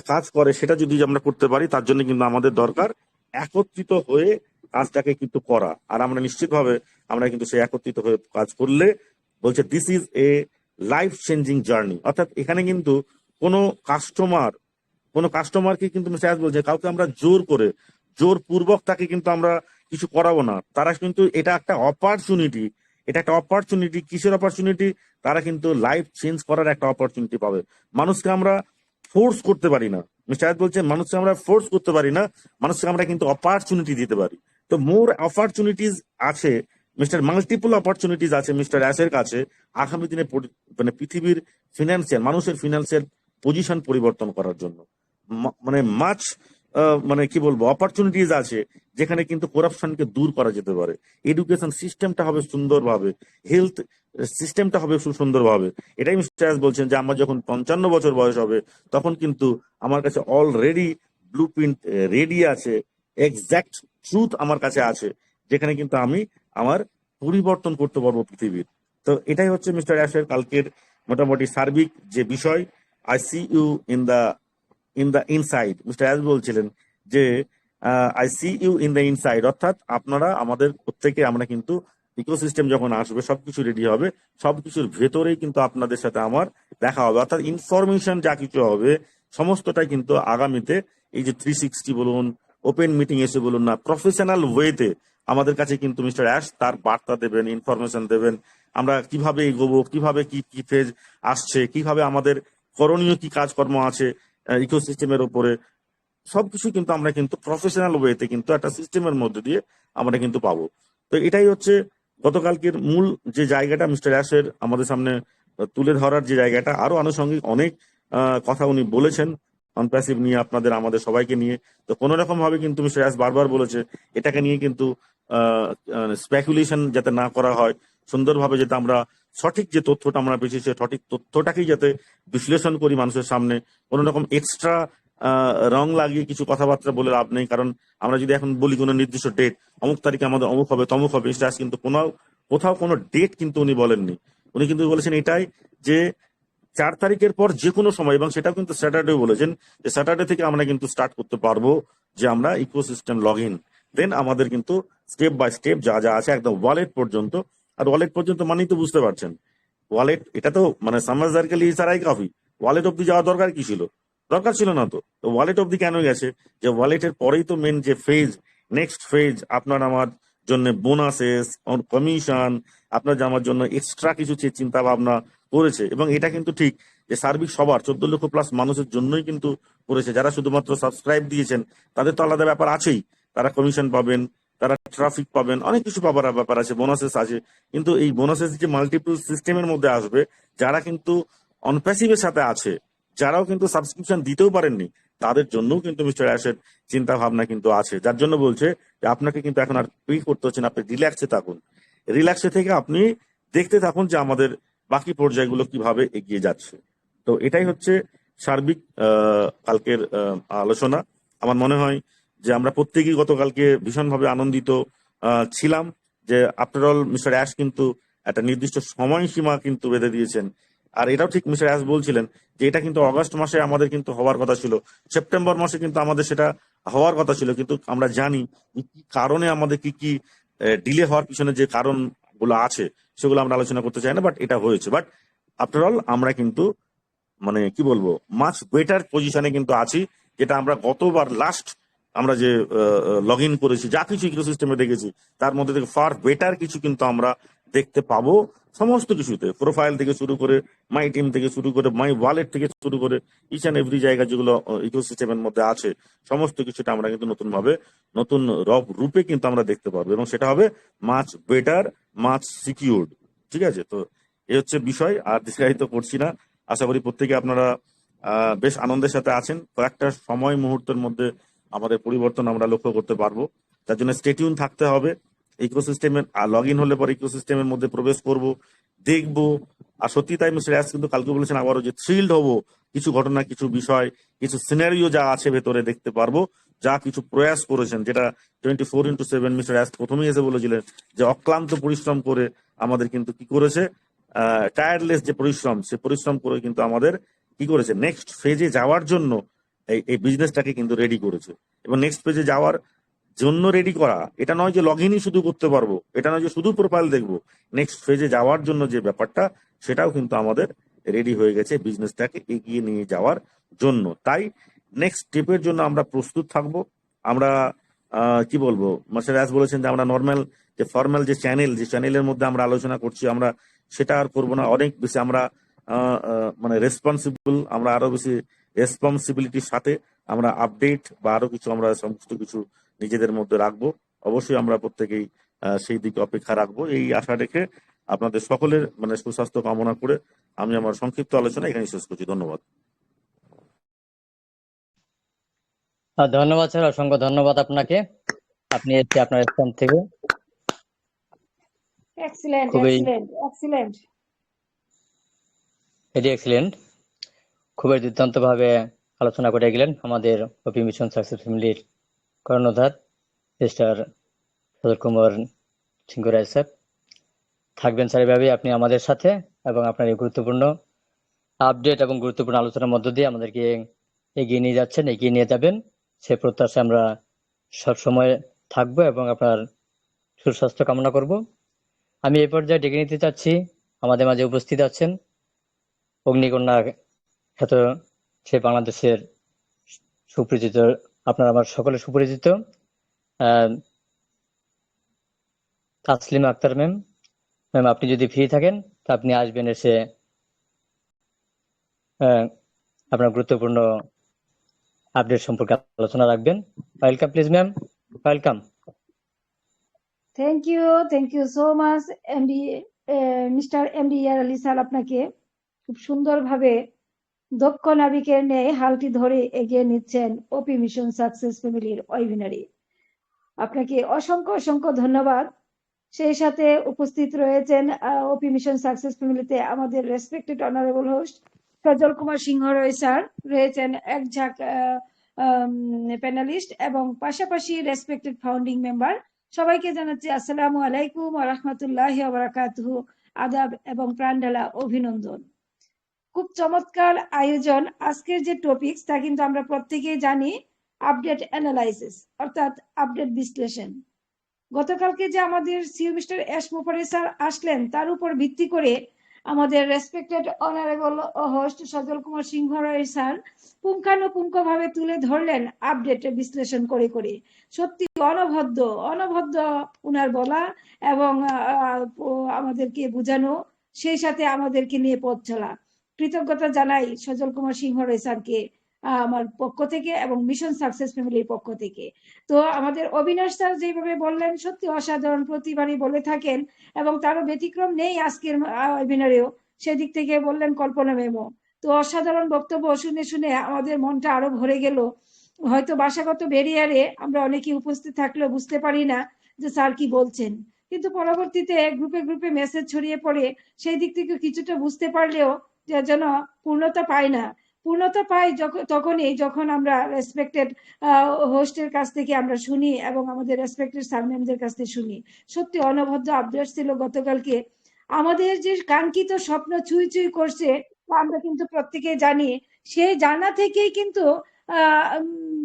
[SPEAKER 8] কাজ করে, সেটা যদি আমরা করতে পারি, তার জন্য কিন্তু আমাদের দরকার একত্রিত হয়ে কাজটাকে কিন্তু করা। আর আমরা নিশ্চিতভাবে আমরা কিন্তু সেই একত্রিত হয়ে কাজ করলে বলছে this is a life changing journey. অর্থাৎ এখানে কিন্তু কোনো কাস্টমারকে কিন্তু বলছে কাউকে আমরা জোরপূর্বক তাকে কিন্তু আমরা কিছু করাবো না। তারা কিন্তু এটা একটা অপরচুনিটি, কিসের অপরচুনিটি? তারা কিন্তু লাইফ চেঞ্জ করার একটা অপরচুনিটি পাবে। মানুষকে আমরা ফোর্স করতে পারি না, মিস্টার বলছেন মানুষকে আমরা ফোর্স করতে পারি না, মানুষকে আমরা কিন্তু অপরচুনিটি দিতে পারি। তো মোর অপরচুনিটিস আছে, মাল্টিপল অপরচুনিটিস আছে মিস্টার অ্যাশের কাছে আগামী দিনে মানে পৃথিবীর মানুষের ফিনান্সিয়াল পজিশন পরিবর্তন করার জন্য। মানে মাছ মানে কি বলবো অপরচুনিটিস আছে, যেখানে কিন্তু করাপশনকে দূর করা যেতে পারে। এডুকেশন সিস্টেমটা হবে সুন্দরভাবে, হেলথ সিস্টেমটা হবে সুন্দরভাবে। এটাই মিস্টার অ্যাশ বলছেন যে আমার যখন 55 বছর বয়স হবে, তখন কিন্তু আমার কাছে অলরেডি ব্লু প্রিন্ট রেডি আছে, এক্সাক্ট ট্রুথ আমার কাছে আছে, যেখানে কিন্তু আমি আমার পরিবর্তন করতে পারবো পৃথিবীর। তো এটাই হচ্ছে মিস্টার অ্যাশের কালকের মোটামুটি সার্বিক যে বিষয়। I see you in the inside. Mister Ash বলছিলেন যে I see you in the inside, অর্থাৎ আপনারা আমাদের প্রত্যেকে আমরা কিন্তু ইকোসিস্টেম যখন আসবে, সবকিছু রেডি হবে, সবকিছুর ভেতরেই কিন্তু আপনাদের সাথে আমার দেখা হবে। অর্থাৎ ইনফরমেশন যা কিছু হবে সমস্তটাই কিন্তু আগামীতে এই যে 360 বলুন, ওপেন মিটিং এসে বলুন না, প্রফেশনাল ওয়েতে আমাদের কাছে কিন্তু মিস্টার অ্যাশ তার বার্তা দেবেন, ইনফরমেশন দেবেন। আমরা কিভাবে এগোবো, কিভাবে কি ফেজ আসছে, কিভাবে আমাদের করণীয় কি কাজকর্ম আছে ইকোসিস্টেমের উপরে, সবকিছু কিন্তু আমরা কিন্তু প্রফেশনাল ওয়েতে কিন্তু একটা সিস্টেমের মধ্যে দিয়ে আমরা কিন্তু পাবো। তো এটাই হচ্ছে গতকালকের মূল যে জায়গাটা মিস্টার অ্যাশের আমাদের সামনে তুলে ধরার যে জায়গাটা। আরো আনুষঙ্গিক অনেক কথা উনি বলেছেন অনপ্যাসিভ নিয়ে, আপনাদের আমাদের সবাইকে নিয়ে। তো কোনো রকম ভাবে কিন্তু মিস্টার অ্যাশ বারবার বলেছে এটাকে নিয়ে কিন্তু স্পেকুলেশন যাতে না করা হয়, সুন্দরভাবে যাতে আমরা সঠিক যে তথ্যটা আমরা পেয়েছি সে সঠিক তথ্যটাকেই যাতে বিশ্লেষণ করি মানুষের সামনে। কোনো রকম এক্সট্রা রং লাগিয়ে কিছু কথাবার্তা বলে লাভ নেই। কারণ আমরা যদি এখন বলি কোনো নির্দিষ্ট ডেট, অমুক তারিখে আমাদের অমুক হবে তমুক হবে, মিস্টার অ্যাশ কিন্তু কোথাও কোনো ডেট কিন্তু উনি বলেননি। উনি কিন্তু বলেছেন এটাই যে 4 তারিখের পর যে কোনো সময়, এবং সেটাও কিন্তু স্যাটারডে বলেছেন যে স্যাটারডে থেকে আমরা কিন্তু স্টার্ট করতে পারবো যে আমরা ইকোসিস্টেম লগ ইন। দেন আমাদের কিন্তু স্টেপ বাই স্টেপ যা যা আছে একদম ওয়ালেট পর্যন্ত। আর ওয়ালেট পর্যন্ত মানেই তো বুঝতে পারছেন, ওয়ালেট এটা তো মানে সামাজদার কে লিয়ে সারাই কাফি। ওয়ালেট অব্দি যাওয়া দরকার কি ছিল? দরকার ছিল না। তো ওয়ালেট অব্দি কেন গেছে? যে ওয়ালেটের পরেই তো মেন যে ফেজ, নেক্সট ফেজ আপনার আমার জন্য বোনাসেস, কমিশন, আপনার আমার জন্য এক্সট্রা কিছু চিন্তা ভাবনা করেছে। এবং এটা কিন্তু ঠিক যে সার্বিক সবার 14 লক্ষ প্লাস মানুষের জন্যই কিন্তু করেছে। যারা শুধুমাত্র সাবস্ক্রাইব দিয়েছেন তাদের তো আলাদা ব্যাপার আছেই, তারা কমিশন পাবেন, তারা ট্রাফিক পাবেন, অনেক কিছু পাবার ব্যাপার আছে, বোনাসেস আছে। কিন্তু এই বোনাসেস যে মাল্টিপল সিস্টেমের মধ্যে আসবে, যারা কিন্তু অনপ্যাসিভের সাথে আছে, যারাও কিন্তু সাবস্ক্রিপশন দিতেও পারেননি, তাদের জন্যও কিন্তু মিস্টার অ্যাশের চিন্তা ভাবনা কিন্তু আছে। যার জন্য বলছে যে আপনাকে কিন্তু এখন আর পে করতে হচ্ছে না, আপনি রিল্যাক্সে থাকুন, রিল্যাক্সে থেকে আপনি দেখতে থাকুন যে আমাদের বাকি পর্যায়গুলো কিভাবে এগিয়ে যাচ্ছে। তো এটাই হচ্ছে সার্বিক কালকের আলোচনা। আমার মনে হয় যে আমরা প্রত্যেকেই গতকালকে ভীষণভাবে আনন্দিত ছিলাম যে আফটার অল মিস্টার অ্যাশ কিন্তু একটা নির্দিষ্ট সময়সীমা কিন্তু বেঁধে দিয়েছেন। আর এটাও ঠিক মিস্টার অ্যাশ বলছিলেন যে এটা কিন্তু অগস্ট মাসে আমাদের কিন্তু হওয়ার কথা ছিল, সেপ্টেম্বর মাসে কিন্তু আমাদের সেটা হওয়ার কথা ছিল, কিন্তু আমরা জানি কি কারণে আমাদের কি ডিলে হওয়ার পিছনে যে কারণগুলো আছে সেগুলো আমরা আলোচনা করতে চাই না, বাট এটা হয়েছে। বাট আফটার অল আমরা কিন্তু মানে কি বলবো মাচ বেটার পজিশনে কিন্তু আছি, যেটা আমরা গতবার লাস্ট আমরা যে লগ ইন করেছি, যা কিছু ইকোসিস্টেমে দেখেছি তার মধ্যে থেকে ফার বেটার কিছু কিন্তু আমরা দেখতে পাবো সমস্ত কিছুতে, প্রোফাইল থেকে শুরু করে, মাই টিম থেকে শুরু করে, মাই ওয়ালেট থেকে শুরু করে, ইচ অ্যান্ড এভরি জায়গা যেগুলো ইকোসিস্টেমের মধ্যে আছে সমস্ত কিছুটা আমরা কিন্তু নতুন ভাবে নতুন রূপে কিন্তু আমরা দেখতে পারবো, এবং সেটা হবে মাচ বেটার, মাচ সিকিউরড। ঠিক আছে, তো এই হচ্ছে বিষয়, আর দীর্ঘায়িত করছি না। আশা করি প্রত্যেকে আপনারা বেশ আনন্দের সাথে আছেন। কয়েকটা সময় মুহূর্তের মধ্যে আমাদের পরিবর্তন আমরা লক্ষ্য করতে পারবো, তার জন্য স্টেটিউন থাকতে হবে। ইকোসিস্টেমের লগ ইন হলে পরে ইকোসিস্টেমের মধ্যে প্রবেশ করব, দেখবো। আর সত্যি তাই মিস্টার অ্যাশ কিন্তু কালকে বলেছেন আবারও যে থ্রিল্ড হবো, কিছু ঘটনা, কিছু বিষয়, কিছু সিনারিও যা আছে ভেতরে দেখতে পারবো, যা কিছু প্রয়াস করেছেন, যেটা 24/7 মিস্টার অ্যাশ প্রথমেই এসে বলেছিলেন যে অক্লান্ত পরিশ্রম করে আমাদের কিন্তু কি করেছে, টায়ারলেস যে পরিশ্রম, সে পরিশ্রম করে কিন্তু আমাদের কি করেছে, নেক্সট ফেজে যাওয়ার জন্য এই বিজনেসটাকে কিন্তু রেডি করেছে। এবং নেক্সট ফেজে যাওয়ার জন্য রেডি করা, এটা নয় যে লগ ইনই শুধু করতে পারবো, এটা নয় যে শুধু প্রোফাইল দেখবো, নেক্সট ফেজে যাওয়ার জন্য যে ব্যাপারটা সেটাও কিন্তু আমাদের রেডি হয়ে গেছে বিজনেসটাকে এগিয়ে নিয়ে যাওয়ার জন্য। তাই নেক্সট স্টেপের জন্য আমরা প্রস্তুত থাকবো। আমরা কি বলবো, মাস্টার অ্যাস বলেছেন যে আমরা নর্মাল যে ফর্মাল যে চ্যানেলের মধ্যে আমরা আলোচনা করছি, আমরা সেটা আর করবো না। অনেক বেশি আমরা মানে রেসপন্সিবল, আমরা আরো বেশি রেসপন্সিবিলিটির সাথে আমরা আপডেট বা আরো কিছু আমরা সমস্ত কিছু নিজেদের মধ্যে রাখবো। অবশ্যই আমরা প্রত্যেকেই সেই দিকে অপেক্ষা রাখবো, এই আশা রেখে আপনাদের সকলের মানে সুস্বাস্থ্য কামনা করে আমি আমার সংক্ষিপ্ত আলোচনা এখানে শেষ করছি। ধন্যবাদ।
[SPEAKER 6] ধন্যবাদ স্যার, অসংখ্য ধন্যবাদ আপনাকে। আপনি এসে আপনার স্থান থেকে
[SPEAKER 9] এক্সিলেন্ট
[SPEAKER 6] খুবই
[SPEAKER 9] এক্সিলেন্ট এক্সিলেন্ট
[SPEAKER 6] ভেরি এক্সিলেন্ট, খুবই দুর্দান্ত ভাবে আলোচনা করে গেলেন আমাদের ওপি মিশন সাকসেস ফ্যামিলির কর্ণধার মিস্টার সজল কুমার সিংহ রায় স্যার। থাকবেন স্যার এভাবেই আপনি আমাদের সাথে, এবং আপনার এই গুরুত্বপূর্ণ আপডেট এবং গুরুত্বপূর্ণ আলোচনার মধ্য দিয়ে আমাদেরকে এগিয়ে নিয়ে যাচ্ছেন, এগিয়ে নিয়ে যাবেন, সে প্রত্যাশা আমরা সবসময় থাকবো এবং আপনার সুস্বাস্থ্য কামনা করব। আমি এই পর্যায়ে ডেকে নিতে চাচ্ছি, আমাদের মাঝে উপস্থিত আছেন অগ্নিকন্যা খ্যাত, সে বাংলাদেশের সুপরিচিত, আপনার আমার সকলে সুপরিচিত তাসলিমা আক্তার ম্যাম। ম্যাম, আপনি যদি ফ্রি থাকেন তা আপনি আসবেন, এসে আপনার গুরুত্বপূর্ণ আপডেট সম্পর্কে আলোচনা রাখবেন। Welcome please ma'am, welcome.
[SPEAKER 9] Thank you so much MD, mister MD Yar Ali sir, আপনাকে খুব সুন্দরভাবে দক্ষ নাবিকের ন্যায় হালটি ধরে এগিয়ে নিচ্ছেন ওপি মিশন সাকসেস ফ্যামিলির ওয়েবিনারে। আপনাকে অসংখ্য অসংখ্য ধন্যবাদ। সেই সাথে উপস্থিত রয়েছেন ওপি মিশন সাকসেস ফ্যামিলিতে আমাদের রেসপেক্টেড অনারেবল হোস্ট সজল কুমার সিংহ রয় স্যার, রয়েছেন এক ঝাঁক প্যানেলিস্ট এবং পাশাপাশি রেসপেক্টেড ফাউন্ডিং মেম্বার। সবাইকে জানাচ্ছি আসসালামু আলাইকুম ওয়া রাহমাতুল্লাহি ওয়া বারাকাতুহু, আদাব এবং প্রাণঢালা অভিনন্দন। খুব চমৎকার আয়োজন। আজকের যে টপিকস তা কিন্তু আমরা প্রত্যেকেই জানি, আপডেট অ্যানালাইসিস অর্থাৎ আপডেট বিশ্লেষণ। গতকালকে যে আমাদের সিও মিস্টার এস মোফারে স্যার আসলেন, তার উপর ভিত্তি করে আমাদের রেসপেক্টেড অনারেবল হোস্ট সজল কুমার সিংহ রায় স্যার পুঙ্খানুপুঙ্খভাবে তুলে ধরলেন আপডেট বিশ্লেষণ করে করে। সত্যি অনবদ্য উনার বলা এবং আমাদেরকে বোঝানো, সেই সাথে আমাদেরকে নিয়ে পথ চলা। কৃতজ্ঞতা জানাই সজল কুমার সিংহ রায় স্যারকে আমার পক্ষ থেকে এবং মিশন সাকসেস ফ্যামিলির পক্ষ থেকে। তো আমাদের অবিনাশ স্যার যেভাবে বললেন, সত্যি অসাধারণ, প্রতিবারই বলে থাকেন এবং তারও ব্যতিক্রম নেই আজকের ওয়েবিনারেও। সেদিক থেকে বললেন কল্পনা মেমো। তো অসাধারণ বক্তব্য শুনে শুনে আমাদের মনটা আরো ভরে গেল। হয়তো ভাষাগত ব্যারিয়ারে আমরা অনেকেই উপস্থিত থাকলেও বুঝতে পারি না যে স্যার কি বলছেন, কিন্তু পরবর্তীতে গ্রুপে গ্রুপে মেসেজ ছড়িয়ে পড়ে সেই দিক থেকে কিছুটা বুঝতে পারলেও যেন পূর্ণতা পায় না। পূর্ণতা পাই তখনই যখন আমরা রেসপেক্টেড হোস্টের কাছ থেকে আমরা শুনি এবং আমাদের রেসপেক্টেড সারম্যানদের কাছ থেকে শুনি। সত্যি অনবদ্য আপডেট ছিল গতকালকে। আমাদের যে কাঙ্ক্ষিত স্বপ্ন ছুঁই ছুঁই করছে, আমরা কিন্তু প্রত্যেকে জানি। সেই জানা থেকেই কিন্তু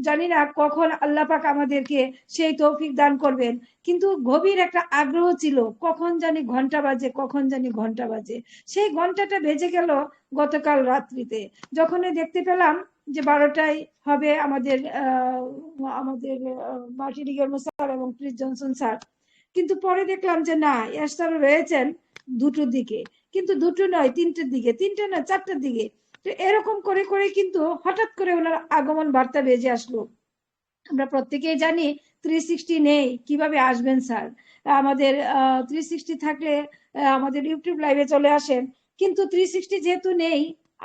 [SPEAKER 9] জানি না কখন আল্লাহ পাক আমাদেরকে সেই তৌফিক দান করবেন, কিন্তু গভীর একটা আগ্রহ ছিল কখন জানি ঘন্টা বাজে, কখন জানি ঘন্টা বাজে। সেই ঘন্টাটা বেজে গেল গতকাল রাত্রিতে, যখনই দেখতে পেলাম যে 12টায় হবে। আমাদের মার্টিন ইগলমো স্যার এবং ক্রিস জনসন স্যার, কিন্তু পরে দেখলাম যে না, ইয়াস স্যার রয়েছেন 2টোর দিকে, কিন্তু 2টো নয় 3টের দিকে, 3টে নয় 4টের দিকে। তো এরকম করে করে কিন্তু হঠাৎ করে ওনার আগমন বার্তা বেজে আসলো। আমরা প্রত্যেকেই জানি 360 নেই, কিভাবে আসবেন স্যার? আমাদের 360 থাকলে আমাদের ইউটিউব লাইভে চলে আসেন, কিন্তু 360 যেহেতু নেই,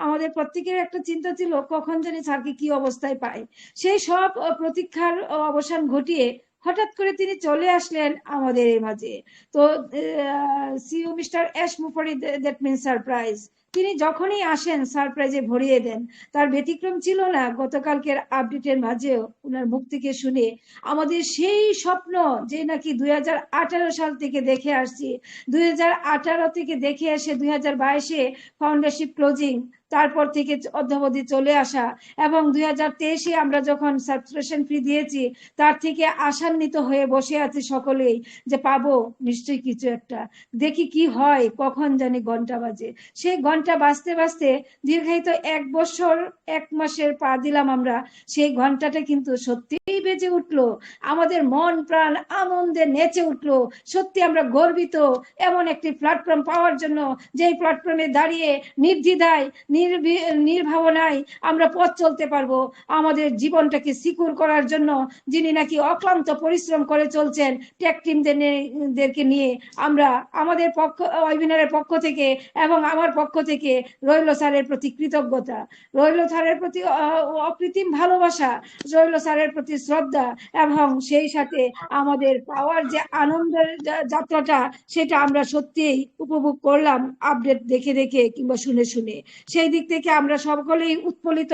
[SPEAKER 9] আমাদের প্রত্যেকের একটা চিন্তা ছিল কখন জানি স্যারকে কি অবস্থায় পায়। সেই সব প্রতীক্ষার অবসান ঘটিয়ে হঠাৎ করে তিনি চলে আসলেন আমাদের মাঝে। তো CEO mister S Mufari, that means surprise. তিনি যখনই আসেন সারপ্রাইজে ভরিয়ে দেন। তার ব্যতিক্রম ছিল না গতকালকের আপডেটের মাঝেও উনার মুখ থেকে শুনে আমাদের সেই স্বপ্ন যে নাকি 2018 সাল থেকে দেখে আসছি, 2018 থেকে দেখে এসে 2022-এ ফাউন্ডারশিপ ক্লোজিং, তারপর থেকে অদ্যাবধি চলে আসা, এবং 2023-এ আমরা যখন সাবস্ক্রিপশন ফি দিয়েছি তার থেকে আশান্বিত হয়ে বসে আছি সকলেই যে পাবো নিশ্চয়ই কিছু একটা। দেখি কি হয়, কখন জানি ঘন্টা বাজে। সেই ঘন্টা বাজতে বাজতে দীর্ঘায়িত 1 বছর 1 মাসের পা দিলাম আমরা। সেই ঘন্টাটা কিন্তু সত্যিই বেজে উঠলো, আমাদের মন প্রাণ আনন্দে নেচে উঠলো। সত্যি আমরা গর্বিত এমন একটি প্ল্যাটফর্ম পাওয়ার জন্য, যেই প্ল্যাটফর্মে দাঁড়িয়ে নির্দ্বিধায় নির্ভাবনায় আমরা পথ চলতে পারবো, আমাদের জীবনটাকে সিকিউর করার জন্য যিনি নাকি অক্লান্ত পরিশ্রম করে চলছেন টেক টিমদেরকে নিয়ে। আমরা আমাদের ওয়েবিনারের পক্ষ থেকে এবং আমার পক্ষ থেকে রইল স্যারের প্রতি কৃতজ্ঞতা, রইল স্যারের প্রতি অকৃত্রিম ভালোবাসা, রইল স্যারের প্রতি শ্রদ্ধা, এবং সেই সাথে আমাদের পাওয়ার যে আনন্দের যাত্রাটা, সেটা আমরা সত্যিই উপভোগ করলাম আপডেট দেখে দেখে কিংবা শুনে শুনে। সেই দিক থেকে আমরা সকলেই উৎফুল্লিত,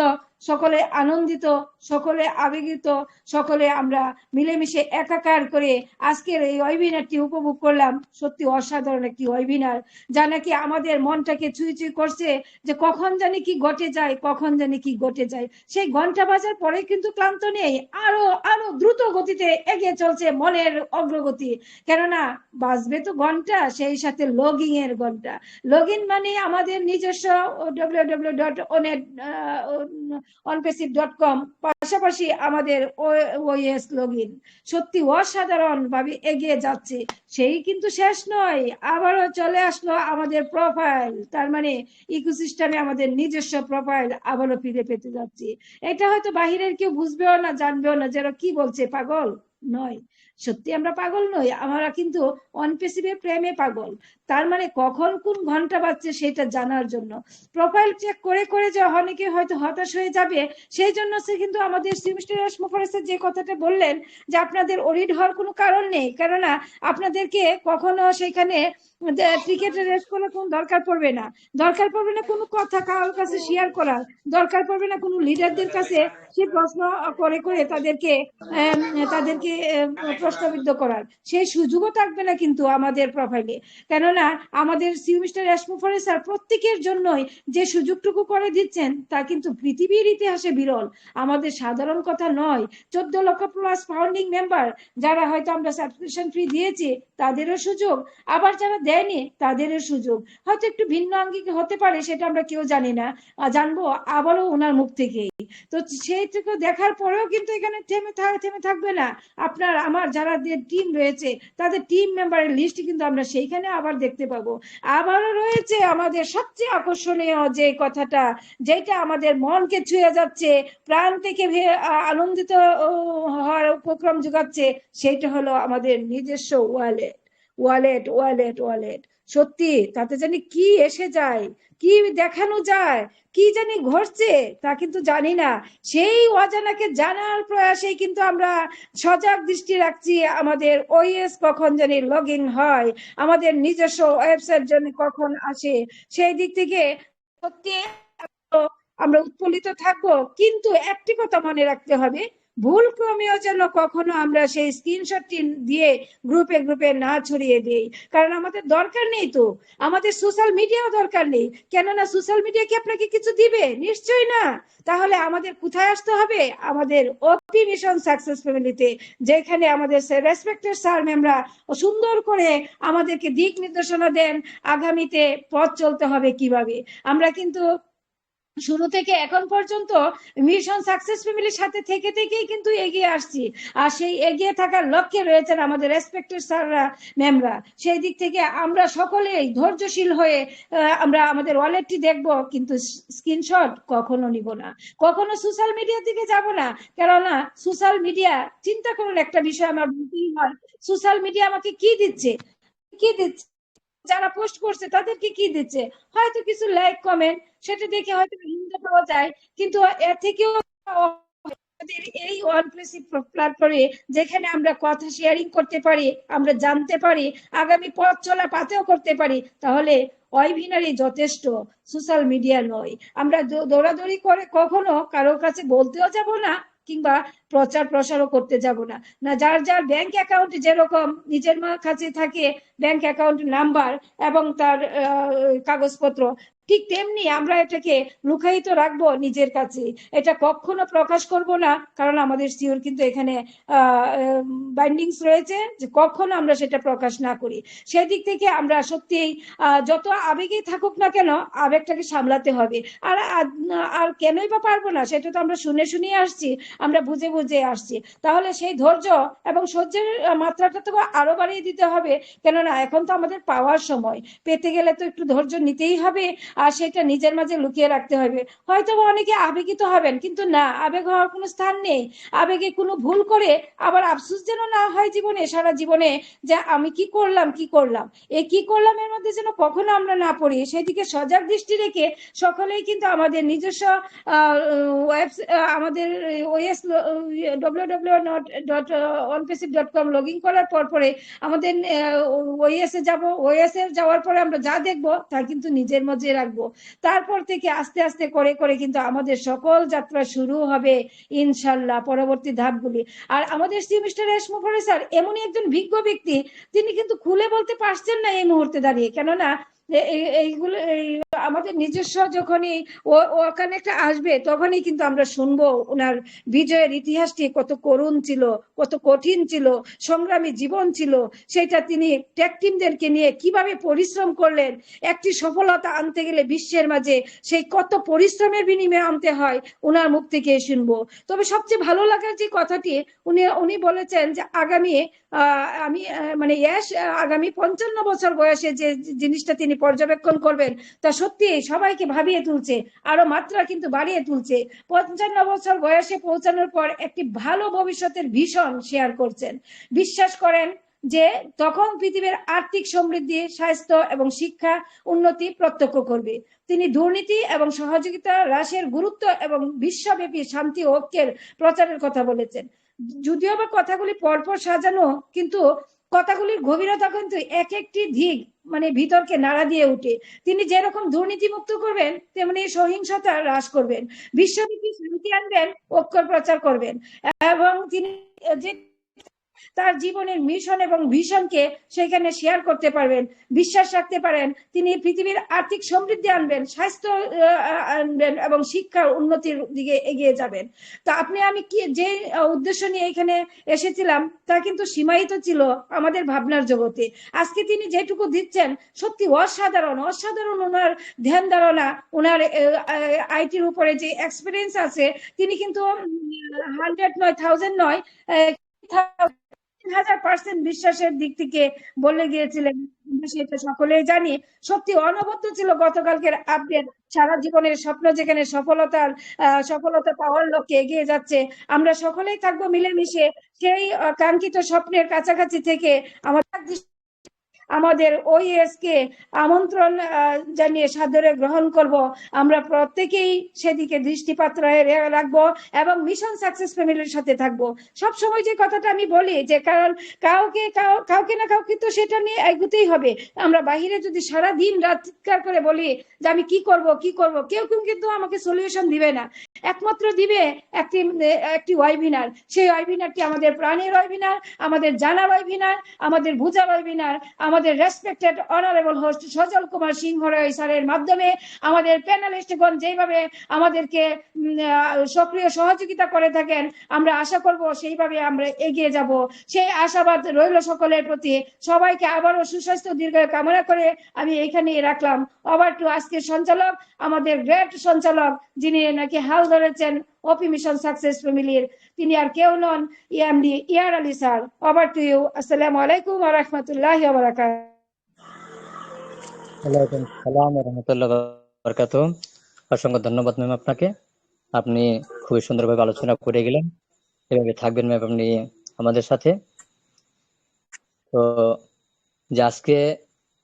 [SPEAKER 9] সকলে আনন্দিত, সকলে আবেগিত, সকলে আমরা মিলেমিশে একাকার করে আজকের এই ওয়েবিনারটি উপভোগ করলাম। সত্যি অসাধারণ একটি ওয়েবিনার, যা নাকি আমাদের মনটাকে ছুঁই ছুঁই করছে যে কখন জানি কি ঘটে যায়, কখন জানি কি ঘটে যায়। সেই ঘন্টা বাজার পরে কিন্তু ক্লান্ত নেই, আরো আরো দ্রুত গতিতে এগিয়ে চলছে মনের অগ্রগতি। কেননা বাজবে তো ঘন্টা, সেই সাথে লগিং এর ঘন্টা। লগইন মানে আমাদের নিজস্ব www.onpassive.com, পাশাপাশি আমাদের ওএস লগইন। সত্যি অসাধারণ ভাবে এগিয়ে যাচ্ছে। সেই কিন্তু শেষ নয়, আবারও চলে আসলো আমাদের প্রোফাইল, তার মানে ইকোসিস্টেমে আমাদের নিজস্ব প্রোফাইল আবারও ফিরে পেতে যাচ্ছি। এটা হয়তো বাহিরের কেউ বুঝবেও না, জানবেও না, যারা কি বলছে পাগল নয়। সত্যি আমরা পাগল নই, আমরা কিন্তু অনপেসিভের প্রেমে পাগল। তার মানে কখন কোন ঘন্টা বাজছে সেটা জানার জন্য প্রোফাইল চেক করে করে যে অনেকে হয়তো হতাশ হয়ে যাবে, সেই জন্য সে কিন্তু আমাদের সিমিস্টার যে কথাটা বললেন যে আপনাদের ওরিড হওয়ার কোনো কারণ নেই, কেননা আপনাদেরকে কখনো সেখানে টিকেটের রেস করার কোনো দরকার পড়বে না, দরকার পড়বে না কোনো কথা কারোর কাছে শেয়ার করার, দরকার পড়বে না কোনো লিডারদের কাছে সে প্রশ্ন করে করে তাদেরকে প্রশ্নবিদ্ধ করার, সেই সুযোগও থাকবে না কিন্তু আমাদের প্রোফাইলে। কেননা আমাদের সিমিস্টার স্যার প্রত্যেকের জন্যই যে সুযোগটুকু করে দিচ্ছেন তা কিন্তু পৃথিবীর ইতিহাসে বিরল, আমাদের সাধারণ কথা নয়। 14 লক্ষ প্লাস ফাউন্ডিং মেম্বার, যারা হয়তো আমরা সাবস্ক্রিপশন ফি দিয়েছি তাদেরও সুযোগ, আবার যারা দেয়নি তাদেরও সুযোগ। হয়তো একটু ভিন্ন আঙ্গিক হতে পারে, সেটা আমরা কেউ জানি না, জানবো আবারও ওনার মুখ থেকেই। তো সেই থেকে দেখার পরেও কিন্তু এখানে থেমে থাকবে না। আপনার আমার যারা টিম রয়েছে তাদের টিম মেম্বারের লিস্ট কিন্তু আমরা সেইখানে আবার দেখতে পাবো। আবারও রয়েছে আমাদের সবচেয়ে আকর্ষণীয় যে কথাটা, যেটা আমাদের মনকে ছুঁয়ে যাচ্ছে, প্রাণ থেকে আনন্দিত হওয়ার উপক্রম যোগাচ্ছে, সেটা হলো আমাদের নিজস্ব ওয়ালেট। সত্যি তাতে জানি কি এসে যায়, কি দেখানো যায়, কি জানি ঘটছে তা কিন্তু জানি না। সেই অজানাকে জানার প্রয়াসে কিন্তু আমরা সজাগ দৃষ্টি রাখছি আমাদের ওএস কখন জানি লগইন হয়, আমাদের নিজস্ব ওয়েবসাইট জন্য কখন আসে। সেই দিক থেকে সত্যি আমরা উৎফুল্লিত থাকবো, কিন্তু একটি কথা মনে রাখতে হবে, ভুল ক্রমেও যেন কখনো আমরা সেই স্ক্রিনশটটি দিয়ে গ্রুপে গ্রুপে না ছড়িয়ে দেই, কারণ আমাদের দরকার নেই। তো আমাদের সোশ্যাল মিডিয়াও দরকার নেই, কেননা সোশ্যাল মিডিয়া কি আপনাকে কিছু দিবে? নিশ্চয়ই না। তাহলে আমাদের কোথায় আসতে হবে? আমাদের ওপি মিশন সাকসেস ফ্যামিলিতে, যেখানে আমাদের রেসপেক্টেড স্যার ম্যামরা সুন্দর করে আমাদেরকে দিক নির্দেশনা দেন আগামীতে পথ চলতে হবে কিভাবে। আমরা কিন্তু শুরু থেকে এখন পর্যন্ত মিশন সাকসেস ফ্যামিলির সাথে থেকে থেকেই কিন্তু এগিয়ে আসছি, আর সেই এগিয়ে থাকার লক্ষ্যে রয়েছেন আমাদের রেসপেক্টেড স্যাররা ম্যামরা। সেই দিক থেকে আমরা সকলেই ধৈর্যশীল হয়ে আমরা আমাদের ওয়ালেটটি দেখব, কিন্তু স্ক্রিনশট কখনো নিব না, কখনো সোশ্যাল মিডিয়ার দিকে যাব না। কেননা সোশ্যাল মিডিয়া, চিন্তা করুন একটা বিষয় আমার বলতেই হয়, সোশ্যাল মিডিয়া আমাকে কি দিচ্ছে? কি দিচ্ছে? যারা পোস্ট করছে তাদেরকে কি দিচ্ছে? হয়তো কিছু লাইক কমেন্ট, সেটা দেখে হয়তো আনন্দ পাওয়া যায়, কিন্তু এর থেকেও এই প্ল্যাটফর্মে যেখানে আমরা কথা শেয়ারিং করতে পারি, আমরা জানতে পারি, আগামী পথ চলা পাতেও করতে পারি, তাহলে ওয়েবিনারই যথেষ্ট, সোশ্যাল মিডিয়া নয়। আমরা দৌড়াদৌড়ি করে কখনো কারোর কাছে বলতেও যাব না, কিংবা প্রচার প্রসারও করতে যাব না। না, যার যার ব্যাংক অ্যাকাউন্ট যেরকম নিজের কাছে থাকে ব্যাংক অ্যাকাউন্ট নাম্বার এবং তার কাগজপত্র, ঠিক তেমনি আমরা এটাকে লুকায়িত রাখবো নিজের কাছে, এটা কখনো প্রকাশ করব না, কারণ আমাদের সিওর কিন্তু এখানে বাইন্ডিংস রয়েছে যে কখনো আমরা সেটা প্রকাশ না করি। সেদিক থেকে আমরা সত্যিই যত আবেগেই থাকুক না কেন, আবেগটাকে সামলাতে হবে। আর আর কেনই বা পারবো না? সেটা তো আমরা শুনে শুনে আসছি, আমরা বুঝে বুঝে আসছি। তাহলে সেই ধৈর্য এবং সহ্যের মাত্রাটা তো আরো বাড়িয়ে দিতে হবে, কেননা এখন তো আমাদের পাওয়ার সময়, পেতে গেলে তো একটু ধৈর্য নিতেই হবে, আর সেটা নিজের মাঝে লুকিয়ে রাখতে হবে। হয়তো অনেকে আবেগিত হবেন, কিন্তু না, আবেগ হওয়ার কোনো স্থান নেই। আবেগে কোনো ভুল করে আবার আফসোস যেন না হয় জীবনে, সারা জীবনে, যে আমি কি করলাম এই কি করলাম এর মধ্যে যেন কখনো আমরা না পড়ি। সেদিকে সজাগ দৃষ্টি রেখে সকলেই কিন্তু আমাদের নিজস্ব আমাদের ওএস www.onpassive.com লগ ইন করার পরে আমাদের ওএস এ যাব, ওএস এ যাওয়ার পরে আমরা যা দেখবো তা কিন্তু নিজের মধ্যে রাখবো। তারপর থেকে আস্তে আস্তে করে করে কিন্তু আমাদের সকল যাত্রা শুরু হবে ইনশাল্লাহ, পরবর্তী ধাপগুলি। আর আমাদের মিস্টার এস মুফাররর এমনই একজন বিজ্ঞ ব্যক্তি, তিনি কিন্তু খুলে বলতে পারছেন না এই মুহূর্তে দাঁড়িয়ে, কেননা এইগুলো আমাদের নিজস্ব যখনই ওখানে একটা আসবে, তখনই কিন্তু আমরা শুনবো ওনার বিজয়ের ইতিহাসটি কত করুণ ছিল, কত কঠিন ছিল, সংগ্রামী জীবন ছিল, সেটা তিনি টেক টিমদেরকে নিয়ে কিভাবে পরিশ্রম করলেন। একটি সফলতা আনতে গেলে বিশ্বের মাঝে সেই কত পরিশ্রমের বিনিময়ে আনতে হয়, ওনার মুখ থেকে শুনবো। তবে সবচেয়ে ভালো লাগার যে কথাটি উনি বলেছেন যে আগামী মানে আগামী 55 বছর বয়সে যে জিনিসটা তিনি পর্যবেক্ষণ করবেন, তা সত্যি সবাইকে ভাবিয়ে তুলছে, আরো মাত্রা কিন্তু বাড়িয়ে তুলছে। 55 বছর বয়সে পৌঁছানোর পর একটি ভালো ভবিষ্যতের ভিশন শেয়ার করছেন। বিশ্বাস করেন যে তখন পৃথিবীর আর্থিক সমৃদ্ধি, স্বাস্থ্য এবং শিক্ষা উন্নতি প্রত্যক্ষ করবে। তিনি দুর্নীতি এবং সহযোগিতা হ্রাসের গুরুত্ব এবং বিশ্বব্যাপী শান্তি ও ঐক্যের প্রচারের কথা বলেছেন। যদিও বা কথাগুলি পরপর সাজানো, কিন্তু কথাগুলির গভীরতা কিন্তু এক একটি দিক মানে ভিতরকে নাড়া দিয়ে উঠে। তিনি যেরকম দুর্নীতি মুক্ত করবেন, তেমনি সহিংসতা হ্রাস করবেন, বিশ্বব্যাপী শান্তি আনবেন, ঐক্যের প্রচার করবেন, এবং তিনি যে তার জীবনের মিশন এবং ভিশনকে সেখানে শেয়ার করতে পারবেন। বিশ্বাস রাখতে পারেন তিনি পৃথিবীর আর্থিক সমৃদ্ধি আনবেন, স্বাস্থ্য আনবেন এবং শিক্ষার উন্নতির দিকে এগিয়ে যাবেন। তা আমি কি যে উদ্দেশ্য নিয়ে এখানে এসেছিলাম তা কিন্তু সীমায়িত ছিল আমাদের ভাবনার জগতে। আজকে তিনি যেটুকু দিচ্ছেন সত্যি অসাধারণ, ওনার ধ্যান ধারণা, ওনার আইটির উপরে যে এক্সপিরিয়েন্স আছে, তিনি কিন্তু 100 নয়, 1000 নয়, 1000% বিশ্বাসের দিক থেকে বলে গিয়েছিলেন। সেটা সকলেই জানি, সত্যি অনবদ্য ছিল গতকালকের আপডেট। সারা জীবনের স্বপ্ন যেখানে সফলতা পাওয়ার লক্ষ্যে এগিয়ে যাচ্ছে, আমরা সকলেই থাকবো মিলেমিশে সেই কাঙ্ক্ষিত স্বপ্নের কাছাকাছি থেকে। আমাদের ওইএস কে আমন্ত্রণ জানিয়ে সাদরে গ্রহণ করব। আমরা প্রত্যেকেই সেদিকে দৃষ্টিপাত রাখবো এবং মিশন সাকসেস ফ্যামিলির সাথে থাকবো। সব সময় যে কথাটা আমি বলি যে কারণ কাউকে না কাউকে তো সেটা নিয়ে এগোতেই হবে। আমরা বাহিরে যদি সারা দিন রাত চিৎকার করে বলি যে আমি কি করব কেউ কিন্তু আমাকে সলিউশন দিবে না। একমাত্র দিবে একটি ওয়েবিনার। সেই ওয়েবিনারটি আমাদের প্রাণের ওয়েবিনার, আমাদের জানার ওয়েবিনার, আমাদের বুঝার ওয়েবিনার, আমাদের রেসপেক্টেড অনারেবল হোস্ট সজল কুমার সিংহ রায় স্যারের মাধ্যমে আমাদের প্যানেলিস্টগণ যেভাবে আমাদেরকে সক্রিয় সহযোগিতা করে থাকেন, আমরা আশা করব সেইভাবে আমরা এগিয়ে যাব। সেই আশাবাদ রইল সকলের প্রতি। সবাইকে আবারও সুস্বাস্থ্য দীর্ঘায়ু কামনা করে আমি এইখানেই রাখলাম। ওভার টু আজকের সঞ্চালক, আমাদের গ্রেট সঞ্চালক, যিনি নাকি হাল ধরেছেন ওপি মিশন সাকসেস ফ্যামিলির, তিনি আর কেউ নন, EMD Yar Ali sir. Over to you. আসসালামু আলাইকুম ওয়া রাহমাতুল্লাহি ওয়া বারাকাতুহু।
[SPEAKER 6] ওয়ালাইকুম সালাম ওয়া রাহমাতুল্লাহি ওয়া বারাকাতুহু। অসংখ্য ধন্যবাদ ম্যাম আপনাকে। আপনি খুবই সুন্দরভাবে আলোচনা করে গেলেন। এভাবে থাকবেন ম্যাম আপনি আমাদের সাথে। তো যে আজকে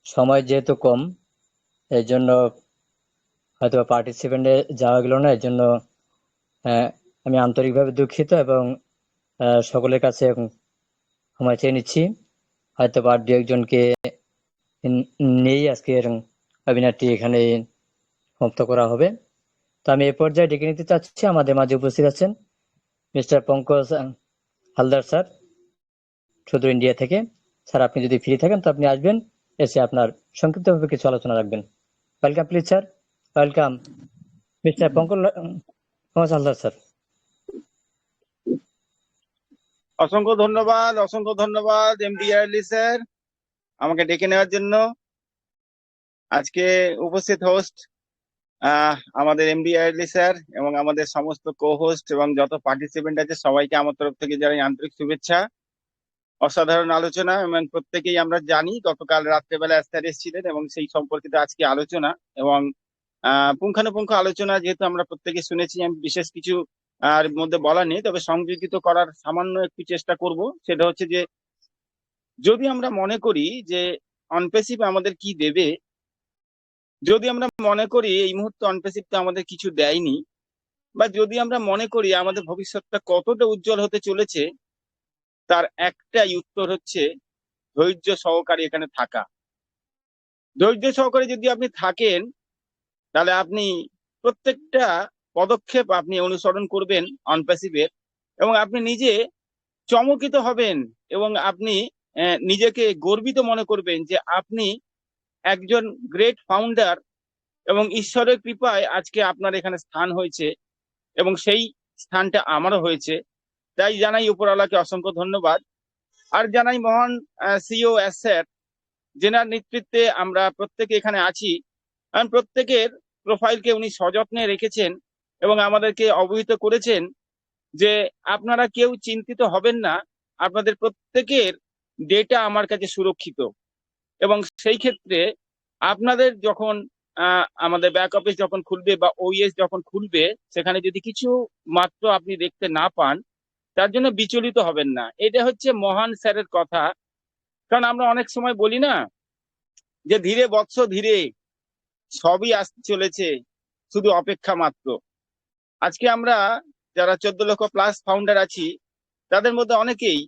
[SPEAKER 6] সময় যেহেতু কম, এর জন্য হয়তো পার্টিসিপেন্টে যাওয়া গেল না। এর জন্য আমি আন্তরিকভাবে দুঃখিত এবং সকলের কাছে ক্ষমা চেয়ে নিচ্ছি। হয়তো বা দু একজনকে নেই আজকের ওয়েবিনারটি এখানে সমাপ্ত করা হবে। তো আমি এ পর্যায়ে ডেকে নিতে চাচ্ছি, আমাদের মাঝে উপস্থিত আছেন মিস্টার পঙ্কজ হালদার স্যার, সুদূর ইন্ডিয়া থেকে। স্যার, আপনি যদি ফ্রি থাকেন তো আপনি আসবেন, এসে আপনার সংক্ষিপ্তভাবে কিছু আলোচনা রাখবেন। Welcome please sir. Welcome mister Pankaj Haldar sir.
[SPEAKER 10] অসংখ্য ধন্যবাদ এমডি আলী স্যার আমাকে ডেকে নেওয়ার জন্য। আজকে উপস্থিত হোস্ট আমাদের এমডি আলী স্যার এবং আমাদের সমস্ত কো হোস্ট এবং যত পার্টিসিপেন্ট আছে সবাইকে আমার তরফ থেকে জানাই আন্তরিক শুভেচ্ছা। অসাধারণ আলোচনা এবং প্রত্যেকেই আমরা জানি গতকাল রাত্রেবেলা স্যার এসেছিলেন এবং সেই সম্পর্কিত আজকে আলোচনা এবং পুঙ্খানুপুঙ্খ আলোচনা যেহেতু আমরা প্রত্যেকে শুনেছি, আমি বিশেষ কিছু আর মধ্যে বলা নেই, তবে সংযোজিত করার সামান্য একটু চেষ্টা করব। সেটা হচ্ছে যে যদি আমরা মনে করি যে অনপেসিভ আমাদের কি দেবে, যদি আমরা মনে করি এই মুহূর্তে অনপেসিভ তো আমাদের কিছু দেয়নি, বা যদি আমরা মনে করি আমাদের ভবিষ্যৎটা কতটা উজ্জ্বল হতে চলেছে, তার একটাই উত্তর হচ্ছে ধৈর্য সহকারে এখানে থাকা। ধৈর্য সহকারে যদি আপনি থাকেন, তাহলে আপনি প্রত্যেকটা পদক্ষেপ আপনি অনুসরণ করবেন অনপ্যাসিভের, এবং আপনি নিজে চমকিত হবেন এবং আপনি নিজেকে গর্বিত মনে করবেন যে আপনি একজন গ্রেট ফাউন্ডার এবং ঈশ্বরের কৃপায় আজকে আপনার এখানে স্থান হয়েছে এবং সেই স্থানটা আমারও হয়েছে। তাই জানাই উপরওয়ালাকে অসংখ্য ধন্যবাদ। আর জানাই মহান সিও স্যার, যেনার নেতৃত্বে আমরা প্রত্যেকে এখানে আছি। প্রত্যেকের প্রোফাইলকে উনি সযত্নে রেখেছেন এবং আমাদেরকে অবহিত করেছেন যে আপনারা কেউ চিন্তিত হবেন না, আপনাদের প্রত্যেকের ডেটা আমার কাছে সুরক্ষিত। এবং সেই ক্ষেত্রে আপনাদের যখন আমাদের ব্যাক অফিস যখন খুলবে বা ওইএস যখন খুলবে, সেখানে যদি কিছু মাত্র আপনি দেখতে না পান, তার জন্য বিচলিত হবেন না। এটা হচ্ছে মহান স্যারের কথা। কারণ আমরা অনেক সময় বলি না যে ধীরে বৎস ধীরে, সবই আসতে চলেছে, শুধু অপেক্ষা মাত্র। আজকে আমরা যারা 14 লক্ষ প্লাস ফাউন্ডার আছি, তাদের মধ্যে অনেকেই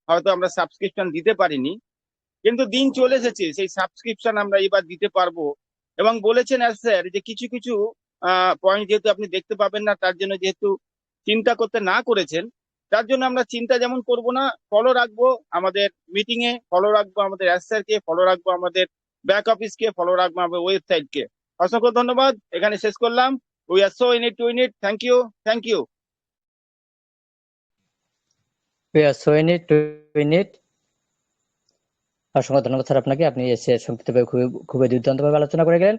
[SPEAKER 10] হয়তো আমরা সাবস্ক্রিপশন দিতে পারিনি, কিন্তু দিন চলে এসেছে সেই সাবস্ক্রিপশন আমরা এবার দিতে পারবো। এবং বলেছেন স্যার যে কিছু কিছু পয়েন্ট যেহেতু আপনি দেখতে পাবেন না, তার জন্য যেহেতু চিন্তা করতে না করেছেন, তার জন্য আমরা চিন্তা যেমন করব না, ফলো রাখবো আমাদের মিটিং এ, ফলো রাখবো আমাদের স্যারকে, ফলো রাখবো আমাদের ব্যাক অফিসকে, ফলো রাখবো আমাদের ওয়েবসাইটকে। অসংখ্য ধন্যবাদ, এখানে শেষ করলাম। We are so in it to in it. Thank you.
[SPEAKER 6] We are so in it to win it. অসংখ্য ধন্যবাদ স্যার আপনাকে। আপনি এসে সংক্ষিপ্তভাবে খুবই দুর্দান্তভাবে আলোচনা করে গেলেন।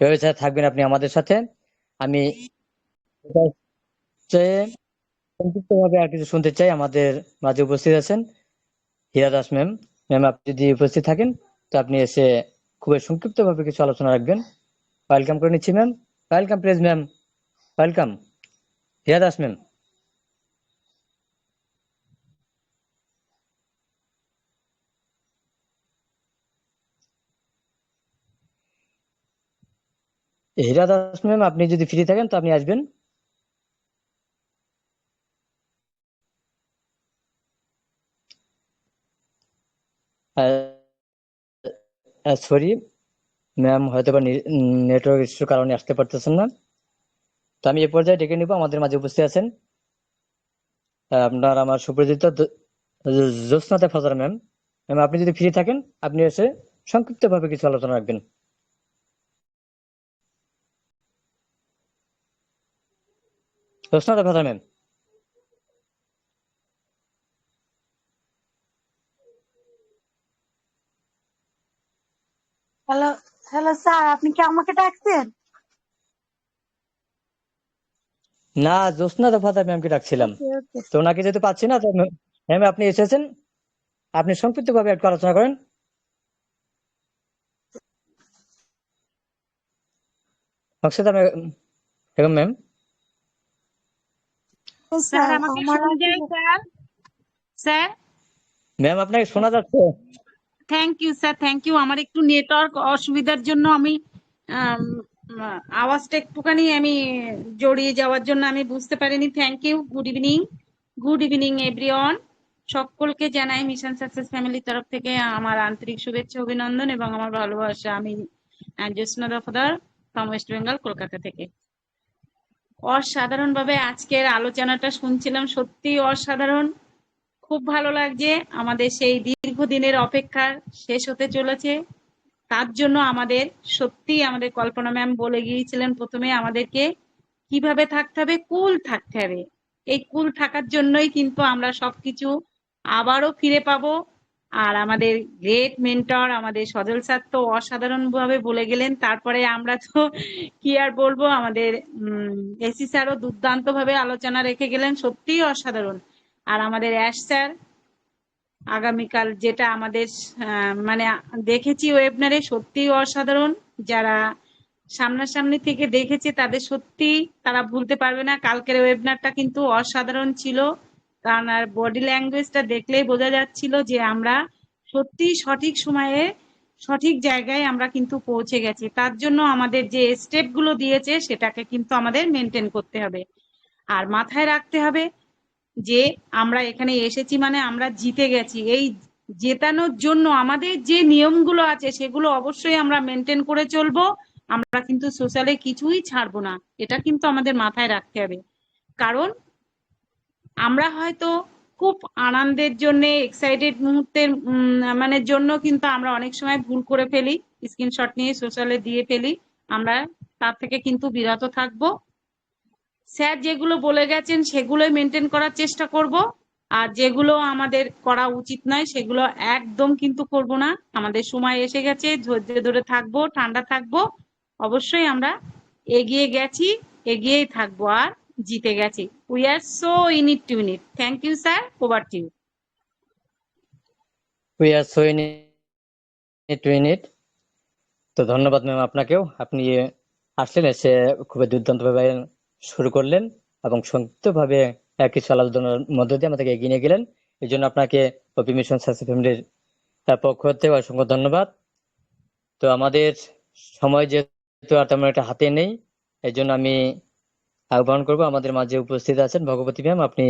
[SPEAKER 6] এভাবে স্যার থাকবেন আপনি আমাদের সাথে। আমি সংক্ষিপ্তভাবে আর কিছু শুনতে চাই। আমাদের মাঝে উপস্থিত আছেন হীরা দাস ম্যাম। ম্যাম, আপনি যদি উপস্থিত থাকেন তো আপনি এসে খুবই সংক্ষিপ্তভাবে কিছু আলোচনা রাখবেন। ওয়েলকাম করে নিচ্ছি ma'am. Welcome please ma'am. Welcome Hira Das ma'am. Hira Das ma'am, আপনি যদি ফ্রি থাকেন তো আপনি আসবেন। সরি ম্যাম, হয়তো বা নেটওয়ার্ক ইস্যুর কারণে আসতে পারতেছেন না। তো আমি এ পর্যায়ে ডেকে নিব, আমাদের মাঝে উপস্থিত আছেন আপনার আমার সুপরিচিত জ্যোৎস্নাতে ফাজার ম্যাম। ম্যাম, আপনি যদি ফ্রি থাকেন আপনি এসে সংক্ষিপ্তভাবে কিছু আলোচনা রাখবেন। জ্যোৎস্নাতে ফাজার ম্যাম।
[SPEAKER 11] হ্যালো, হ্যালো স্যার, আপনি কি আমাকে ডাকছেন?
[SPEAKER 6] না, জ্যোৎস্নাতে ফাজার ম্যামকে ডাকছিলাম।
[SPEAKER 11] ওকে ওকে।
[SPEAKER 6] তো ওনাকে যেহেতু পাচ্ছি না, তো ম্যাম আপনি এসেছেন, আপনি সংক্ষিপ্তভাবে একটু আলোচনা করেন। অক্ষতা বেগম ম্যাম।
[SPEAKER 11] স্যার
[SPEAKER 5] স্যার আমাকে
[SPEAKER 11] আমার
[SPEAKER 5] শোনা যায়
[SPEAKER 11] আসলে
[SPEAKER 5] স্যার? স্যার
[SPEAKER 6] ম্যাম আপনাকে শোনা যাচ্ছে?
[SPEAKER 5] Thank you sir, thank you. আমার একটু নেটওয়ার্ক অসুবিধার জন্য আমি আম, আওয়াজটা একটুখানি আমি জড়িয়ে যাওয়ার জন্য আমি বুঝতে পারিনি। Thank you. Good evening everyone. সকলকে জানাই মিশন সাকসেস ফ্যামিলির তরফ থেকে আমার আন্তরিক শুভেচ্ছা, অভিনন্দন এবং আমার ভালোবাসা। আমি জ্যোৎস্না দফাদার ফ্রম ওয়েস্ট বেঙ্গল, কলকাতা থেকে। অসাধারণভাবে আজকের আলোচনাটা শুনছিলাম, সত্যি অসাধারণ। খুব ভালো লাগছে। আমাদের সেই দীর্ঘদিনের অপেক্ষার শেষ হতে চলেছে। তার জন্য আমাদের সত্যি আমাদের কল্পনা ম্যাম বলে গিয়েছিলেন প্রথমে আমাদেরকে কিভাবে থাকতে হবে, কুল থাকতে হবে। এই কুল থাকার জন্যই কিন্তু আমরা সবকিছু আবারও ফিরে পাবো। আর আমাদের গ্রেট মেন্টর আমাদের সজল স্যার তো অসাধারণ ভাবে বলে গেলেন। তারপরে আমরা তো কি আর বলবো, আমাদের এসি স্যারও দুর্দান্ত ভাবে আলোচনা রেখে গেলেন, সত্যিই অসাধারণ। আর আমাদের অ্যাশ স্যার আগামীকাল যেটা আমাদের মানে দেখেছি ওয়েবিনারে, সত্যি অসাধারণ। যারা সামনাসামনি থেকে দেখেছে তাদের সত্যি তারা ভুলতে পারবে না। কালকের ওয়েবিনারটা কিন্তু অসাধারণ ছিল, কারণ আর বডি ল্যাঙ্গুয়েজটা দেখলেই বোঝা যাচ্ছিল যে আমরা সত্যি সঠিক সময়ে সঠিক জায়গায় আমরা কিন্তু পৌঁছে গেছি। তার জন্য আমাদের যে স্টেপগুলো দিয়েছে সেটাকে কিন্তু আমাদের মেনটেন করতে হবে। আর মাথায় রাখতে হবে যে আমরা এখানে এসেছি মানে আমরা জিতে গেছি। এই জেতানোর জন্য আমাদের যে নিয়মগুলো আছে সেগুলো অবশ্যই আমরা মেনটেন করে চলবো। আমরা কিন্তু সোশ্যালে কিছুই ছাড়বো না, এটা কিন্তু আমাদের মাথায় রাখতে হবে। কারণ আমরা হয়তো খুব আনন্দের জন্য এক্সাইটেড মুহূর্তের মানে জন্য কিন্তু আমরা অনেক সময় ভুল করে ফেলি, স্ক্রিনশট নিয়ে সোশ্যালে দিয়ে ফেলি। আমরা তার থেকে কিন্তু বিরত থাকবো। স্যার যেগুলো বলে গেছেন সেগুলোই মেনটেন করার চেষ্টা করব। আর যেগুলো আমাদের করা উচিত নয় সেগুলো একদম কিন্তু করব না। আমাদের সময় এসে গেছে, ধৈর্য ধরে থাকবো, ঠান্ডা থাকবো। অবশ্যই আমরা এগিয়ে গেছি, এগিয়েই থাকবো, আর জিতে গেছি। We are so in it to it. Thank you sir, over to you.
[SPEAKER 6] We are so in it. তো ধন্যবাদ ম্যাম আপনাকেও, আপনি আসলেন, এসে খুবই দুর্দান্তভাবে শুরু করলেন এবং সংক্ষিপ্তভাবে কিছু আলোচনার মধ্য দিয়ে আমাদেরকে এগিয়ে নিয়ে গেলেন। এই জন্য আপনাকে ওপি মিশন সাকসেস ফ্যামিলির পক্ষ থেকে অসংখ্য ধন্যবাদ। তো আমাদের সময় যেহেতু আর তেমন একটা হাতে নেই, এই জন্য আমি আহ্বান করবো, আমাদের মাঝে উপস্থিত আছেন ভগবতী ম্যাম, আপনি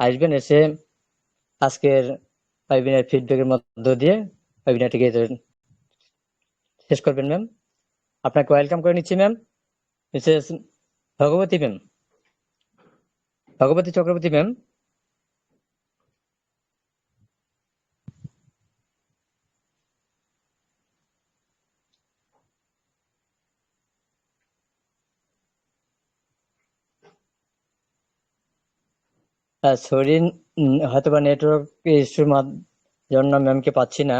[SPEAKER 6] আসবেন, এসে আজকের ওয়েবিনার ফিডব্যাকের মধ্য দিয়ে ওয়েবিনারটিকে শেষ করবেন ম্যাম। আপনাকে ওয়েলকাম করে নিচ্ছি ম্যাম, মিসেস ভগবতী ম্যাম, ভগবতী চক্রবর্তী ম্যাম। সরি, হয়তো বা নেটওয়ার্ক ইস্যুর জন্য ম্যামকে পাচ্ছি না।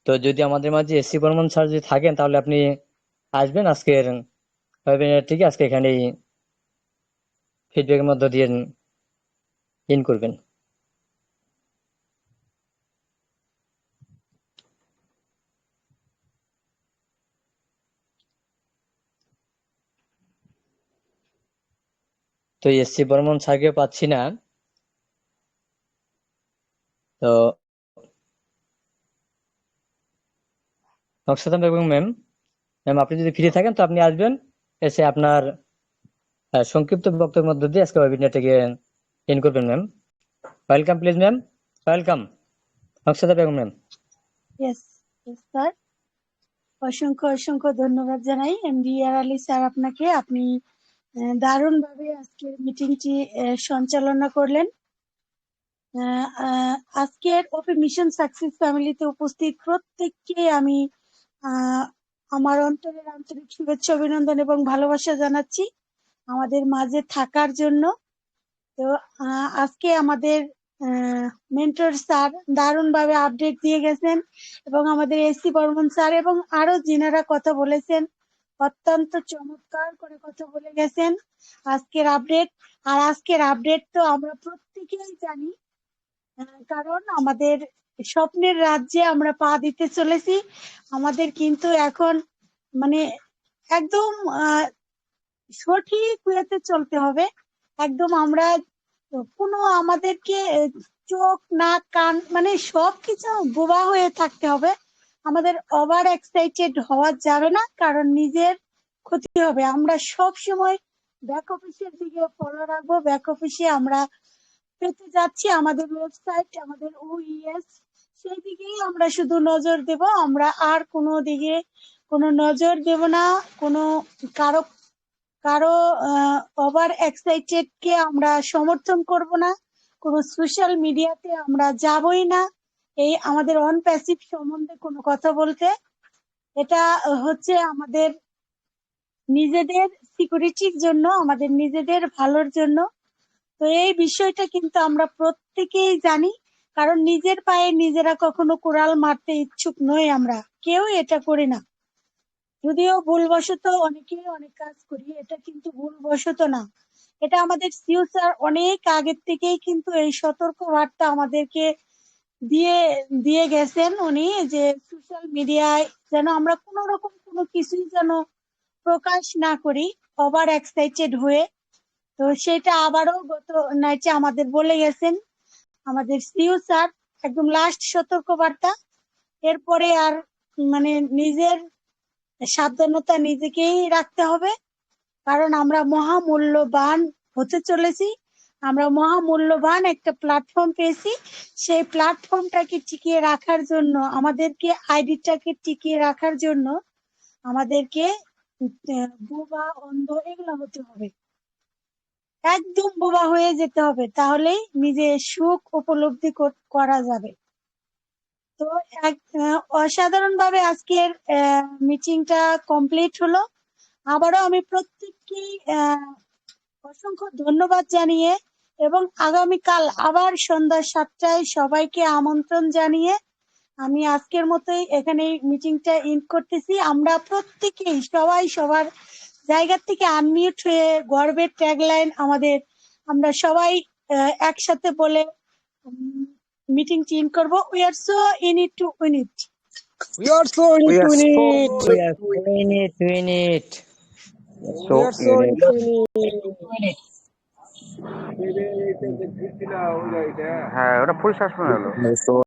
[SPEAKER 6] তো যদি আমাদের মাঝে এসসি বর্মন স্যার যদি থাকেন তাহলে আপনি আসবেন, আজকের ওয়েবিনারটিকে আজকে এখানেই ফিডব্যাকের মধ্য দিয়ে ইন করবেন। তো এসসি বর্মন স্যারকে পাচ্ছি না। তো নকশাদাম বেগম ম্যাম, ম্যাম আপনি যদি ফ্রি থাকেন তো আপনি আসবেন, এসে আপনার সংক্ষিপ্ত বক্তব্যের মধ্য দিয়ে আজকে ওয়েবিনারটাকে এন্ড করবেন ma'am. Welcome please ma'am, welcome অক্সদা বেগম ম্যাম।
[SPEAKER 11] ইয়েস স্যার, অসংখ্য অসংখ্য ধন্যবাদ জানাই এমডি আলী স্যার আপনাকে। আপনি দারুণভাবে আজকের মিটিংটি সঞ্চালনা করলেন। আজকের ওপি মিশন সাকসেস ফ্যামিলিতে উপস্থিত প্রত্যেককে আমি আমার অন্তরের আন্তরিক শুভেচ্ছা, অভিনন্দন এবং ভালোবাসা জানাচ্ছি আমাদের মাঝে থাকার জন্য। তো আজকে আমাদের মেন্টর স্যার দারুণভাবে আপডেট দিয়ে গেছেন এবং আমাদের এসি বর্মন স্যার এবং আরো যিনারা কথা বলেছেন অত্যন্ত চমৎকার করে কথা বলে গেছেন আজকের আপডেট। আর আজকের আপডেট তো আমরা প্রত্যেকেই জানি, কারণ আমাদের স্বপ্নের রাজ্যে আমরা পা দিতে চলেছি। আমাদের কিন্তু এখন মানে একদম সঠিক ওয়েতে চলতে হবে। একদম আমরা কোনো আমাদেরকে চোখ নাক কান মানে সবকিছু বোবা হয়ে থাকতে হবে। আমাদের ওভার এক্সাইটেড হওয়া যাবে না, কারণ নিজের ক্ষতি হবে। আমরা সব সময় ব্যাক অফিসের দিকে ফলো রাখবো। ব্যাক অফিসে আমরা পেতে যাচ্ছি আমাদের ওয়েবসাইট, আমাদের ওইএস, সেই দিকেই আমরা শুধু নজর দেব। আমরা আর কোনো দিকে কোনো নজর দেব না, কোনো কারো কারো ওভার এক্সাইটেড কে আমরা সমর্থন করব না, কোনো সোশ্যাল মিডিয়াতে আমরা যাবই না এই আমাদের অন প্যাসিভ সম্বন্ধে কোনো কথা বলতে। এটা হচ্ছে আমাদের নিজেদের সিকিউরিটির জন্য, আমাদের নিজেদের ভালোর জন্য। তো এই বিষয়টা কিন্তু আমরা প্রত্যেকেই জানি, কারণ নিজের পায়ে নিজেরা কখনো কুড়াল মারতে ইচ্ছুক নই, আমরা কেউ এটা করি না। যদিও ভুলবশত অনেকেই অনেক কাজ করি, এটা কিন্তু ভুলবশত না, এটা আমাদের সিও স্যার অনেক আগের থেকেই কিন্তু এই সতর্ক বার্তা আমাদেরকে দিয়ে দিয়ে গেছেন উনি, যে সোশ্যাল মিডিয়ায় যেন আমরা কোনো রকম কোনো কিছুই যেন প্রকাশ না করি ওভার এক্সাইটেড হয়ে। তো সেটা আবারও গত নাইটে আমাদের বলে গেছেন আমাদের সিও স্যার, একদম লাস্ট সতর্ক বার্তা। এরপরে আর মানে নিজের সাবধানতা নিজেকেই রাখতে হবে, কারণ আমরা মহামূল্যবান হতে চলেছি। আমরা মহামূল্যবান একটা প্ল্যাটফর্ম পেয়েছি, সেই প্ল্যাটফর্মটাকে টিকিয়ে রাখার জন্য, আমাদেরকে আইডিটাকে টিকিয়ে রাখার জন্য আমাদেরকে বোবা অন্ধ এগুলো হতে হবে, একদম বোবা হয়ে যেতে হবে, তাহলেই নিজের সুখ উপলব্ধি করা যাবে। তো অসাধারণভাবে আজকের মিটিংটা কমপ্লিট হলো। আবারও আমি প্রত্যেককেই অসংখ্য ধন্যবাদ জানিয়ে এবং আগামীকাল আবার সন্ধ্যা 7টায় সবাইকে আমন্ত্রণ জানিয়ে আমি আজকের মতোই এখানে মিটিংটা এন্ড করতেছি। আমরা প্রত্যেকেই সবাই সবার জায়গা থেকে আনমিউট হয়ে গর্বের ট্যাগলাইন আমাদের আমরা সবাই একসাথে বলে মিটিংটি এন্ড করব। We are so in it to win it.
[SPEAKER 3] We are so in it, in it.
[SPEAKER 6] We are doing it, doing it.
[SPEAKER 3] We are so in it, in it.
[SPEAKER 1] হ্যাঁ, ওটা ফুল সাসপেন্ড হলো।
[SPEAKER 6] So